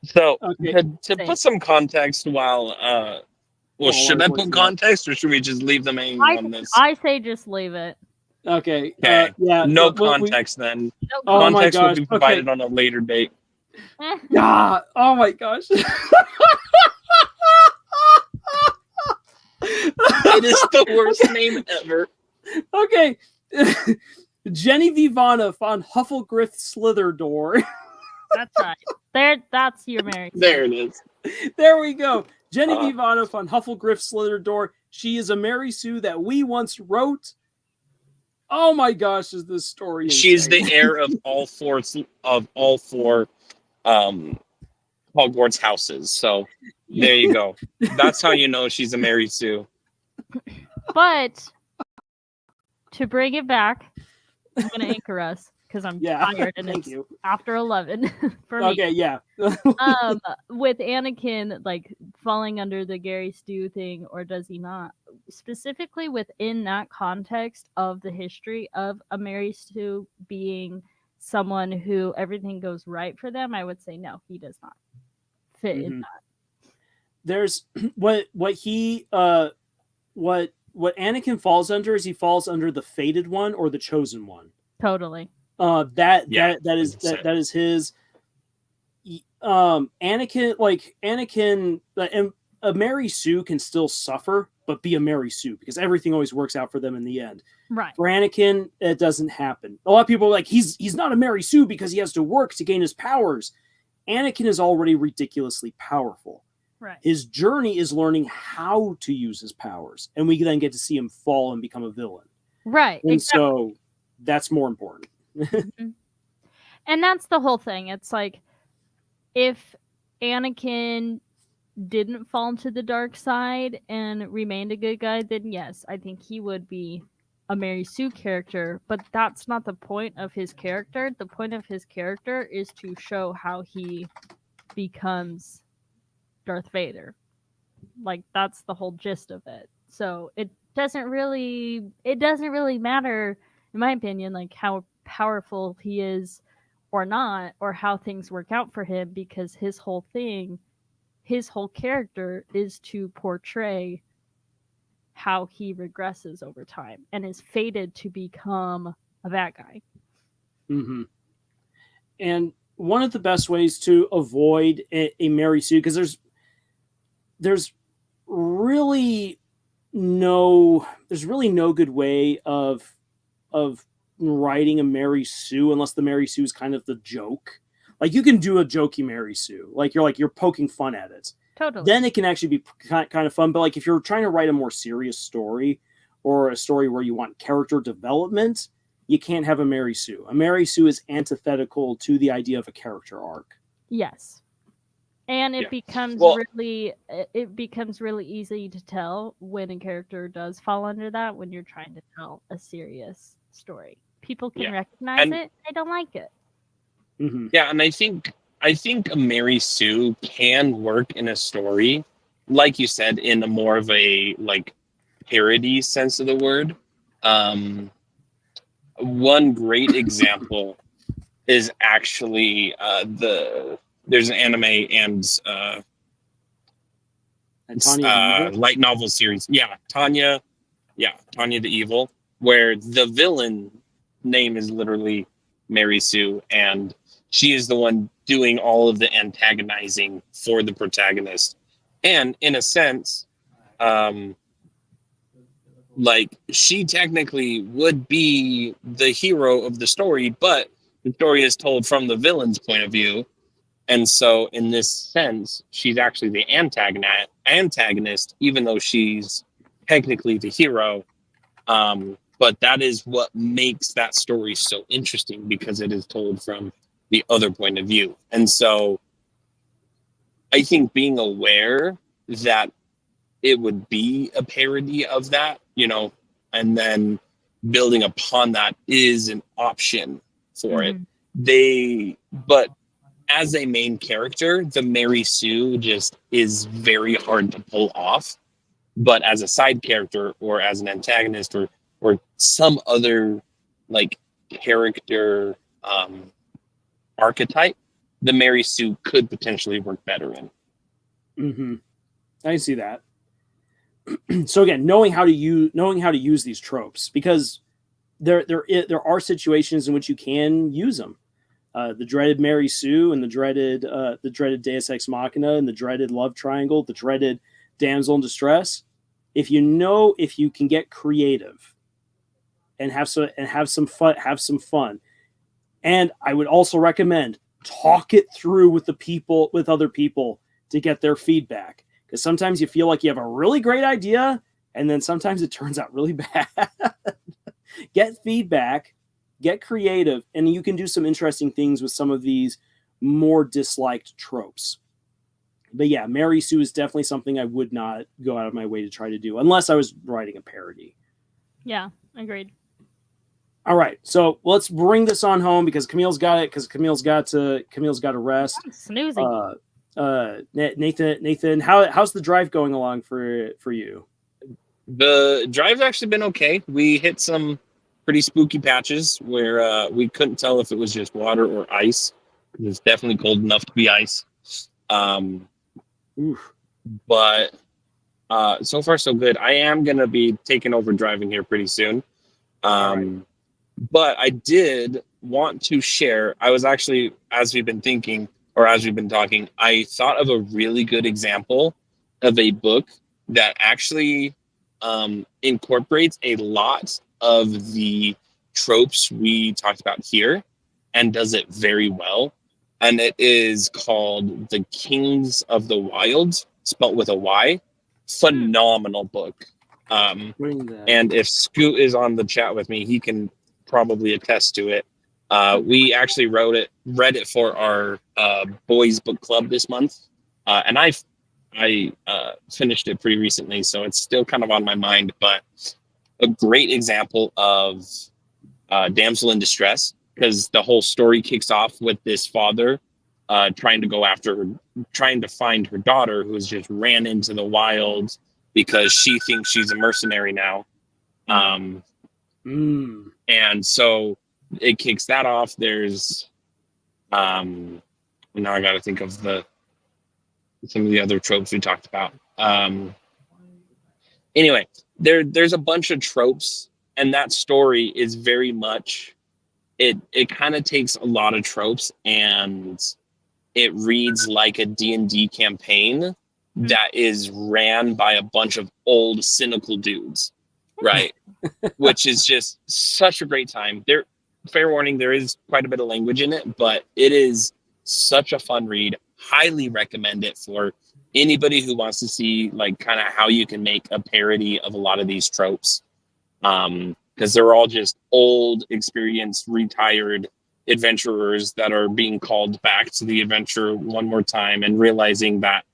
So
Okay.
to put some context, while should I put context or should we just leave them hanging on this?
I say just leave it.
Okay.
Okay.
Yeah.
No context then.
No
Oh my
Context will
gosh.
be provided on a later date.
Yeah. Oh my gosh.
It is the worst name ever.
Okay. Jenny Vivana von Hufflegriff Slitherdor.
That's right. That's your Mary.
There it is.
There we go. Genevieve Ivanov on Hufflegriff Slither She is a Mary Sue that we once wrote. Oh my gosh, is this story
She's
insane.
the heir of all four Hogwarts houses. So there you go. That's how you know she's a Mary Sue.
But to bring it back, I'm gonna anchor us because I'm tired and it's after 11 for me.
Okay, yeah.
With Anakin like falling under the Gary Stu thing, or does he not? Specifically within that context of the history of a Mary Sue being someone who everything goes right for them, I would say no, he does not fit in that.
There's what Anakin falls under is he falls under the fated one or the chosen one.
Totally.
That is his. Anakin, and a Mary Sue can still suffer, but be a Mary Sue because everything always works out for them in the end.
Right.
For Anakin, it doesn't happen. A lot of people are like, he's not a Mary Sue because he has to work to gain his powers. Anakin is already ridiculously powerful.
Right.
His journey is learning how to use his powers, and we then get to see him fall and become a villain.
Right.
And so that's more important.
Mm-hmm. And that's the whole thing. It's like if Anakin didn't fall to the dark side and remained a good guy, then yes, I think he would be a Mary Sue character, but that's not the point of his character. The point of his character is to show how he becomes Darth Vader. Like that's the whole gist of it. So it doesn't really matter, in my opinion, like how powerful he is or not, or how things work out for him, because his whole character is to portray how he regresses over time and is fated to become a bad guy.
Mm-hmm. And one of the best ways to avoid a Mary Sue, because there's really no good way of writing a Mary Sue unless the Mary Sue is kind of the joke. Like you can do a jokey Mary Sue, you're poking fun at it.
Totally.
Then it can actually be kind of fun. But like if you're trying to write a more serious story or a story where you want character development, you can't have a Mary Sue. A Mary Sue is antithetical to the idea of a character arc.
Yes. And it becomes really easy to tell when a character does fall under that when you're trying to tell a serious story. People can recognize it. They don't like it.
Mm-hmm.
Yeah, and I think a Mary Sue can work in a story, like you said, in a more of a like parody sense of the word. One great example is actually there's an anime and light novel series. Tanya the Evil, where the villain name is literally Mary Sue, and she is the one doing all of the antagonizing for the protagonist. And in a sense, like she technically would be the hero of the story, but the story is told from the villain's point of view. And so in this sense, she's actually the antagonist, even though she's technically the hero. But that is what makes that story so interesting, because it is told from the other point of view. And so I think being aware that it would be a parody of that, and then building upon that is an option for it. But as a main character, the Mary Sue just is very hard to pull off. But as a side character or as an antagonist or some other like character archetype, the Mary Sue could potentially work better in.
Mm-hmm. I see that. So again, knowing how to use these tropes, because there are situations in which you can use them. The dreaded Mary Sue and the dreaded Deus Ex Machina and the dreaded love triangle, the dreaded damsel in distress. If you can get creative and have some fun. And I would also recommend talk it through with other people to get their feedback. because sometimes you feel like you have a really great idea, and then sometimes it turns out really bad. Get feedback, get creative, and you can do some interesting things with some of these more disliked tropes. But yeah, Mary Sue is definitely something I would not go out of my way to try to do unless I was writing a parody.
Yeah, agreed.
All right, so let's bring this on home because Camille's got it. Because Camille's got to rest.
I'm snoozing.
Nathan, how's the drive going along for you?
The drive's actually been okay. We hit some pretty spooky patches where we couldn't tell if it was just water or ice. It's definitely cold enough to be ice. But so far so good. I am gonna be taking over driving here pretty soon. But I did want to share. I was actually, as we've been talking, I thought of a really good example of a book that actually incorporates a lot of the tropes we talked about here and does it very well. And it is called The Kings of the Wild, spelt with a Y. Phenomenal book. And if Scoot is on the chat with me, he can probably attest to it. We actually read it for our boys book club this month, and I finished it pretty recently, so it's still kind of on my mind. But a great example of damsel in distress, because the whole story kicks off with this father trying to find her daughter, who has just ran into the wild because she thinks she's a mercenary now. And so it kicks that off. There's now I got to think of some of the other tropes we talked about. Anyway, there's a bunch of tropes, and that story is very much it kind of takes a lot of tropes and it reads like a D&D campaign that is ran by a bunch of old cynical dudes, right? Which is just such a great time. Fair warning, there is quite a bit of language in it, but it is such a fun read. Highly recommend it for anybody who wants to see like kind of how you can make a parody of a lot of these tropes. Because they're all just old, experienced, retired adventurers that are being called back to the adventure one more time and realizing that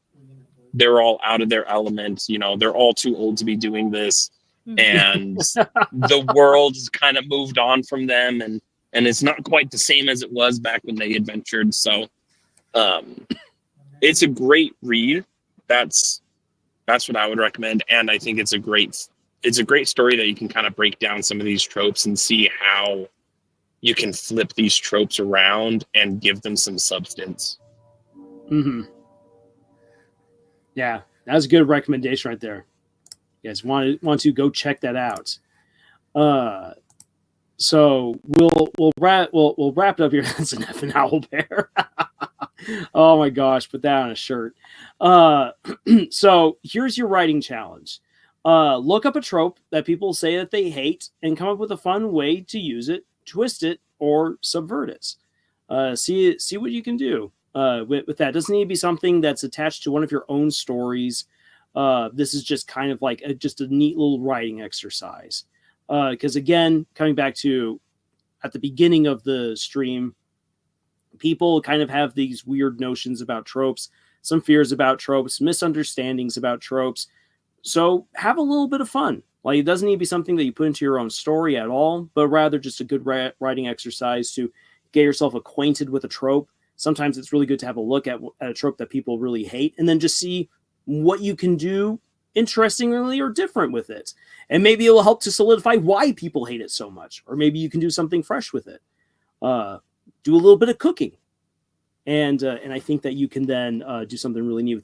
they're all out of their element. You know, they're all too old to be doing this. And the world has kind of moved on from them, and it's not quite the same as it was back when they adventured. So it's a great read. That's what I would recommend. And I think it's a great story that you can kind of break down some of these tropes and see how you can flip these tropes around and give them some substance.
Yeah, that was a good recommendation right there. You guys want to go check that out. So we'll wrap it up here. That's an effing owl bear. Oh my gosh, put that on a shirt. So here's your writing challenge. Look up a trope that people say that they hate and come up with a fun way to use it, twist it, or subvert it. See what you can do with that. It doesn't need to be something that's attached to one of your own stories. This is just kind of like just a neat little writing exercise. Because again, coming back to at the beginning of the stream, people kind of have these weird notions about tropes, some fears about tropes, misunderstandings about tropes. So have a little bit of fun. Like, it doesn't need to be something that you put into your own story at all, but rather just a good writing exercise to get yourself acquainted with a trope. Sometimes it's really good to have a look at a trope that people really hate and then just see what you can do interestingly or different with it. And maybe it will help to solidify why people hate it so much. Or maybe you can do something fresh with it. Do a little bit of cooking. And I think that you can then do something really neat with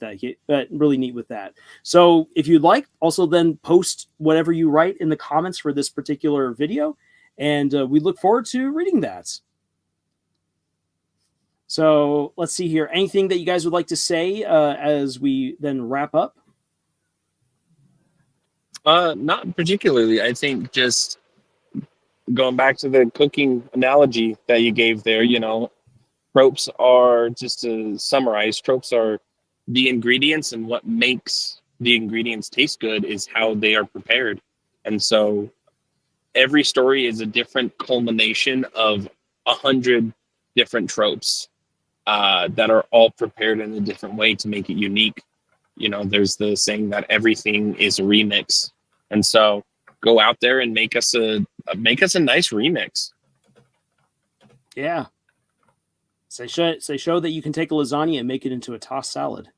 that. So if you'd like, also then post whatever you write in the comments for this particular video. And we look forward to reading that. So let's see here. Anything that you guys would like to say as we then wrap up?
Not particularly. I think just going back to the cooking analogy that you gave there, tropes are, just to summarize, tropes are the ingredients and what makes the ingredients taste good is how they are prepared. And so every story is a different culmination of 100 different tropes that are all prepared in a different way to make it unique. There's the saying that everything is a remix. And so go out there and make us a nice remix.
Yeah. Say show that you can take a lasagna and make it into a tossed salad.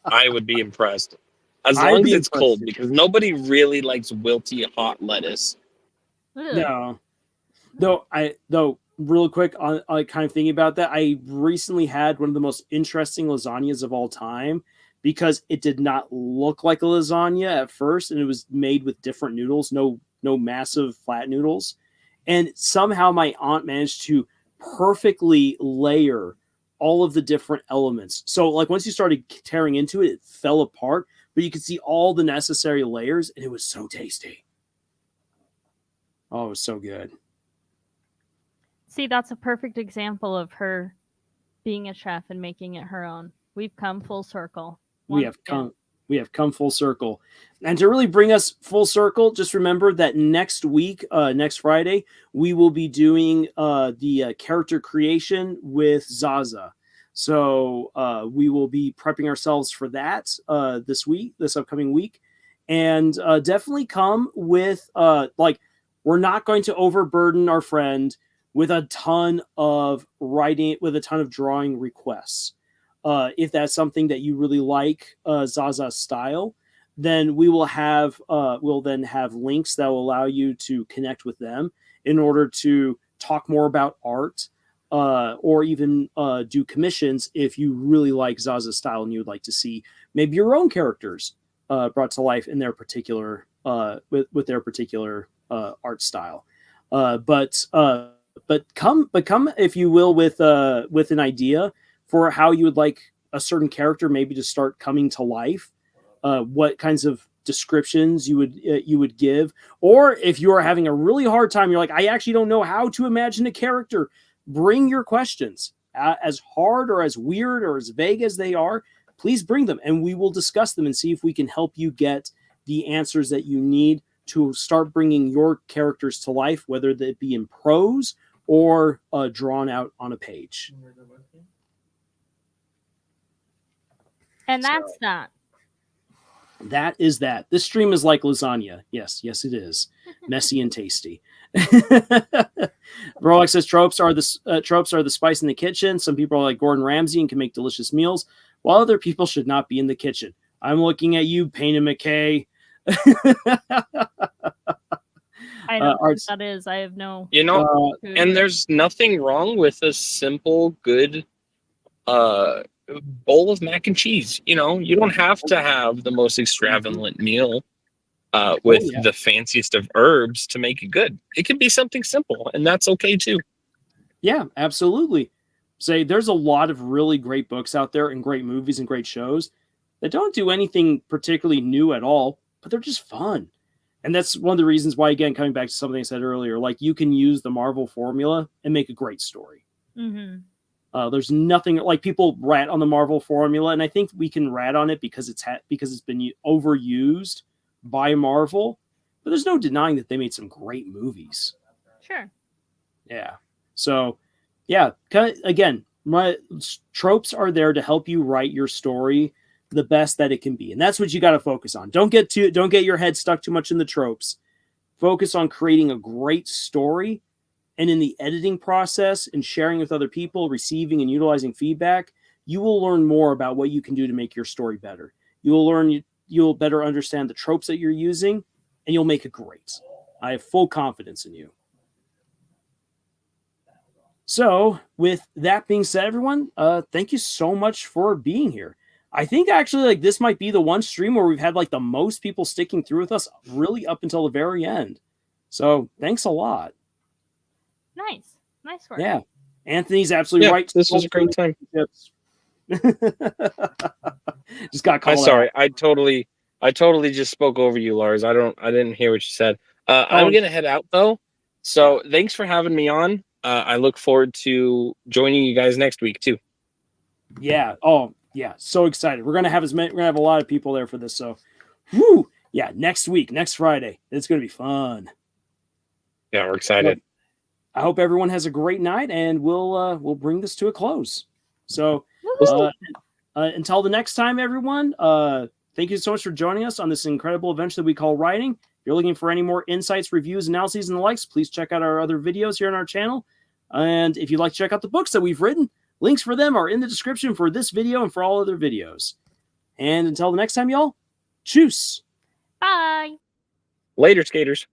I would be impressed. As long as it's cold, because nobody really likes wilty hot lettuce.
Ugh.
No. Though real quick on kind of thinking about that, I recently had one of the most interesting lasagnas of all time, because it did not look like a lasagna at first, and it was made with different noodles, no massive flat noodles. And somehow my aunt managed to perfectly layer all of the different elements. So like once you started tearing into it, it fell apart, but you could see all the necessary layers, and it was so tasty. Oh, it was so good.
See, that's a perfect example of her being a chef and making it her own. We've come full circle.
We have come full circle. And to really bring us full circle, just remember that next week, next Friday, we will be doing the character creation with Zaza. So we will be prepping ourselves for that this upcoming week. And definitely come with, we're not going to overburden our friend with a ton of writing, with a ton of drawing requests. If that's something that you really like, Zaza's style, then we'll then have links that will allow you to connect with them in order to talk more about art, or even do commissions if you really like Zaza's style and you would like to see maybe your own characters brought to life in their particular with their particular art style. But come if you will with an idea for how you would like a certain character maybe to start coming to life, what kinds of descriptions you would give, or if you are having a really hard time, you're like, I actually don't know how to imagine a character. Bring your questions, as hard or as weird or as vague as they are. Please bring them, and we will discuss them and see if we can help you get the answers that you need to start bringing your characters to life, whether that be in prose or drawn out on a page.
And that's that.
That is that. This stream is like lasagna. Yes, it is. Messy and tasty. Rolex says tropes are the spice in the kitchen. Some people are like Gordon Ramsay and can make delicious meals, while other people should not be in the kitchen. I'm looking at you, Payne and McKay.
I know what that is. I have no.
And there's nothing wrong with a simple, good bowl of mac and cheese. You don't have to have the most extravagant meal with the fanciest of herbs to make it good. It can be something simple, and that's okay too.
Yeah, absolutely. There's a lot of really great books out there and great movies and great shows that don't do anything particularly new at all, but they're just fun. And that's one of the reasons why, again, coming back to something I said earlier, like you can use the Marvel formula and make a great story.
Mm-hmm.
There's nothing like people rat on the Marvel formula, and I think we can rat on it because it's been overused by Marvel. But there's no denying that they made some great movies.
Sure.
Yeah. So, yeah. Again, my tropes are there to help you write your story the best that it can be, and that's what you got to focus on. Don't get your head stuck too much in the tropes. Focus on creating a great story. And in the editing process and sharing with other people, receiving and utilizing feedback, you will learn more about what you can do to make your story better. You'll better understand the tropes that you're using, and you'll make it great. I have full confidence in you. So, with that being said, everyone, thank you so much for being here. I think actually this might be the one stream where we've had the most people sticking through with us really up until the very end. So, thanks a lot.
Nice work.
Yeah, Anthony's absolutely right.
This was a great time.
Just got called.
I'm sorry. I totally just spoke over you, Lars. I didn't hear what you said. I'm gonna head out though. So thanks for having me on. I look forward to joining you guys next week too.
Yeah. Oh, yeah. So excited. We're gonna have we're gonna have a lot of people there for this. So, whoo, yeah. Next week, next Friday, it's gonna be fun.
Yeah, we're excited.
I hope everyone has a great night, and we'll bring this to a close. So,
Woohoo!
until the next time, everyone. Thank you so much for joining us on this incredible adventure that we call writing. If you're looking for any more insights, reviews, analyses, and the likes, please check out our other videos here on our channel. And if you'd like to check out the books that we've written, links for them are in the description for this video and for all other videos. And until the next time, y'all, choose.
Bye.
Later, skaters.